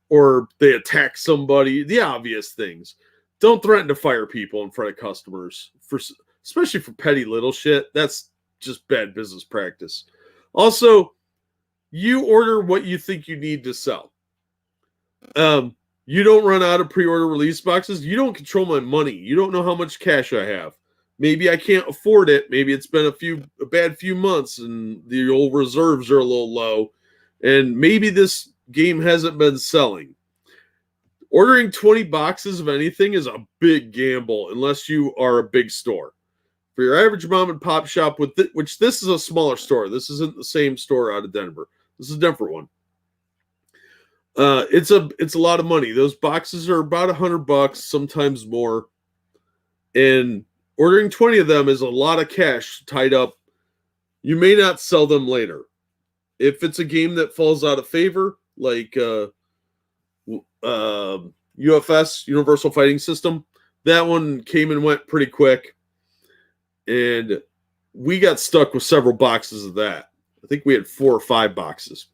or they attack somebody. The obvious things. Don't threaten to fire people in front of customers, especially for petty little shit. That's just bad business practice. Also, you order what you think you need to sell. You don't run out of pre-order release boxes. You don't control my money. You don't know how much cash I have. Maybe I can't afford it. Maybe it's been a bad few months and the old reserves are a little low. And maybe this game hasn't been selling. Ordering 20 boxes of anything is a big gamble unless you are a big store. For your average mom and pop shop, which this is a smaller store. This isn't the same store out of Denver. This is a different one. It's a lot of money. Those boxes are about $100, sometimes more. And ordering 20 of them is a lot of cash tied up. You may not sell them later. If it's a game that falls out of favor, like UFS, Universal Fighting System, that one came and went pretty quick. And we got stuck with several boxes of that. I think we had 4 or 5 boxes.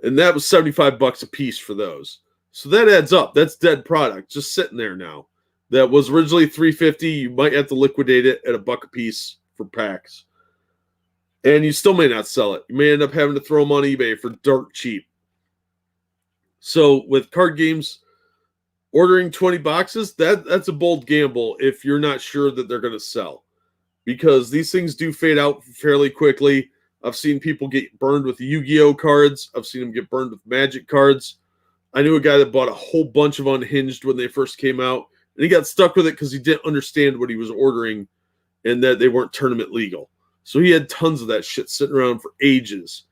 And that was $75 a piece for those. So that adds up. That's dead product just sitting there now. That was originally $3.50. You might have to liquidate it at $1 a piece for packs. And you still may not sell it. You may end up having to throw them on eBay for dirt cheap. So with card games, ordering 20 boxes, that's a bold gamble if you're not sure that they're going to sell. Because these things do fade out fairly quickly. I've seen people get burned with Yu-Gi-Oh cards. I've seen them get burned with Magic cards. I knew a guy that bought a whole bunch of Unhinged when they first came out, and he got stuck with it because he didn't understand what he was ordering and that they weren't tournament legal. So he had tons of that shit sitting around for ages,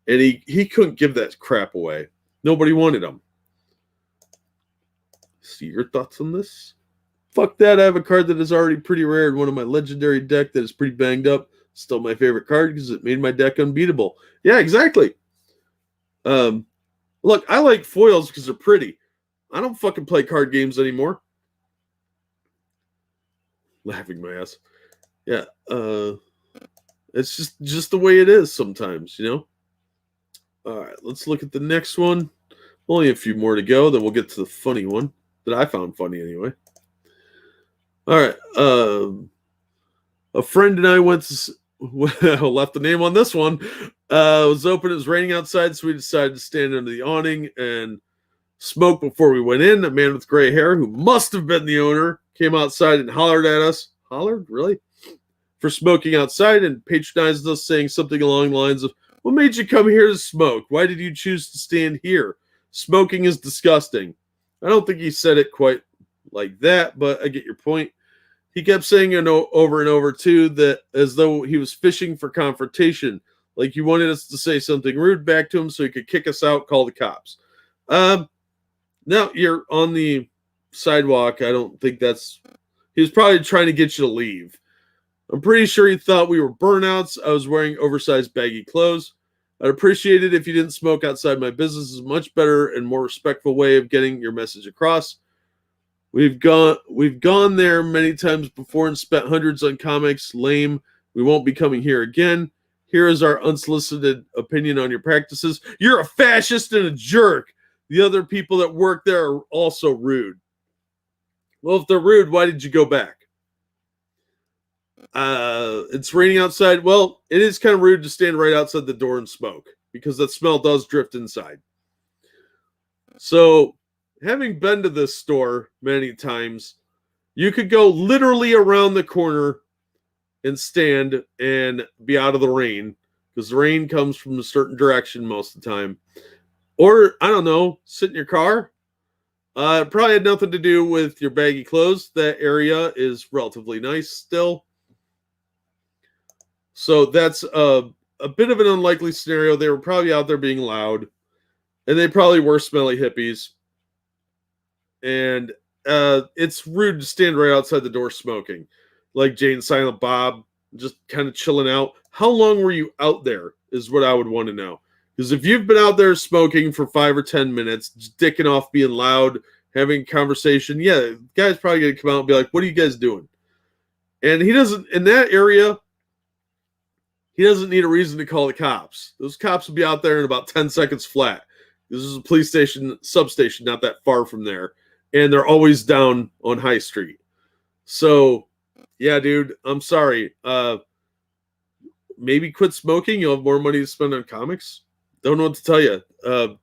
and he couldn't give that crap away. Nobody wanted them. See your thoughts on this? Fuck that. I have a card that is already pretty rare in one of my legendary deck that is pretty banged up. Still my favorite card because it made my deck unbeatable. Yeah, exactly. Look, I like foils because they're pretty. I don't fucking play card games anymore. Laughing my ass. Yeah, it's just the way it is sometimes, you know? All right, let's look at the next one. Only a few more to go, then we'll get to the funny one that I found funny anyway. All right, a friend and I went to left the name on this one. It was open. It was raining outside, so we decided to stand under the awning and smoke before we went in. A man with gray hair, who must have been the owner, came outside and hollered at us. Hollered? Really? For smoking outside and patronized us, saying something along the lines of, "What made you come here to smoke? Why did you choose to stand here? Smoking is disgusting." I don't think he said it quite like that, but I get your point. He kept saying it over and over, too, that as though he was fishing for confrontation. Like he wanted us to say something rude back to him so he could kick us out, call the cops. Now you're on the sidewalk. I don't think that's... He was probably trying to get you to leave. I'm pretty sure he thought we were burnouts. I was wearing oversized baggy clothes. I'd appreciate it if you didn't smoke outside my business. It's a much better and more respectful way of getting your message across. We've gone there many times before and spent hundreds on comics. Lame. We won't be coming here again. Here is our unsolicited opinion on your practices. You're a fascist and a jerk. The other people that work there are also rude. Well, if they're rude, why did you go back? It's raining outside. Well, it is kind of rude to stand right outside the door and smoke because that smell does drift inside. So, having been to this store many times, you could go literally around the corner and stand and be out of the rain because the rain comes from a certain direction most of the time. Or, I don't know, sit in your car. It probably had nothing to do with your baggy clothes. That area is relatively nice still. So that's a bit of an unlikely scenario. They were probably out there being loud. And they probably were smelly hippies. And it's rude to stand right outside the door smoking. like Jay and Silent Bob, just kind of chilling out. How long were you out there is what I would want to know. Because if you've been out there smoking for 5 or 10 minutes, just dicking off, being loud, having conversation, yeah, the guy's probably going to come out and be like, what are you guys doing? And he doesn't, in that area, he doesn't need a reason to call the cops. Those cops will be out there in about 10 seconds flat. This is a police station, substation, not that far from there. And they're always down on High Street. So, yeah, dude, I'm sorry. Maybe quit smoking. You'll have more money to spend on comics. Don't know what to tell you.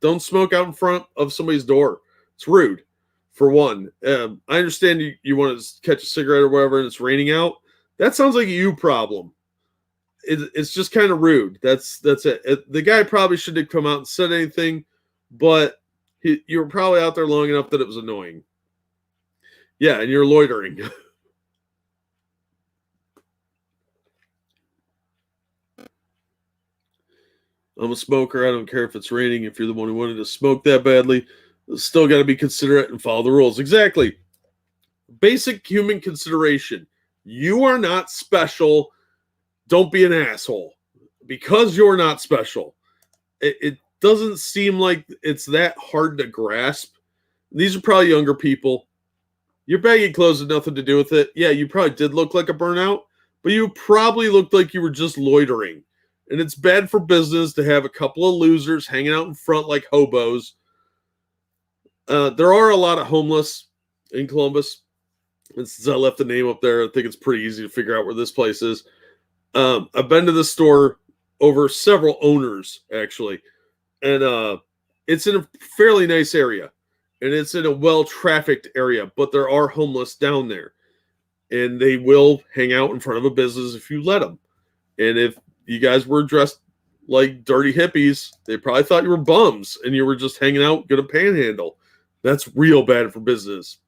Don't smoke out in front of somebody's door. It's rude, for one. I understand you want to catch a cigarette or whatever and it's raining out. That sounds like a you problem. It's just kind of rude. That's it. The guy probably shouldn't have come out and said anything, but you were probably out there long enough that it was annoying. Yeah, and you're loitering. I'm a smoker. I don't care if it's raining. If you're the one who wanted to smoke that badly, still got to be considerate and follow the rules. Exactly. Basic human consideration. You are not special. Don't be an asshole. Because you're not special. It doesn't seem like it's that hard to grasp. These are probably younger people. Your baggy clothes had nothing to do with it. Yeah, you probably did look like a burnout, but you probably looked like you were just loitering. And it's bad for business to have a couple of losers hanging out in front like hobos. There are a lot of homeless in Columbus. And since I left the name up there, I think it's pretty easy to figure out where this place is. I've been to this store over several owners, actually. And it's in a fairly nice area. And it's in a well-trafficked area, but there are homeless down there. And they will hang out in front of a business if you let them. And if you guys were dressed like dirty hippies, they probably thought you were bums and you were just hanging out, gonna panhandle. That's real bad for business.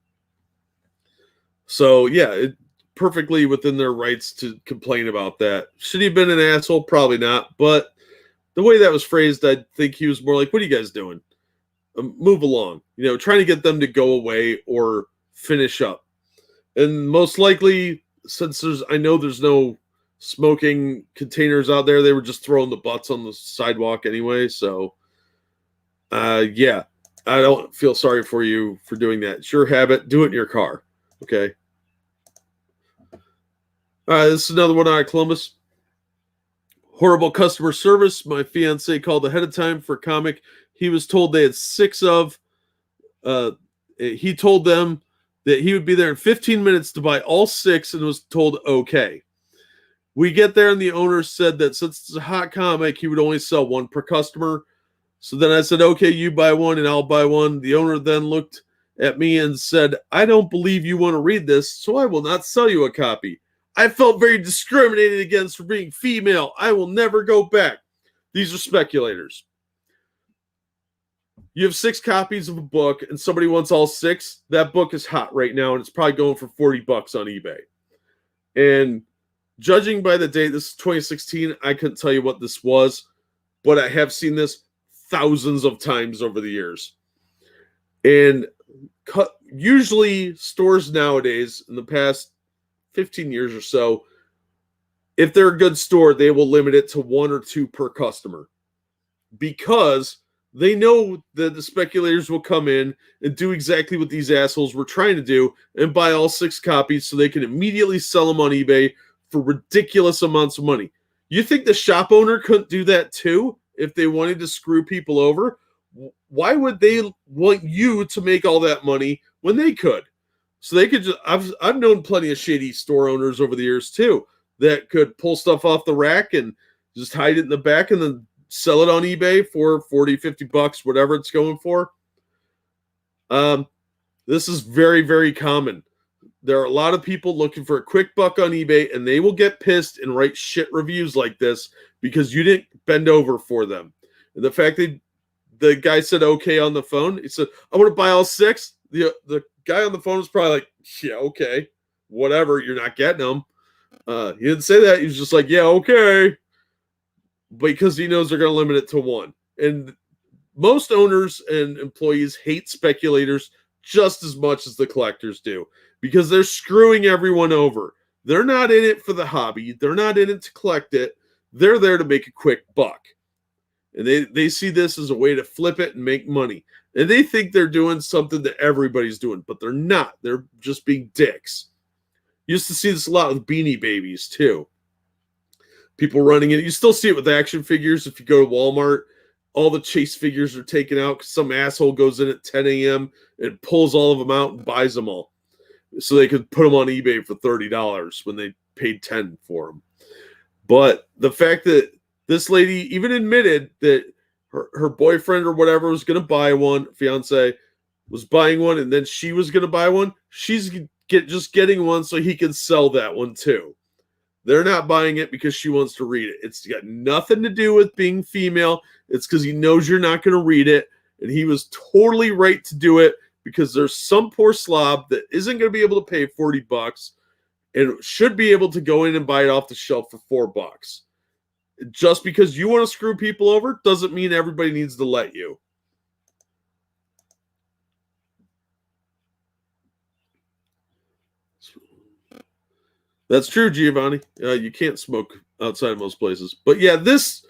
So, yeah, perfectly within their rights to complain about that. Should he have been an asshole? Probably not. But the way that was phrased, I think he was more like, what are you guys doing? Move along, trying to get them to go away or finish up. And most likely, since I know there's no smoking containers out there, they were just throwing the butts on the sidewalk anyway. So, yeah, I don't feel sorry for you for doing that. It's your habit. Do it in your car. Okay. All right, this is another one out of Columbus. Horrible customer service. My fiance called ahead of time for a comic he was told they had 6 of. He told them that he would be there in 15 minutes to buy all 6 and was told okay. We get there and the owner said that since it's a hot comic, he would only sell 1 per customer. So then I said, okay, you buy 1 and I'll buy 1. The owner then looked at me and said, I don't believe you want to read this, so I will not sell you a copy. I felt very discriminated against for being female. I will never go back. These are speculators. You have 6 copies of a book and somebody wants all 6. That book is hot right now and it's probably going for $40 on eBay. And judging by the date, this is 2016, I couldn't tell you what this was, but I have seen this thousands of times over the years. And usually stores nowadays, in the past 15 years or so, if they're a good store, they will limit it to 1 or 2 per customer. Because they know that the speculators will come in and do exactly what these assholes were trying to do and buy all 6 copies so they can immediately sell them on eBay for ridiculous amounts of money. You think the shop owner couldn't do that too if they wanted to screw people over? Why would they want you to make all that money when they could? So they could just, I've known plenty of shady store owners over the years too that could pull stuff off the rack and just hide it in the back and then sell it on eBay for $40-$50, whatever it's going for. This is very, very common. There are a lot of people looking for a quick buck on eBay, and they will get pissed and write shit reviews like this because you didn't bend over for them. And the fact that the guy said okay on the phone, he said, I want to buy all 6. The guy on the phone was probably like, yeah, okay, whatever, you're not getting them. He didn't say that. He was just like, yeah, okay. Because he knows they're going to limit it to 1. And most owners and employees hate speculators just as much as the collectors do because they're screwing everyone over. They're not in it for the hobby. They're not in it to collect it. They're there to make a quick buck. And they see this as a way to flip it and make money. And they think they're doing something that everybody's doing, but they're not. They're just being dicks. Used to see this a lot with Beanie Babies, too. People running in. You still see it with action figures. If you go to Walmart, all the chase figures are taken out because some asshole goes in at 10 a.m. and pulls all of them out and buys them all so they could put them on eBay for $30 when they paid $10 for them. But the fact that this lady even admitted that her boyfriend or whatever was going to buy one, fiance was buying one, and then she was going to buy one, she's just getting one so he can sell that one too. They're not buying it because she wants to read it. It's got nothing to do with being female. It's because he knows you're not going to read it, and he was totally right to do it because there's some poor slob that isn't going to be able to pay $40 and should be able to go in and buy it off the shelf for $4. Just because you want to screw people over doesn't mean everybody needs to let you. That's true, Giovanni. You can't smoke outside most places. But yeah, this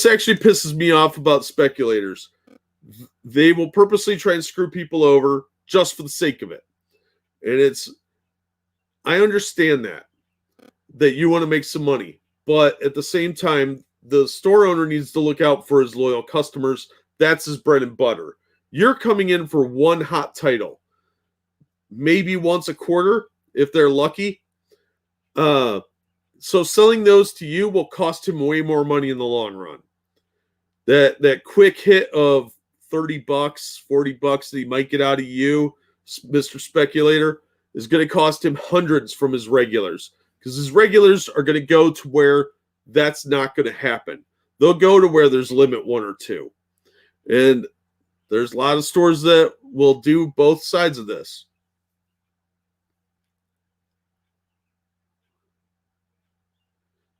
actually pisses me off about speculators. They will purposely try and screw people over just for the sake of it. And I understand that you want to make some money. But at the same time, the store owner needs to look out for his loyal customers. That's his bread and butter. You're coming in for one hot title, maybe once a quarter if they're lucky. So selling those to you will cost him way more money in the long run. That quick hit of $30, $40 that he might get out of you, Mr. Speculator, is going to cost him hundreds from his regulars. Because his regulars are going to go to where that's not going to happen. They'll go to where there's limit 1 or 2. And there's a lot of stores that will do both sides of this.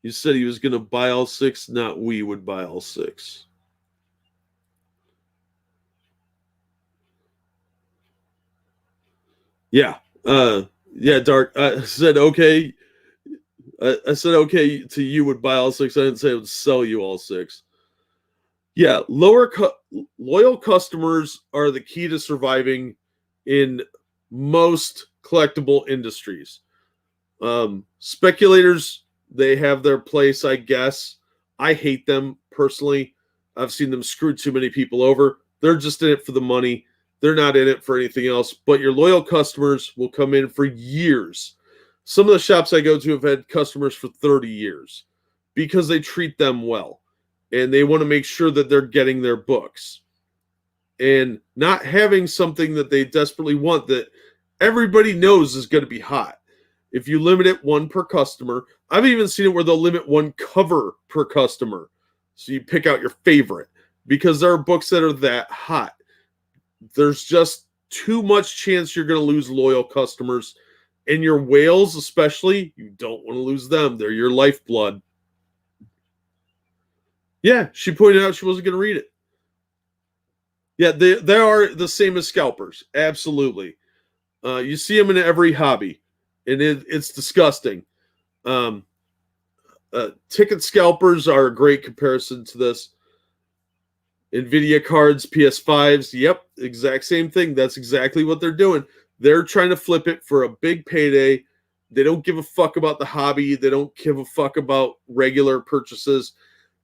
You said he was going to buy all 6, not we would buy all 6. Yeah. Yeah, Dark. I said, okay. I said, okay, to you would buy all 6. I didn't say I would sell you all 6. Yeah, loyal customers are the key to surviving in most collectible industries. Speculators, they have their place, I guess. I hate them personally. I've seen them screw too many people over. They're just in it for the money. They're not in it for anything else. But your loyal customers will come in for years. Some of the shops I go to have had customers for 30 years because they treat them well. And they want to make sure that they're getting their books. And not having something that they desperately want that everybody knows is going to be hot. If you limit it 1 per customer, I've even seen it where they'll limit 1 cover per customer. So you pick out your favorite because there are books that are that hot. There's just too much chance you're going to lose loyal customers. And your whales, especially, you don't want to lose them. They're your lifeblood. Yeah, she pointed out she wasn't going to read it. Yeah, they are the same as scalpers. Absolutely. You see them in every hobby, and it's disgusting. Ticket scalpers are a great comparison to this. NVIDIA cards, PS5s, yep, exact same thing. That's exactly what they're doing. They're trying to flip it for a big payday. They don't give a fuck about the hobby. They don't give a fuck about regular purchases.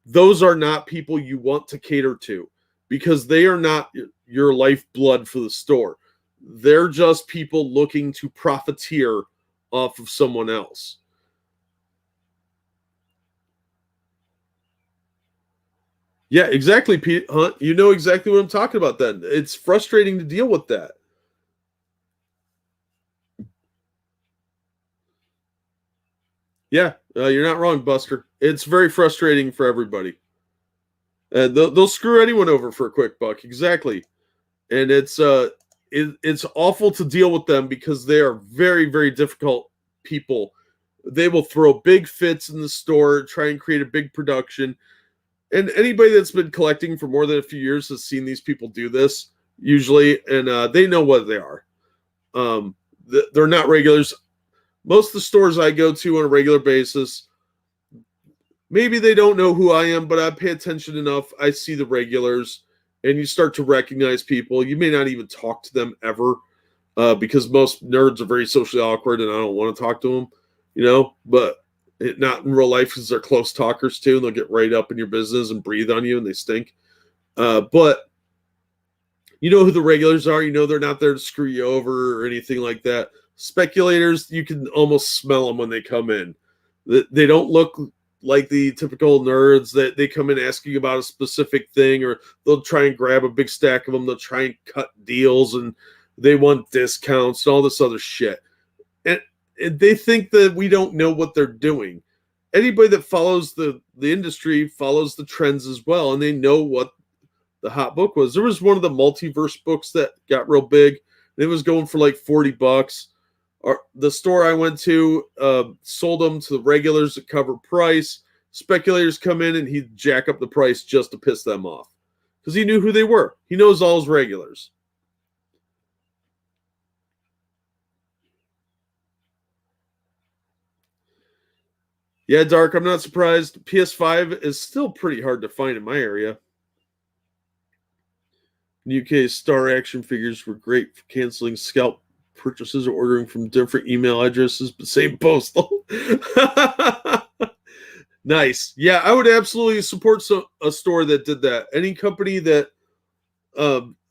Those are not people you want to cater to because they are not your lifeblood for the store. They're just people looking to profiteer off of someone else. Yeah, exactly, Pete Hunt. You know exactly what I'm talking about then. It's frustrating to deal with that. Yeah, you're not wrong, Buster. It's very frustrating for everybody. They'll screw anyone over for a quick buck. Exactly. And it's awful to deal with them because they are very, very difficult people. They will throw big fits in the store, try and create a big production. And anybody that's been collecting for more than a few years has seen these people do this usually, and they know what they are. They're not regulars. most of the stores I go to on a regular basis, maybe they don't know who I am, but I pay attention enough. I see the regulars, and you start to recognize people. You may not even talk to them ever, because most nerds are very socially awkward, and I don't want to talk to them, but not in real life because they're close talkers too, and they'll get right up in your business and breathe on you, and they stink. But you know who the regulars are. They're not there to screw you over or anything like that. Speculators, you can almost smell them when they come in. They don't look like the typical nerds that they come in asking about a specific thing, or they'll try and grab a big stack of them. They'll try and cut deals, and they want discounts and all this other shit. And they think that we don't know what they're doing. Anybody that follows the industry follows the trends as well, and they know what the hot book was. There was one of the multiverse books that got real big. And it was going for like $40. The store I went to sold them to the regulars at cover price. Speculators come in and he'd jack up the price just to piss them off because he knew who they were. He knows all his regulars. Yeah, Dark, I'm not surprised. PS5 is still pretty hard to find in my area. In UK, Star action figures were great for canceling scalp purchases or ordering from different email addresses, but same postal. Nice. Yeah, I would absolutely support a store that did that. Any company that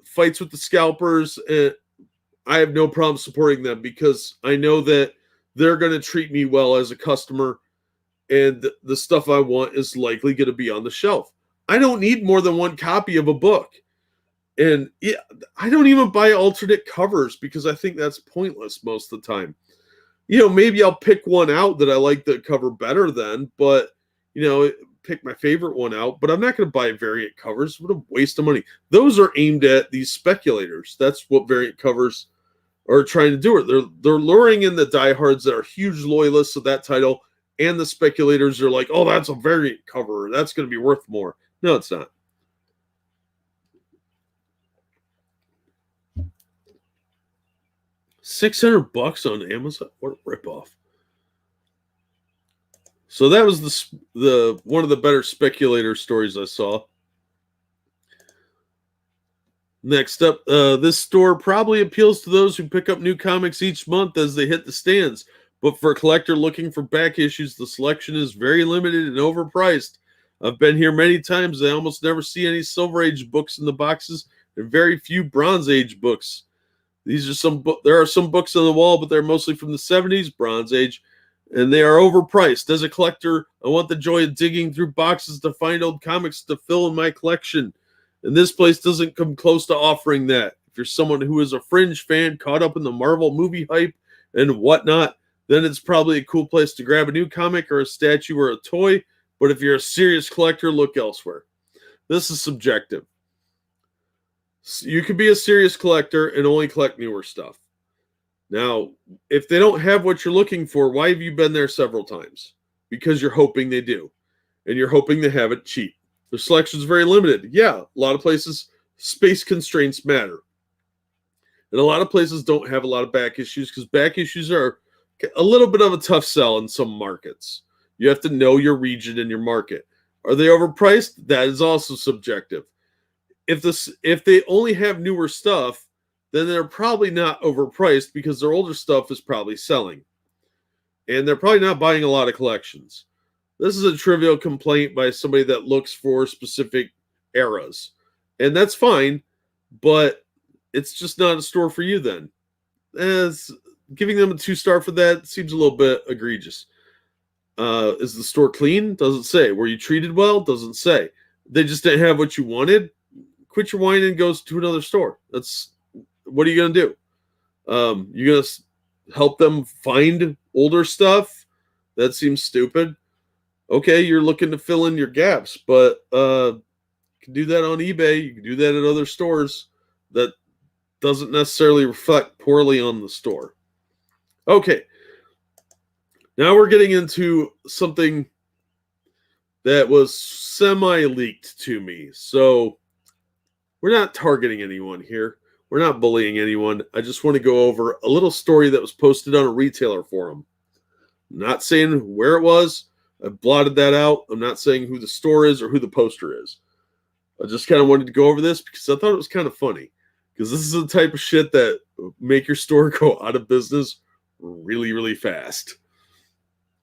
fights with the scalpers, I have no problem supporting them because I know that they're going to treat me well as a customer, and the stuff I want is likely going to be on the shelf. I don't need more than one copy of a book. And yeah, I don't even buy alternate covers because I think that's pointless most of the time. Maybe I'll pick one out that I like the cover better than, but, pick my favorite one out. But I'm not going to buy variant covers. What a waste of money. Those are aimed at these speculators. That's what variant covers are trying to do. They're luring in the diehards that are huge loyalists of that title, and the speculators are like, oh, that's a variant cover. That's going to be worth more. No, it's not. $600 on Amazon. What a ripoff! So that was the one of the better speculator stories I saw. Next up, this store probably appeals to those who pick up new comics each month as they hit the stands. But for a collector looking for back issues, the selection is very limited and overpriced. I've been here many times. I almost never see any Silver Age books in the boxes, and very few Bronze Age books. There are some books on the wall, but they're mostly from the 70s, Bronze Age, and they are overpriced. As a collector, I want the joy of digging through boxes to find old comics to fill in my collection. And this place doesn't come close to offering that. If you're someone who is a fringe fan caught up in the Marvel movie hype and whatnot, then it's probably a cool place to grab a new comic or a statue or a toy. But if you're a serious collector, look elsewhere. This is subjective. You could be a serious collector and only collect newer stuff. Now, if they don't have what you're looking for, why have you been there several times? Because you're hoping they do. And you're hoping they have it cheap. The selection is very limited. Yeah, a lot of places, space constraints matter. And a lot of places don't have a lot of back issues because back issues are a little bit of a tough sell in some markets. You have to know your region and your market. Are they overpriced? That is also subjective. If they only have newer stuff, then they're probably not overpriced because their older stuff is probably selling. And they're probably not buying a lot of collections. This is a trivial complaint by somebody that looks for specific eras. And that's fine, but it's just not a store for you then. As giving them a 2-star for that seems a little bit egregious. Is the store clean? Doesn't say. Were you treated well? Doesn't say. They just didn't have what you wanted? Quit your whining and goes to another store. What are you going to do? You're going to help them find older stuff? That seems stupid. Okay, you're looking to fill in your gaps, but you can do that on eBay. You can do that at other stores. That doesn't necessarily reflect poorly on the store. Okay, now we're getting into something that was semi-leaked to me. So we're not targeting anyone here. We're not bullying anyone. I just want to go over a little story that was posted on a retailer forum. I'm not saying where it was. I blotted that out. I'm not saying who the store is or who the poster is. I just kind of wanted to go over this because I thought it was kind of funny. Because this is the type of shit that make your store go out of business really, really fast.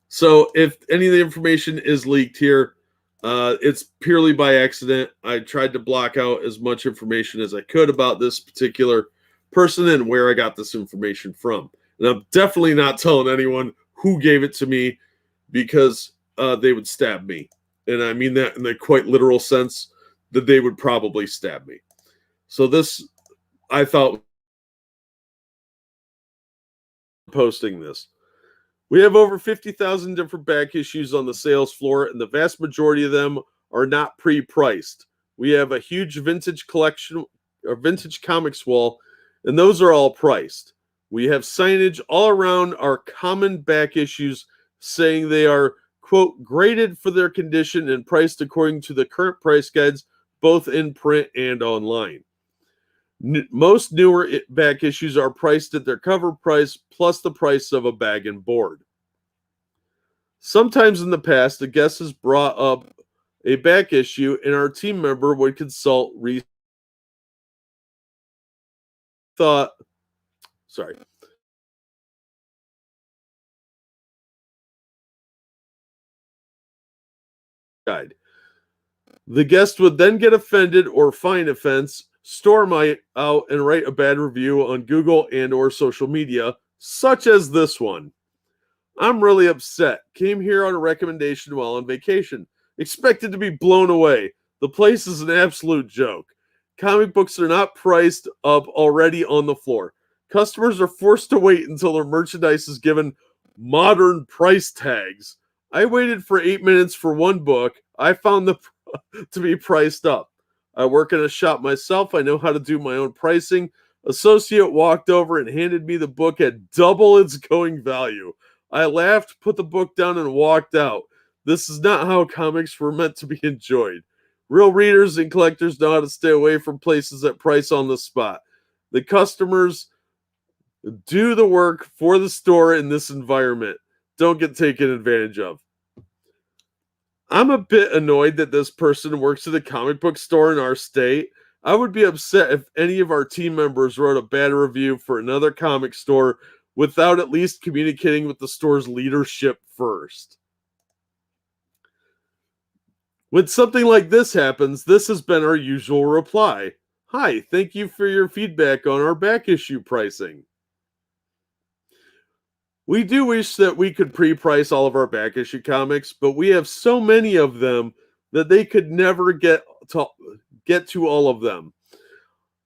So if any of the information is leaked here, it's purely by accident. I tried to block out as much information as I could about this particular person and where I got this information from. And I'm definitely not telling anyone who gave it to me because they would stab me. And I mean that in the quite literal sense that they would probably stab me. So this, I thought, posting this. We have over 50,000 different back issues on the sales floor, and the vast majority of them are not pre-priced. We have a huge vintage collection, or vintage comics wall, and those are all priced. We have signage all around our common back issues saying they are, quote, graded for their condition and priced according to the current price guides, both in print and online. Most newer back issues are priced at their cover price plus the price of a bag and board. Sometimes in the past, a guest has brought up a back issue and our team member would consult guide. The guest would then get offended or find offense, storm out and write a bad review on Google and or social media, such as this one. I'm really upset. Came here on a recommendation while on vacation. Expected to be blown away. The place is an absolute joke. Comic books are not priced up already on the floor. Customers are forced to wait until their merchandise is given modern price tags. I waited for 8 minutes for one book. I found them to be priced up. I work in a shop myself. I know how to do my own pricing. Associate walked over and handed me the book at double its going value. I laughed, put the book down, and walked out. This is not how comics were meant to be enjoyed. Real readers and collectors know how to stay away from places that price on the spot. The customers do the work for the store in this environment. Don't get taken advantage of. I'm a bit annoyed that this person works at a comic book store in our state. I would be upset if any of our team members wrote a bad review for another comic store without at least communicating with the store's leadership first. When something like this happens, this has been our usual reply. Hi, thank you for your feedback on our back issue pricing. We do wish that we could pre-price all of our back issue comics, but we have so many of them that they could never get to all of them.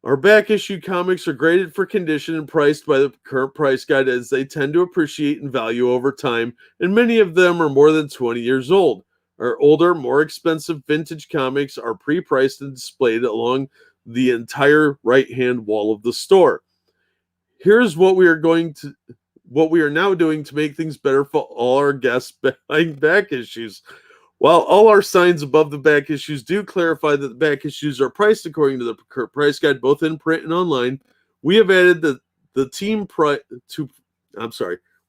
Our back issue comics are graded for condition and priced by the current price guide as they tend to appreciate in value over time, and many of them are more than 20 years old. Our older, more expensive vintage comics are pre-priced and displayed along the entire right-hand wall of the store. Here's what we are now doing to make things better for all our guests buying back issues. While all our signs above the back issues do clarify that the back issues are priced according to the current price guide, both in print and online, we have added we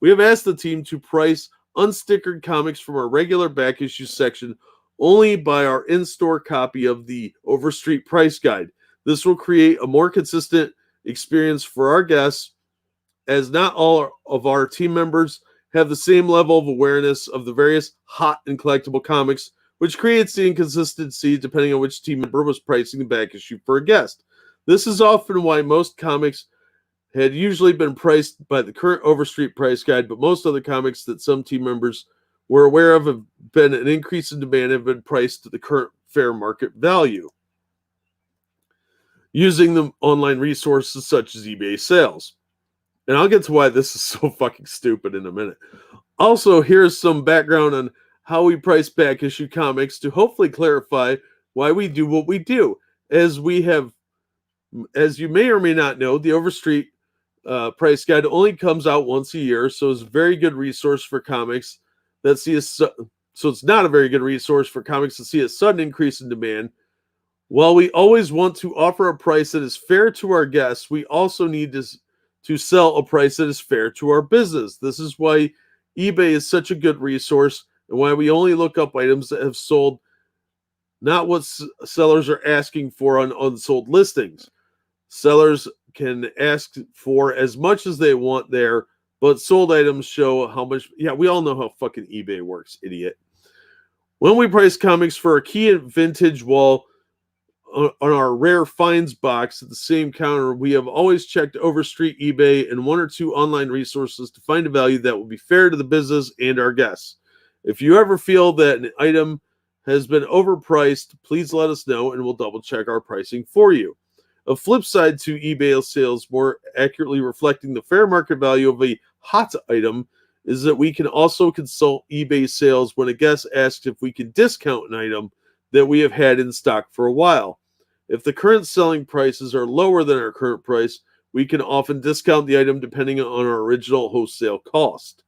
have asked the team to price unstickered comics from our regular back issue section only by our in-store copy of the Overstreet price guide. This will create a more consistent experience for our guests, as not all of our team members have the same level of awareness of the various hot and collectible comics, which creates the inconsistency depending on which team member was pricing the back issue for a guest. This is often why most comics had usually been priced by the current Overstreet price guide, but most other comics that some team members were aware of have been an increase in demand have been priced to the current fair market value, using the online resources such as eBay sales. And I'll get to why this is so fucking stupid in a minute. Also, here's some background on how we price back issue comics to hopefully clarify why we do what we do. As you may or may not know, the Overstreet price guide only comes out once a year, so it's a very good resource for comics that see a so it's not a very good resource for comics to see a sudden increase in demand. While we always want to offer a price that is fair to our guests, we also need to sell a price that is fair to our business. This is why eBay is such a good resource and why we only look up items that have sold, not what sellers are asking for on unsold listings. Sellers can ask for as much as they want there, but sold items show how much. Yeah, we all know how fucking eBay works, idiot. When we price comics for a key vintage wall on our rare finds box at the same counter, we have always checked Overstreet, eBay, and one or two online resources to find a value that will be fair to the business and our guests. If you ever feel that an item has been overpriced, please let us know and we'll double check our pricing for you. A flip side to eBay sales more accurately reflecting the fair market value of a hot item is that we can also consult eBay sales when a guest asks if we can discount an item that we have had in stock for a while. If the current selling prices are lower than our current price, we can often discount the item depending on our original wholesale cost.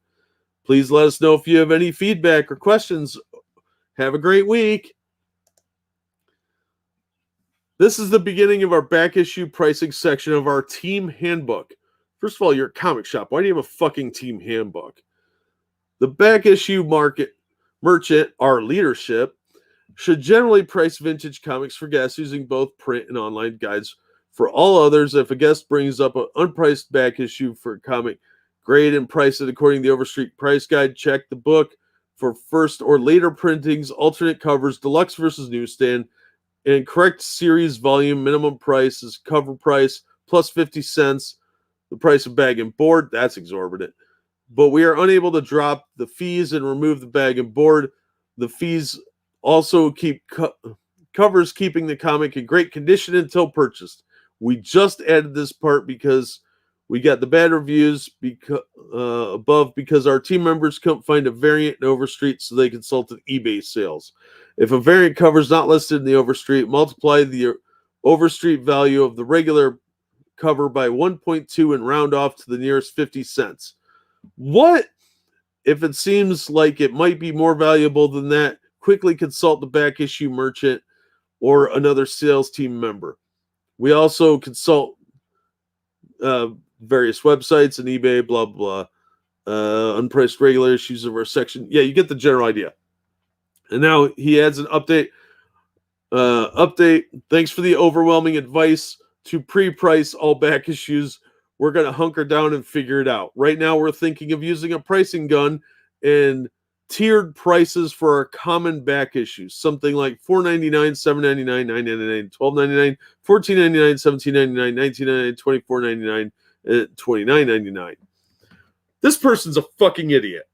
Please let us know if you have any feedback or questions. Have a great week. This is the beginning of our back issue pricing section of our team handbook. First of all, you're a comic shop. Why do you have a fucking team handbook? The back issue merchant, our leadership, should generally price vintage comics for guests using both print and online guides. For all others, if a guest brings up an unpriced back issue for a comic, grade and price it according to the Overstreet price guide. Check the book for first or later printings, alternate covers, deluxe versus newsstand, and correct series volume. Minimum price is cover price plus 50 cents. The price of bag and board, that's exorbitant. But we are unable to drop the fees and remove the bag and board. The fees also keep covers keeping the comic in great condition until purchased. We just added this part because we got the bad reviews above because our team members couldn't find a variant in Overstreet, so they consulted eBay sales. If a variant cover is not listed in the Overstreet, multiply the Overstreet value of the regular cover by 1.2 and round off to the nearest 50 cents. What? If it seems like it might be more valuable than that, quickly consult the back issue merchant or another sales team member. We also consult various websites and eBay, blah, blah, unpriced regular issues of our section. Yeah, you get the general idea. And now he adds an update. Thanks for the overwhelming advice to pre-price all back issues. We're going to hunker down and figure it out. Right now, we're thinking of using a pricing gun and tiered prices for our common back issues. Something like $4.99, $7.99, $9.99, $12.99, $14.99, $17.99, $19.99, $24.99, and $29.99. This person's a fucking idiot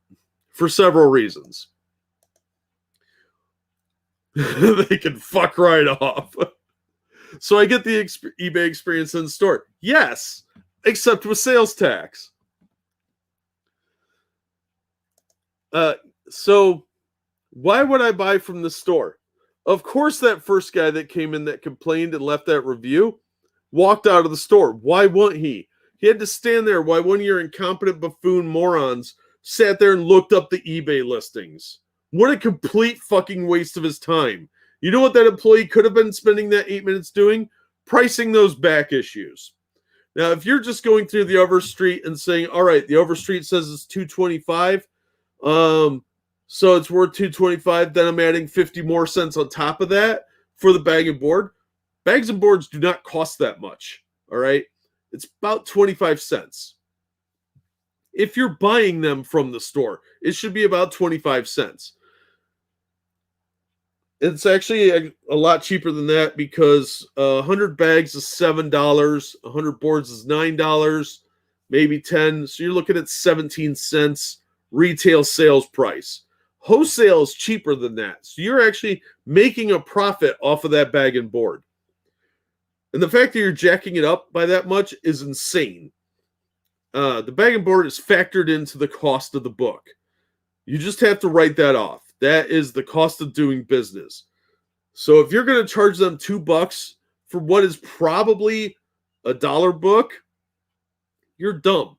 for several reasons. They can fuck right off. So I get the eBay experience in the store. Yes, except with sales tax. So why would I buy from the store? Of course, that first guy that came in that complained and left that review walked out of the store. Why wouldn't he? He had to stand there while one of your incompetent buffoon morons sat there and looked up the eBay listings. What a complete fucking waste of his time. You know what that employee could have been spending that 8 minutes doing? Pricing those back issues. Now, if you're just going through the Overstreet and saying, all right, the Overstreet says it's $2.25, so it's worth $2.25, then I'm adding 50 more cents on top of that for the bag and board. Bags and boards do not cost that much, all right? It's about 25 cents. If you're buying them from the store, it should be about 25 cents. It's actually a lot cheaper than that because 100 bags is $7, 100 boards is $9, maybe 10. So you're looking at 17 cents retail sales price. Wholesale is cheaper than that. So you're actually making a profit off of that bag and board. And the fact that you're jacking it up by that much is insane. The bag and board is factored into the cost of the book. You just have to write that off. That is the cost of doing business. So if you're going to charge them $2 for what is probably a $1 book, you're dumb.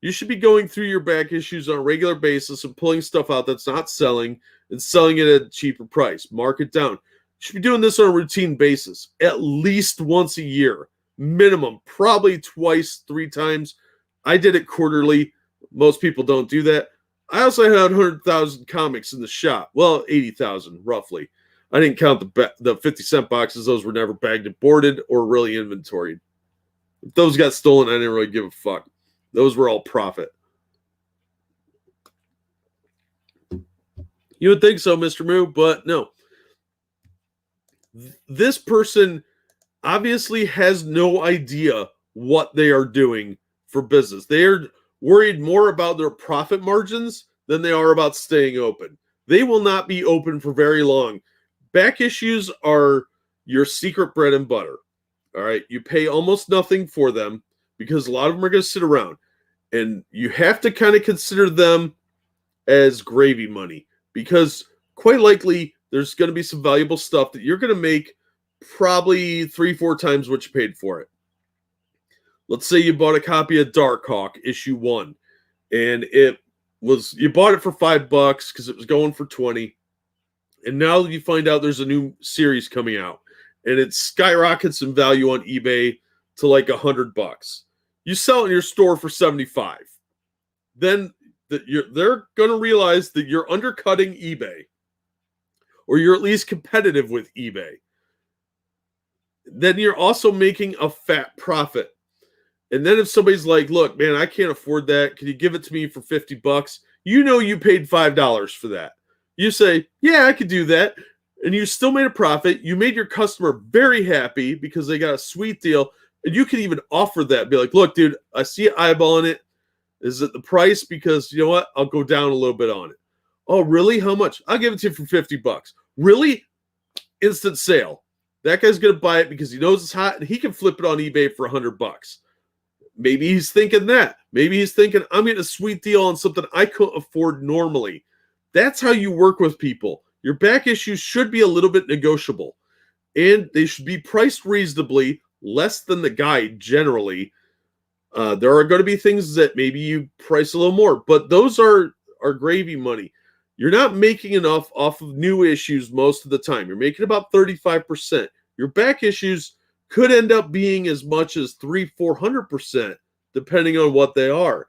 You should be going through your back issues on a regular basis and pulling stuff out that's not selling and selling it at a cheaper price. Mark it down. You should be doing this on a routine basis, at least once a year, minimum, probably twice, 3 times. I did it quarterly. Most people don't do that. I also had 100,000 comics in the shop. Well, 80,000 roughly. I didn't count the 50-cent boxes. Those were never bagged and boarded or really inventoried. If those got stolen, I didn't really give a fuck. Those were all profit. You would think so, Mr. Moo, but no. This person obviously has no idea what they are doing for business. They are worried more about their profit margins than they are about staying open. They will not be open for very long. Back issues are your secret bread and butter. All right. You pay almost nothing for them because a lot of them are going to sit around. And you have to kind of consider them as gravy money because quite likely there's going to be some valuable stuff that you're going to make probably 3-4 times what you paid for it. Let's say you bought a copy of Darkhawk issue 1 and you bought it for $5 because it was going for 20. And now you find out there's a new series coming out and it skyrockets in value on eBay to like $100. You sell it in your store for 75. Then they're going to realize that you're undercutting eBay or you're at least competitive with eBay. Then you're also making a fat profit. And then if somebody's like, look, man, I can't afford that. Can you give it to me for $50? You know you paid $5 for that. You say, yeah, I could do that. And you still made a profit. You made your customer very happy because they got a sweet deal. And you can even offer that. Be like, look, dude, I see you eyeballing it. Is it the price? Because you know what? I'll go down a little bit on it. Oh, really? How much? I'll give it to you for $50. Really? Instant sale. That guy's going to buy it because he knows it's hot and he can flip it on eBay for $100. Maybe he's thinking that. Maybe he's thinking, I'm getting a sweet deal on something I couldn't afford normally. That's how you work with people. Your back issues should be a little bit negotiable. And they should be priced reasonably, less than the guide generally. There are going to be things that maybe you price a little more, but those are gravy money. You're not making enough off of new issues most of the time. You're making about 35%. Your back issues could end up being as much as 300-400%, depending on what they are.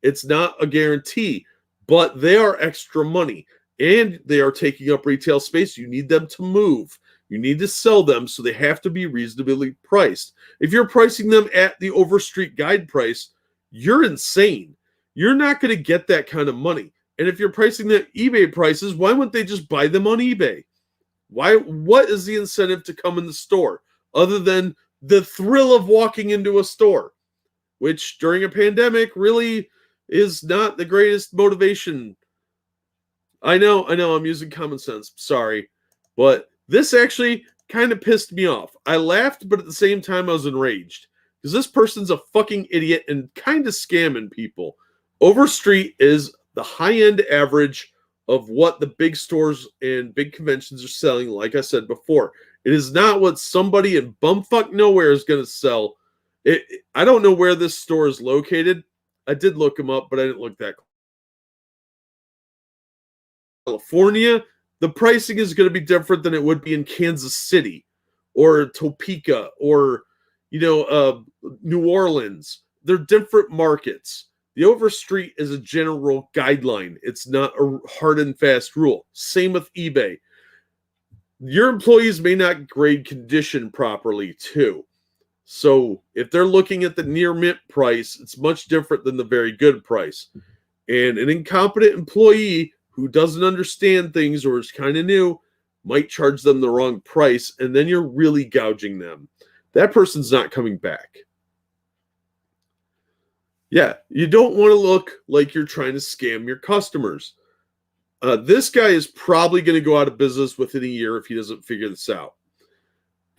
It's not a guarantee, but they are extra money, and they are taking up retail space. You need them to move. You need to sell them, so they have to be reasonably priced. If you're pricing them at the Overstreet guide price, you're insane. You're not going to get that kind of money. And if you're pricing them at eBay prices, why wouldn't they just buy them on eBay? What is the incentive to come in the store other than the thrill of walking into a store, which during a pandemic really is not the greatest motivation. I know, I'm using common sense. Sorry. But this actually kind of pissed me off. I laughed, but at the same time I was enraged because this person's a fucking idiot and kind of scamming people. Overstreet is the high-end average of what the big stores and big conventions are selling, like I said before. It is not what somebody in bumfuck nowhere is going to sell. I don't know where this store is located. I did look them up, but I didn't look that close. California, the pricing is going to be different than it would be in Kansas City or Topeka or, New Orleans. They're different markets. The Overstreet is a general guideline. It's not a hard and fast rule. Same with eBay. Your employees may not grade condition properly too. So if they're looking at the near mint price, it's much different than the very good price. And an incompetent employee who doesn't understand things or is kind of new might charge them the wrong price, and then you're really gouging them. That person's not coming back. Yeah, you don't want to look like you're trying to scam your customers. This guy is probably going to go out of business within a year if he doesn't figure this out.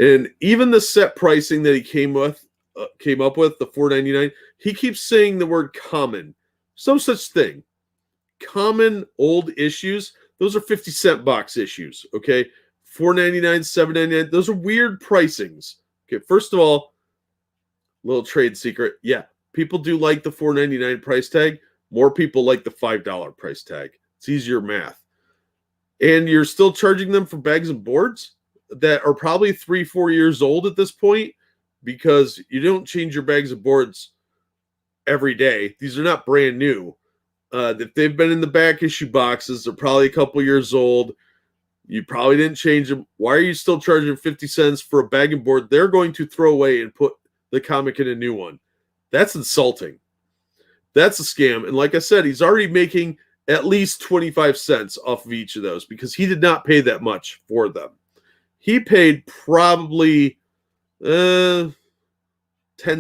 And even the set pricing that he came up with, the $4.99, he keeps saying the word common. No such thing. Common old issues, those are 50-cent box issues, okay? $4.99, $7.99, those are weird pricings. Okay, first of all, little trade secret. Yeah, people do like the $4.99 price tag. More people like the $5 price tag. It's easier math. And you're still charging them for bags and boards that are probably 3-4 years old at this point because you don't change your bags and boards every day. These are not brand new. If they've been in the back issue boxes, they're probably a couple years old. You probably didn't change them. Why are you still charging 50 cents for a bag and board they're going to throw away and put the comic in a new one? That's insulting. That's a scam. And like I said, he's already making at least 25 cents off of each of those because he did not pay that much for them. He paid probably 10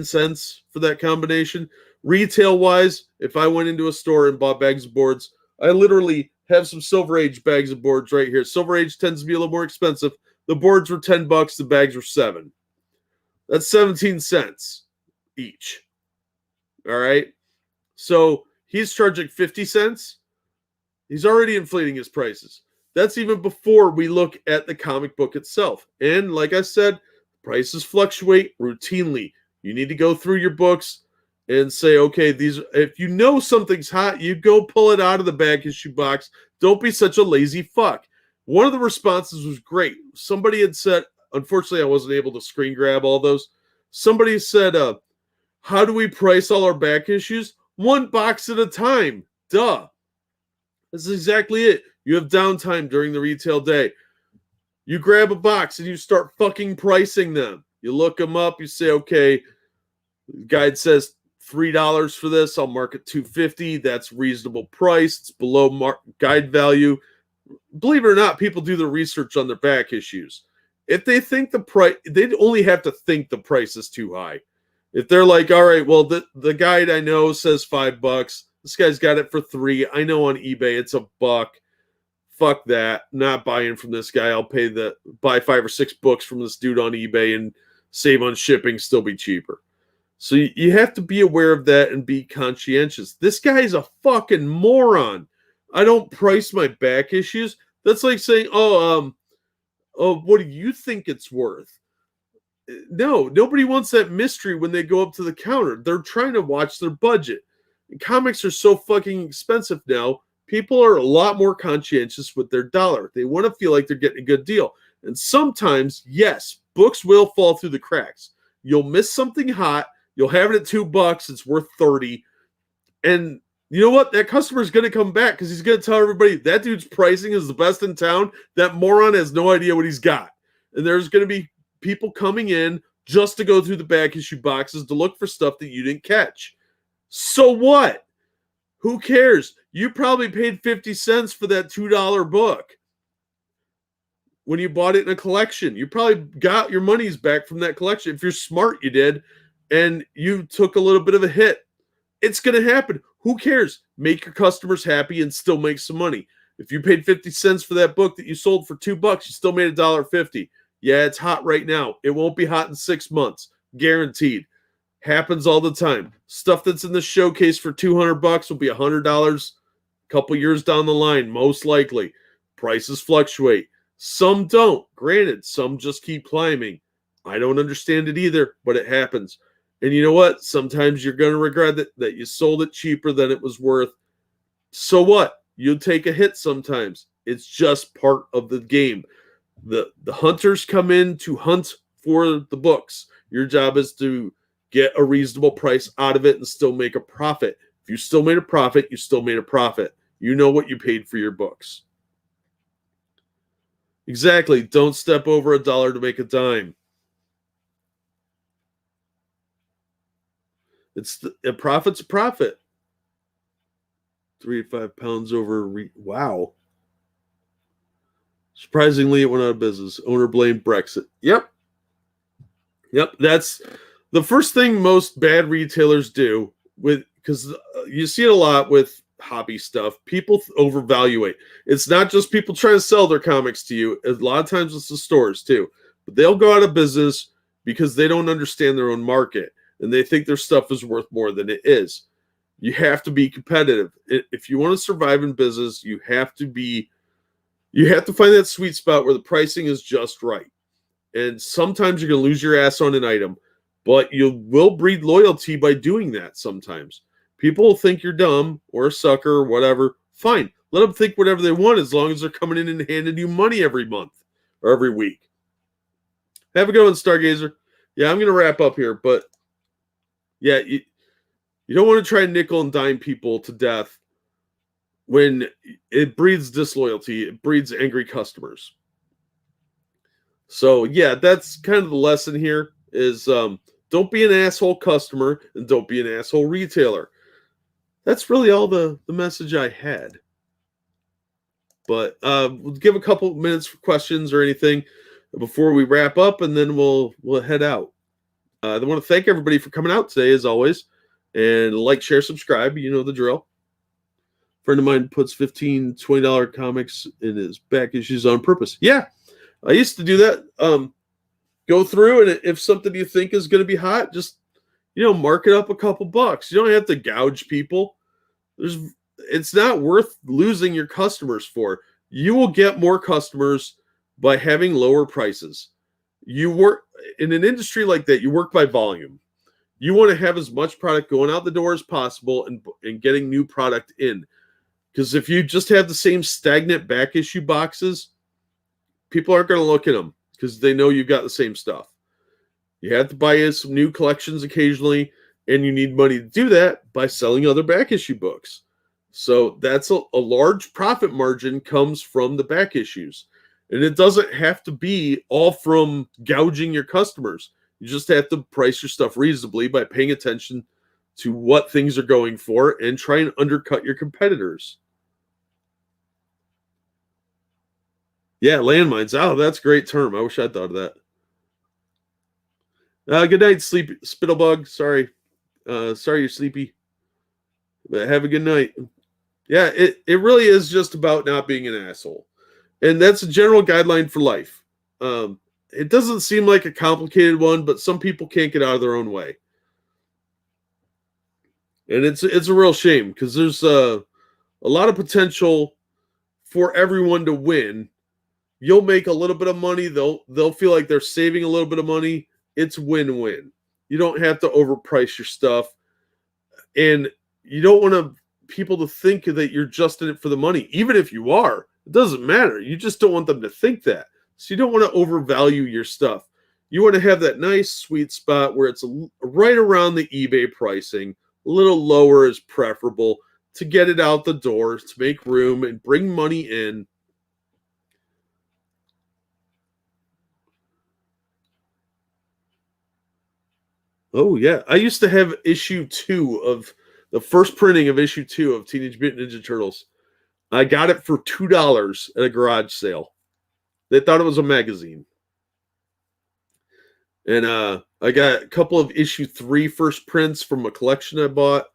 cents for that combination. Retail wise, if I went into a store and bought bags of boards, I literally have some Silver Age bags of boards right here. Silver Age tends to be a little more expensive. The boards were $10, the bags were $7. That's 17 cents each. All right. So he's charging 50 cents. He's already inflating his prices. That's even before we look at the comic book itself. And like I said, prices fluctuate routinely. You need to go through your books and say, okay, if you know something's hot, you go pull it out of the back issue box. Don't be such a lazy fuck. One of the responses was great. Somebody had said, unfortunately, I wasn't able to screen grab all those. Somebody said, how do we price all our back issues? One box at a time. Duh. That's exactly it. You have downtime during the retail day. You grab a box and you start fucking pricing them. You look them up. You say, okay, the guide says $3 for this. I'll mark it $2.50. That's reasonable price. It's below guide value. Believe it or not, people do the research on their back issues. If they think the price, they'd only have to think the price is too high. If they're like, all right, well, the guide I know says $5. This guy's got it for $3. I know on eBay it's $1. Fuck that. Not buying from this guy. I'll buy 5 or 6 books from this dude on eBay and save on shipping, still be cheaper. So you have to be aware of that and be conscientious. This guy is a fucking moron. I don't price my back issues. That's like saying, oh, what do you think it's worth? No, nobody wants that mystery when they go up to the counter. They're trying to watch their budget. And comics are so fucking expensive now. People are a lot more conscientious with their dollar. They want to feel like they're getting a good deal. And sometimes, yes, books will fall through the cracks. You'll miss something hot. You'll have it at $2. It's worth 30. And you know what? That customer is going to come back because he's going to tell everybody that dude's pricing is the best in town. That moron has no idea what he's got. And there's going to be people coming in just to go through the back issue boxes to look for stuff that you didn't catch. So what? Who cares? You probably paid 50 cents for that $2 book when you bought it in a collection. You probably got your monies back from that collection. If you're smart, you did. And you took a little bit of a hit. It's going to happen. Who cares? Make your customers happy and still make some money. If you paid 50 cents for that book that you sold for $2, you still made $1.50. Yeah, it's hot right now. It won't be hot in 6 months. Guaranteed. Happens all the time. Stuff that's in the showcase for $200 will be $100 a couple years down the line, most likely. Prices fluctuate. Some don't. Granted, some just keep climbing. I don't understand it either, but it happens. And you know what? Sometimes you're going to regret that you sold it cheaper than it was worth. So what? You'll take a hit sometimes. It's just part of the game. The hunters come in to hunt for the books. Your job is to get a reasonable price out of it and still make a profit. If you still made a profit, you still made a profit. You know what you paid for your books. Exactly. Don't step over $1 to make a dime. A profit's a profit. 3 to 5 pounds over. Wow. Surprisingly, it went out of business. Owner blamed Brexit. Yep. That's the first thing most bad retailers do because you see it a lot with hobby stuff. People overvalue it. It's not just people trying to sell their comics to you. A lot of times it's the stores too. But they'll go out of business because they don't understand their own market and they think their stuff is worth more than it is. You have to be competitive. If you want to survive in business, you have to find that sweet spot where the pricing is just right. And sometimes you're going to lose your ass on an item, but you will breed loyalty by doing that sometimes. People will think you're dumb or a sucker or whatever. Fine. Let them think whatever they want as long as they're coming in and handing you money every month or every week. Have a good one, Stargazer. Yeah, I'm going to wrap up here, but yeah, you don't want to try and nickel and dime people to death when it breeds disloyalty, it breeds angry customers. So yeah, that's kind of the lesson here is don't be an asshole customer and don't be an asshole retailer. That's really all the message I had. But we'll give a couple minutes for questions or anything before we wrap up, and then we'll head out. I want to thank everybody for coming out today, as always, and like, share, subscribe. You know the drill. A friend of mine puts $15-$20 comics in his back issues on purpose. Yeah, I used to do that. Go through, and if something you think is going to be hot, just mark it up a couple bucks. You don't have to gouge people. It's not worth losing your customers for. You will get more customers by having lower prices. You work in an industry like that, you work by volume. You want to have as much product going out the door as possible and getting new product in. Because if you just have the same stagnant back issue boxes, people aren't going to look at them because they know you've got the same stuff. You have to buy some new collections occasionally, and you need money to do that by selling other back issue books. So that's a large profit margin comes from the back issues. And it doesn't have to be all from gouging your customers. You just have to price your stuff reasonably by paying attention to what things are going for and try and undercut your competitors. Yeah, landmines. Oh, that's a great term. I wish I'd thought of that. Good night, sleepy Spittlebug. Sorry you're sleepy. But have a good night. Yeah, it really is just about not being an asshole. And that's a general guideline for life. It doesn't seem like a complicated one, but some people can't get out of their own way. And it's a real shame because there's a lot of potential for everyone to win. You'll make a little bit of money. They'll feel like they're saving a little bit of money. It's win-win. You don't have to overprice your stuff. And you don't want people to think that you're just in it for the money. Even if you are, it doesn't matter. You just don't want them to think that. So you don't want to overvalue your stuff. You want to have that nice sweet spot where it's right around the eBay pricing. A little lower is preferable to get it out the door, to make room and bring money in. Oh, yeah. I used to have issue 2 of the first printing of issue 2 of Teenage Mutant Ninja Turtles. I got it for $2 at a garage sale. They thought it was a magazine. And I got a couple of issue 3 first prints from a collection I bought.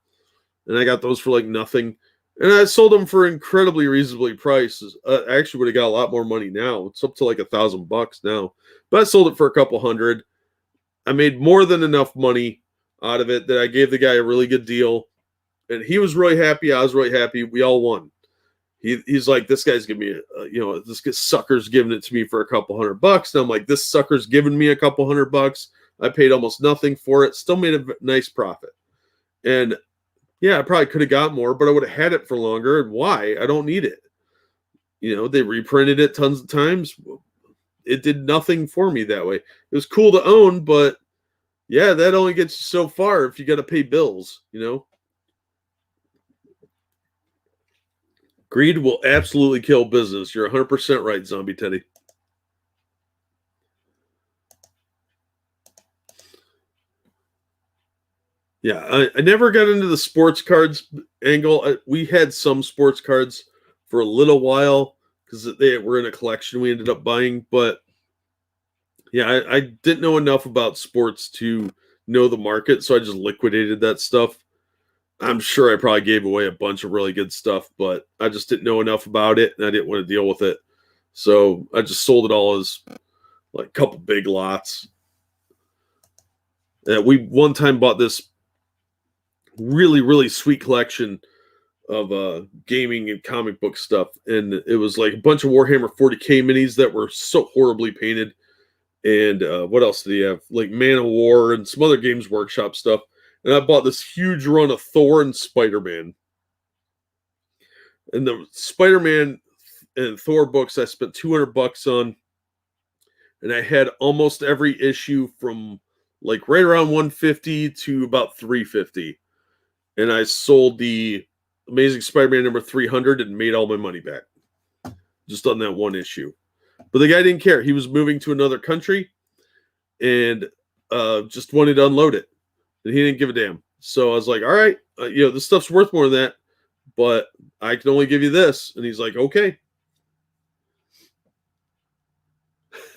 And I got those for like nothing. And I sold them for incredibly reasonably priced. I actually would have got a lot more money now. It's up to like $1,000 now. But I sold it for a couple hundred. I made more than enough money out of it that I gave the guy a really good deal. And he was really happy. I was really happy. We all won. He's like, this guy's giving me, this sucker's giving it to me for a couple $100. And I'm like, this sucker's giving me a couple $100. I paid almost nothing for it. Still made a nice profit. And yeah, I probably could have got more, but I would have had it for longer. And why? I don't need it. They reprinted it tons of times. It did nothing for me that way. It was cool to own, but yeah, that only gets you so far if you got to pay bills, Greed will absolutely kill business. You're 100% right, Zombie Teddy. Yeah, I never got into the sports cards angle. We had some sports cards for a little while because they were in a collection we ended up buying. But yeah, I didn't know enough about sports to know the market, so I just liquidated that stuff. I'm sure I probably gave away a bunch of really good stuff, but I just didn't know enough about it, and I didn't want to deal with it. So I just sold it all as like a couple big lots. We one time bought this really, really sweet collection of gaming and comic book stuff, and it was like a bunch of Warhammer 40K minis that were so horribly painted. And what else did he have? Like Man of War and some other Games Workshop stuff. And I bought this huge run of Thor and Spider-Man. And the Spider-Man and Thor books I spent $200 on. And I had almost every issue from like right around 150 to about 350. And I sold the Amazing Spider-Man number 300 and made all my money back. Just on that one issue. But the guy didn't care. He was moving to another country and just wanted to unload it. And he didn't give a damn. So I was like, all right, this stuff's worth more than that, but I can only give you this. And he's like, okay.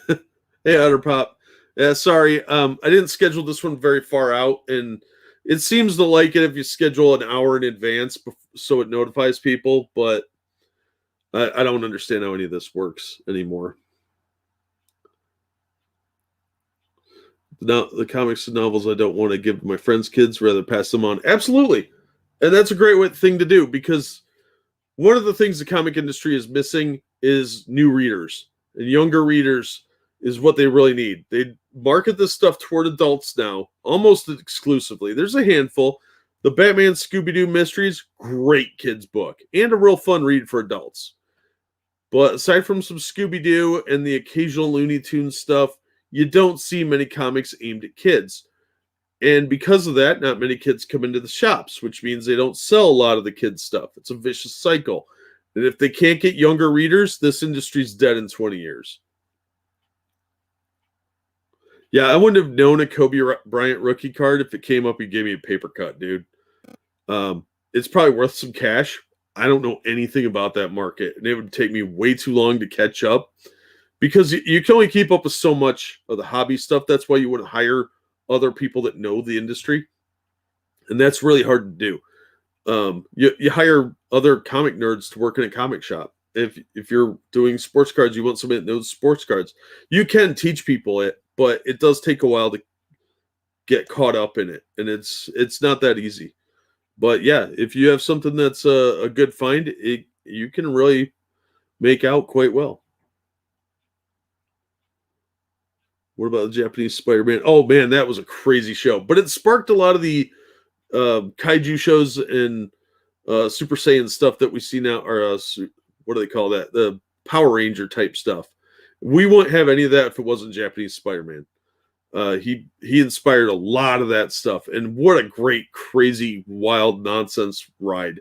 Hey, Otterpop. Yeah, sorry. I didn't schedule this one very far out, and it seems to like it if you schedule an hour in advance so it notifies people, but I don't understand how any of this works anymore. Now, the comics and novels I don't want to give to my friends' kids, rather pass them on. Absolutely. And that's a great thing to do, because one of the things the comic industry is missing is new readers. And younger readers is what they really need. They market this stuff toward adults now, almost exclusively. There's a handful. The Batman Scooby-Doo Mysteries, great kids book, and a real fun read for adults. But aside from some Scooby-Doo and the occasional Looney Tunes stuff, you don't see many comics aimed at kids. And because of that, not many kids come into the shops, which means they don't sell a lot of the kids' stuff. It's a vicious cycle. And if they can't get younger readers, this industry's dead in 20 years. Yeah, I wouldn't have known a Kobe Bryant rookie card if it came up and gave me a paper cut, dude. It's probably worth some cash. I don't know anything about that market, and it would take me way too long to catch up, because you can only keep up with so much of the hobby stuff. That's why you wouldn't hire other people that know the industry, and that's really hard to do. You hire other comic nerds to work in a comic shop. If you're doing sports cards, you want somebody that knows sports cards. You can teach people it, but it does take a while to get caught up in it, and it's not that easy. But yeah, if you have something that's a good find, you can really make out quite well. What about the Japanese Spider-Man? Oh man, that was a crazy show. But it sparked a lot of the kaiju shows and Super Saiyan stuff that we see now, or what do they call that? The Power Ranger type stuff. We wouldn't have any of that if it wasn't Japanese Spider-Man. He inspired a lot of that stuff, and what a great, crazy, wild nonsense ride.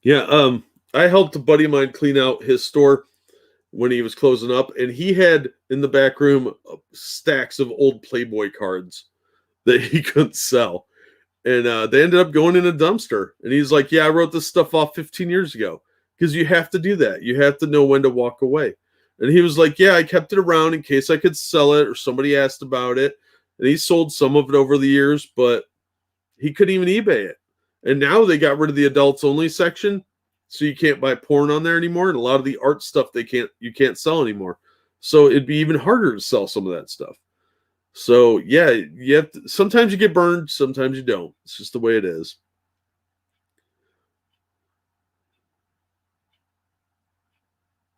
Yeah, I helped a buddy of mine clean out his store when he was closing up, and he had in the back room stacks of old Playboy cards that he couldn't sell, and they ended up going in a dumpster. And he's like, "Yeah, I wrote this stuff off 15 years ago," because you have to do that. You have to know when to walk away. And he was like, "Yeah, I kept it around in case I could sell it or somebody asked about it." And he sold some of it over the years, but he couldn't even eBay it. And now they got rid of the adults only section, so you can't buy porn on there anymore. And a lot of the art stuff you can't sell anymore. So it'd be even harder to sell some of that stuff. So yeah, sometimes you get burned, sometimes you don't. It's just the way it is.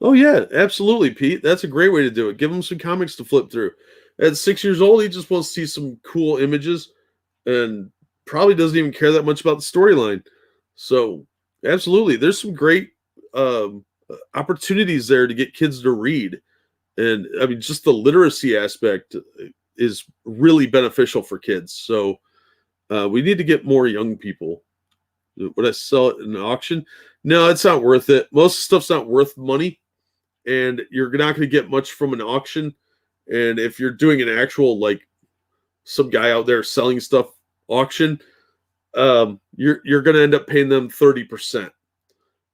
Oh yeah, absolutely, Pete. That's a great way to do it. Give him some comics to flip through. At 6 years old, he just wants to see some cool images, and probably doesn't even care that much about the storyline. So absolutely, there's some great opportunities there to get kids to read, and I mean, just the literacy aspect is really beneficial for kids. So we need to get more young people. Would I sell it in an auction? No, it's not worth it. Most stuff's not worth money, and you're not going to get much from an auction. And if you're doing an actual, like, some guy out there selling stuff auction, you're going to end up paying them 30%.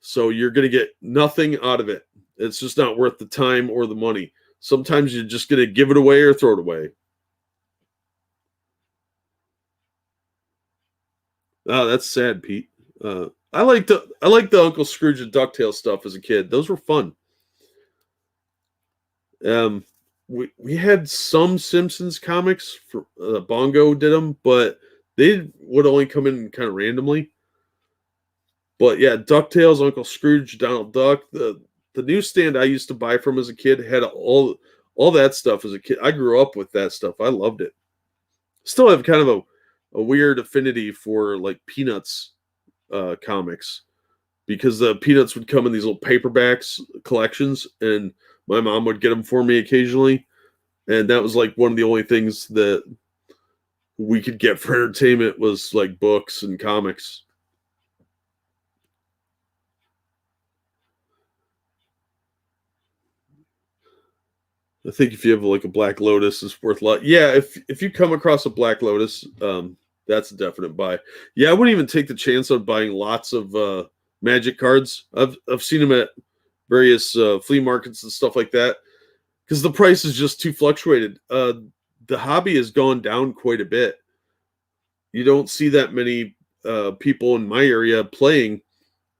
So you're going to get nothing out of it. It's just not worth the time or the money. Sometimes you're just going to give it away or throw it away. Oh, that's sad, Pete. I liked the Uncle Scrooge and DuckTales stuff as a kid. Those were fun. We had some Simpsons comics for Bongo did them, but they would only come in kind of randomly. But yeah, DuckTales, Uncle Scrooge, Donald Duck, the newsstand I used to buy from as a kid had all that stuff as a kid. I grew up with that stuff. I loved it. Still have kind of a weird affinity for like Peanuts comics, because the Peanuts would come in these little paperbacks collections, and my mom would get them for me occasionally, and that was like one of the only things that we could get for entertainment was like books and comics. I think if you have like a Black Lotus, it's worth a lot. Yeah, if you come across a Black Lotus, that's a definite buy. Yeah, I wouldn't even take the chance on buying lots of Magic cards. I've seen them at various flea markets and stuff like that because the price is just too fluctuated. The hobby has gone down quite a bit. You don't see that many people in my area playing.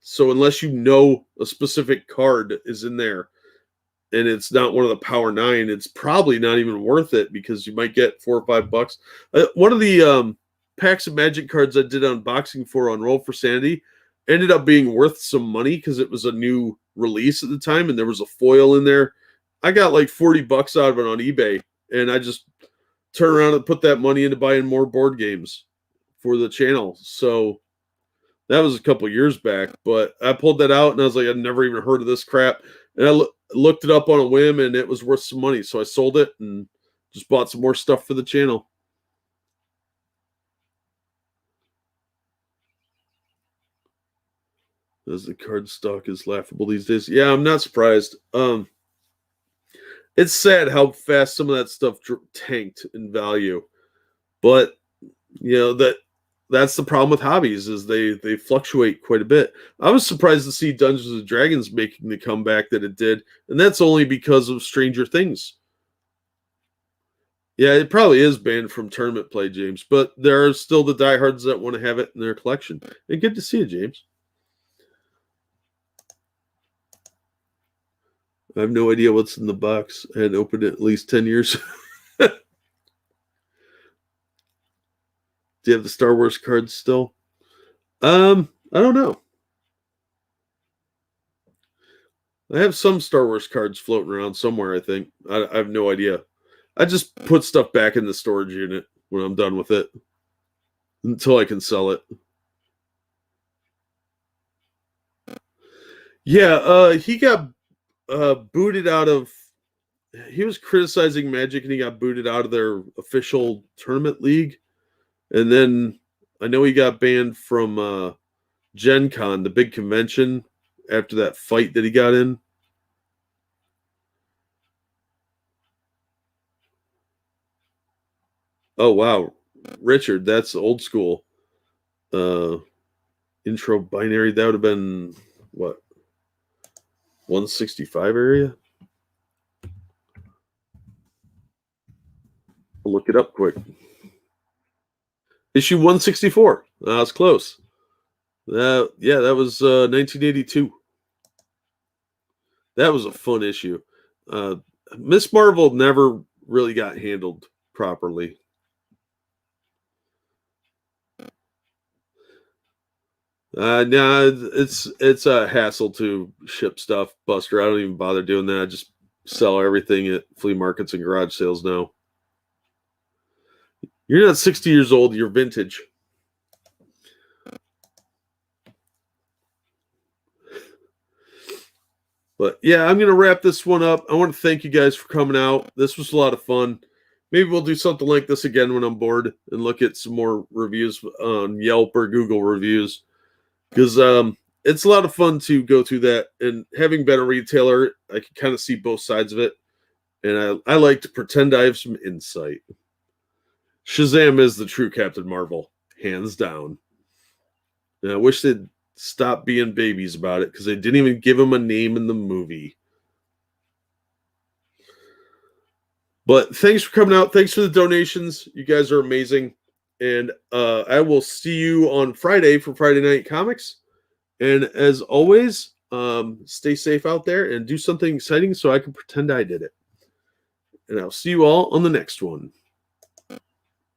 So unless you know a specific card is in there and it's not one of the Power 9, it's probably not even worth it because you might get $4 or $5. One of the packs of Magic cards I did unboxing for on Roll for Sanity ended up being worth some money because it was a new release at the time and there was a foil in there. I got like $40 out of it on eBay, and I just turned around and put that money into buying more board games for the channel. So that was a couple years back, but I pulled that out and I was like, I'd never even heard of this crap. And I looked it up on a whim and it was worth some money. So I sold it and just bought some more stuff for the channel. As the card stock is laughable these days. Yeah, I'm not surprised. It's sad how fast some of that stuff tanked in value. But you know that's the problem with hobbies is they fluctuate quite a bit. I was surprised to see Dungeons and Dragons making the comeback that it did, and that's only because of Stranger Things. Yeah, it probably is banned from tournament play, James, but there are still the diehards that want to have it in their collection. And good to see you, James. I have no idea what's in the box. I hadn't opened it at least 10 years. Do you have the Star Wars cards still? I don't know. I have some Star Wars cards floating around somewhere, I think. I have no idea. I just put stuff back in the storage unit when I'm done with it until I can sell it. Yeah, he got booted out of. He was criticizing Magic and he got booted out of their official tournament league. And then I know he got banned from Gen Con, the big convention, after that fight that he got in. Oh, wow. Richard, that's old school. Intro binary. That would have been, what, 165 area? I'll look it up quick. Issue 164. That's close. Yeah, that was 1982. That was a fun issue. Miss Marvel never really got handled properly. No, it's a hassle to ship stuff, Buster. I don't even bother doing that. I just sell everything at flea markets and garage sales now. You're not 60 years old. You're vintage. But yeah, I'm going to wrap this one up. I want to thank you guys for coming out. This was a lot of fun. Maybe we'll do something like this again when I'm bored and look at some more reviews on Yelp or Google reviews. Because it's a lot of fun to go through that. And having been a retailer, I can kind of see both sides of it. And I like to pretend I have some insight. Shazam is the true Captain Marvel, hands down. And I wish they'd stop being babies about it because they didn't even give him a name in the movie. But thanks for coming out. Thanks for the donations. You guys are amazing. And I will see you on Friday for Friday Night Comics. And as always, stay safe out there and do something exciting so I can pretend I did it. And I'll see you all on the next one.